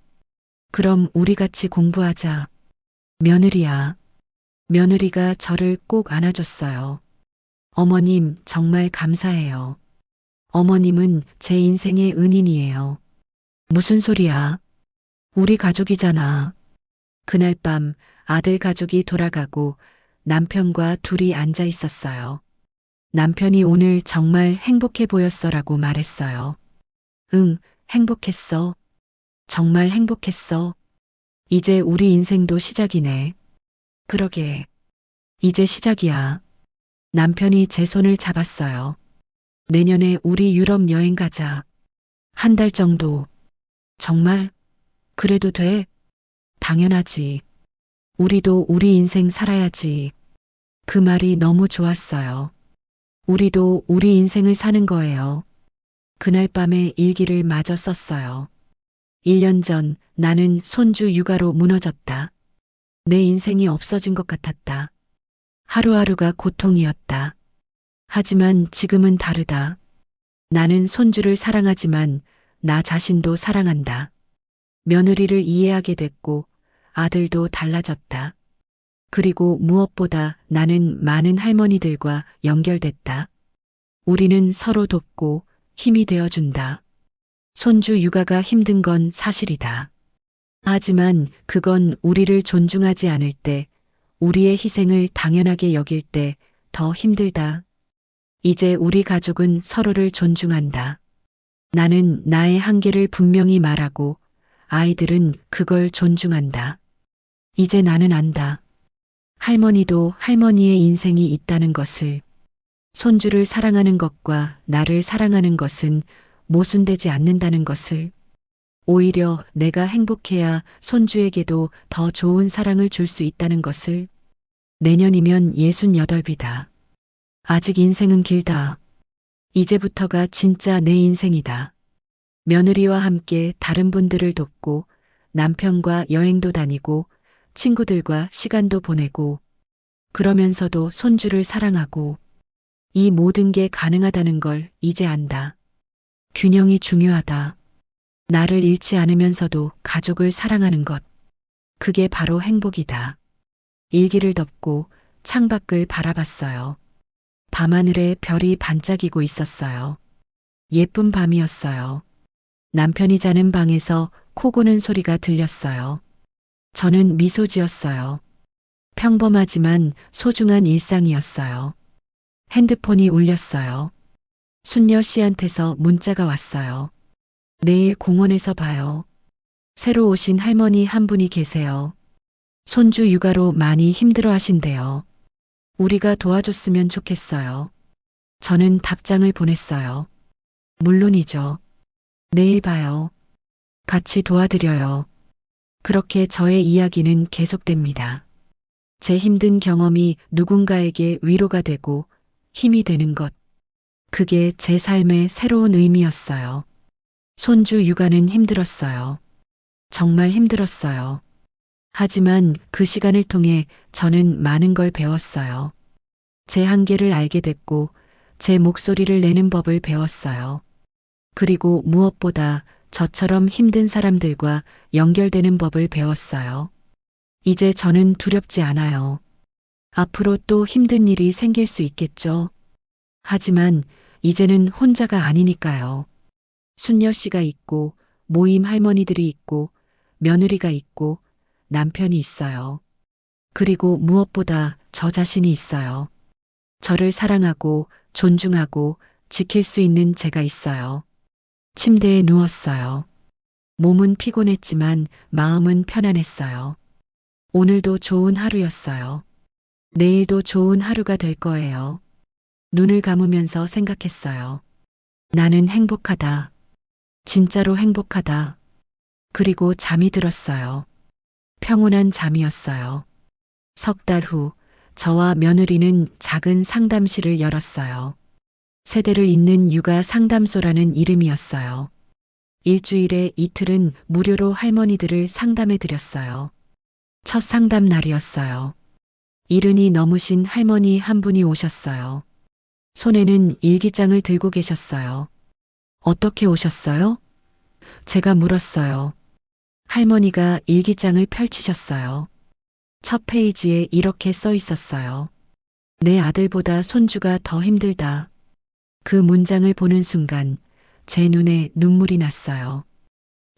A: 그럼 우리 같이 공부하자. 며느리야. 며느리가 저를 꼭 안아줬어요. 어머님, 정말 감사해요. 어머님은 제 인생의 은인이에요. 무슨 소리야? 우리 가족이잖아. 그날 밤 아들 가족이 돌아가고 남편과 둘이 앉아 있었어요. 남편이 오늘 정말 행복해 보였어라고 말했어요. 응, 행복했어. 정말 행복했어. 이제 우리 인생도 시작이네. 그러게. 이제 시작이야. 남편이 제 손을 잡았어요. 내년에 우리 유럽 여행 가자. 한 달 정도. 정말? 그래도 돼? 당연하지. 우리도 우리 인생 살아야지. 그 말이 너무 좋았어요. 우리도 우리 인생을 사는 거예요. 그날 밤에 일기를 마저 썼어요. 1년 전 나는 손주 육아로 무너졌다. 내 인생이 없어진 것 같았다. 하루하루가 고통이었다. 하지만 지금은 다르다. 나는 손주를 사랑하지만 나 자신도 사랑한다. 며느리를 이해하게 됐고 아들도 달라졌다. 그리고 무엇보다 나는 많은 할머니들과 연결됐다. 우리는 서로 돕고 힘이 되어준다. 손주 육아가 힘든 건 사실이다. 하지만 그건 우리를 존중하지 않을 때, 우리의 희생을 당연하게 여길 때 더 힘들다. 이제 우리 가족은 서로를 존중한다. 나는 나의 한계를 분명히 말하고 아이들은 그걸 존중한다. 이제 나는 안다. 할머니도 할머니의 인생이 있다는 것을, 손주를 사랑하는 것과 나를 사랑하는 것은 모순되지 않는다는 것을, 오히려 내가 행복해야 손주에게도 더 좋은 사랑을 줄 수 있다는 것을. 내년이면 68이다. 아직 인생은 길다. 이제부터가 진짜 내 인생이다. 며느리와 함께 다른 분들을 돕고 남편과 여행도 다니고 친구들과 시간도 보내고 그러면서도 손주를 사랑하고 이 모든 게 가능하다는 걸 이제 안다. 균형이 중요하다. 나를 잃지 않으면서도 가족을 사랑하는 것. 그게 바로 행복이다. 일기를 덮고 창밖을 바라봤어요. 밤하늘에 별이 반짝이고 있었어요. 예쁜 밤이었어요. 남편이 자는 방에서 코 고는 소리가 들렸어요. 저는 미소 지었어요. 평범하지만 소중한 일상이었어요. 핸드폰이 울렸어요. 순녀 씨한테서 문자가 왔어요. 내일 공원에서 봐요. 새로 오신 할머니 한 분이 계세요. 손주 육아로 많이 힘들어 하신대요. 우리가 도와줬으면 좋겠어요. 저는 답장을 보냈어요. 물론이죠. 내일 봐요. 같이 도와드려요. 그렇게 저의 이야기는 계속됩니다. 제 힘든 경험이 누군가에게 위로가 되고 힘이 되는 것. 그게 제 삶의 새로운 의미였어요. 손주 육아는 힘들었어요. 정말 힘들었어요. 하지만 그 시간을 통해 저는 많은 걸 배웠어요. 제 한계를 알게 됐고 제 목소리를 내는 법을 배웠어요. 그리고 무엇보다 저처럼 힘든 사람들과 연결되는 법을 배웠어요. 이제 저는 두렵지 않아요. 앞으로 또 힘든 일이 생길 수 있겠죠. 하지만 이제는 혼자가 아니니까요. 순녀 씨가 있고 모임 할머니들이 있고 며느리가 있고 남편이 있어요. 그리고 무엇보다 저 자신이 있어요. 저를 사랑하고 존중하고 지킬 수 있는 제가 있어요. 침대에 누웠어요. 몸은 피곤했지만 마음은 편안했어요. 오늘도 좋은 하루였어요. 내일도 좋은 하루가 될 거예요. 눈을 감으면서 생각했어요. 나는 행복하다. 진짜로 행복하다. 그리고 잠이 들었어요. 평온한 잠이었어요. 석 달 후, 저와 며느리는 작은 상담실을 열었어요. 세대를 잇는 육아 상담소라는 이름이었어요. 일주일에 이틀은 무료로 할머니들을 상담해 드렸어요. 첫 상담 날이었어요. 이른이 넘으신 할머니 한 분이 오셨어요. 손에는 일기장을 들고 계셨어요. 어떻게 오셨어요? 제가 물었어요. 할머니가 일기장을 펼치셨어요. 첫 페이지에 이렇게 써 있었어요. 내 아들보다 손주가 더 힘들다. 그 문장을 보는 순간 제 눈에 눈물이 났어요.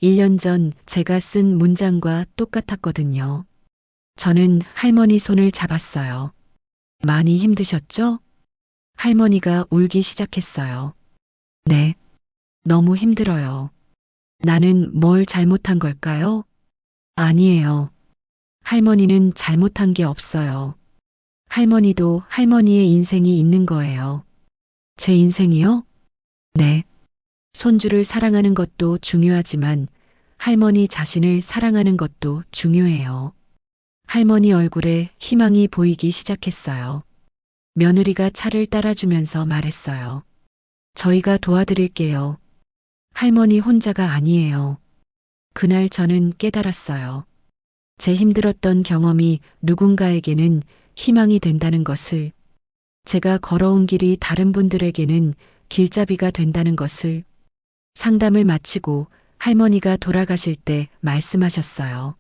A: 1년 전 제가 쓴 문장과 똑같았거든요. 저는 할머니 손을 잡았어요. 많이 힘드셨죠? 할머니가 울기 시작했어요. 네, 너무 힘들어요. 나는 뭘 잘못한 걸까요? 아니에요. 할머니는 잘못한 게 없어요. 할머니도 할머니의 인생이 있는 거예요. 제 인생이요? 네. 손주를 사랑하는 것도 중요하지만 할머니 자신을 사랑하는 것도 중요해요. 할머니 얼굴에 희망이 보이기 시작했어요. 며느리가 차를 따라주면서 말했어요. 저희가 도와드릴게요. 할머니 혼자가 아니에요. 그날 저는 깨달았어요. 제 힘들었던 경험이 누군가에게는 희망이 된다는 것을, 제가 걸어온 길이 다른 분들에게는 길잡이가 된다는 것을. 상담을 마치고 할머니가 돌아가실 때 말씀하셨어요.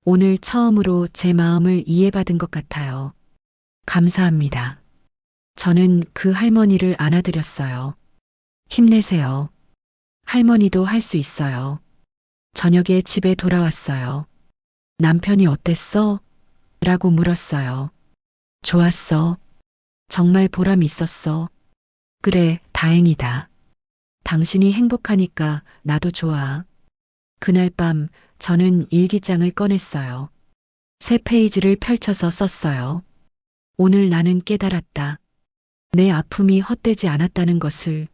A: 오늘 처음으로 제 마음을 이해받은 것 같아요. 감사합니다. 저는 그 할머니를 안아드렸어요. 힘내세요. 할머니도 할 수 있어요. 저녁에 집에 돌아왔어요. 남편이 어땠어? 라고 물었어요. 좋았어. 정말 보람 있었어. 그래, 다행이다. 당신이 행복하니까 나도 좋아. 그날 밤 저는 일기장을 꺼냈어요. 새 페이지를 펼쳐서 썼어요. 오늘 나는 깨달았다. 내 아픔이 헛되지 않았다는 것을,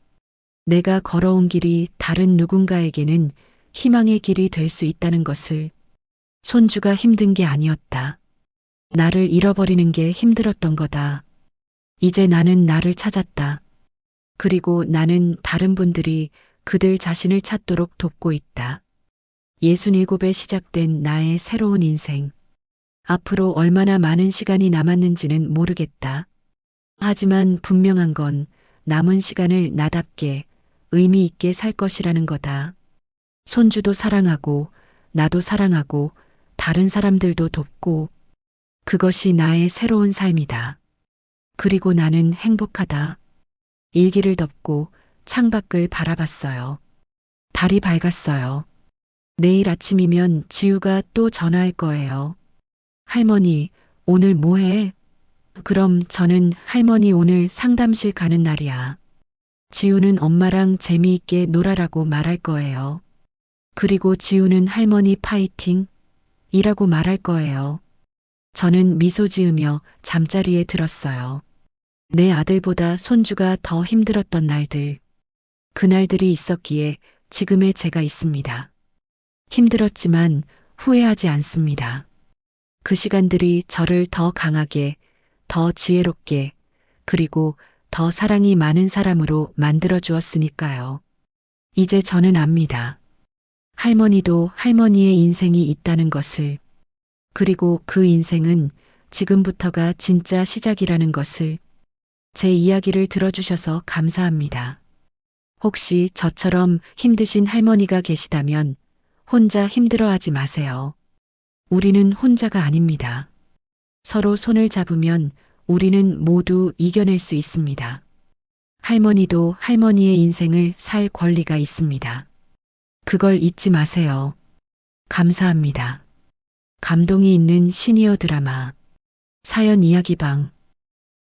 A: 내가 걸어온 길이 다른 누군가에게는 희망의 길이 될 수 있다는 것을, 손주가 힘든 게 아니었다. 나를 잃어버리는 게 힘들었던 거다. 이제 나는 나를 찾았다. 그리고 나는 다른 분들이 그들 자신을 찾도록 돕고 있다. 67에 시작된 나의 새로운 인생. 앞으로 얼마나 많은 시간이 남았는지는 모르겠다. 하지만 분명한 건 남은 시간을 나답게 의미 있게 살 것이라는 거다. 손주도 사랑하고, 나도 사랑하고, 다른 사람들도 돕고, 그것이 나의 새로운 삶이다. 그리고 나는 행복하다. 일기를 덮고 창밖을 바라봤어요. 달이 밝았어요. 내일 아침이면 지우가 또 전화할 거예요. 할머니, 오늘 뭐 해? 그럼 저는 할머니 오늘 상담실 가는 날이야. 지우는 엄마랑 재미있게 놀아라고 말할 거예요. 그리고 지우는 할머니 파이팅! 이라고 말할 거예요. 저는 미소 지으며 잠자리에 들었어요. 내 아들보다 손주가 더 힘들었던 날들. 그날들이 있었기에 지금의 제가 있습니다. 힘들었지만 후회하지 않습니다. 그 시간들이 저를 더 강하게, 더 지혜롭게, 그리고 더 사랑이 많은 사람으로 만들어 주었으니까요. 이제 저는 압니다. 할머니도 할머니의 인생이 있다는 것을, 그리고 그 인생은 지금부터가 진짜 시작이라는 것을. 제 이야기를 들어주셔서 감사합니다. 혹시 저처럼 힘드신 할머니가 계시다면 혼자 힘들어하지 마세요. 우리는 혼자가 아닙니다. 서로 손을 잡으면 우리는 모두 이겨낼 수 있습니다. 할머니도 할머니의 인생을 살 권리가 있습니다. 그걸 잊지 마세요. 감사합니다. 감동이 있는 시니어 드라마 사연 이야기방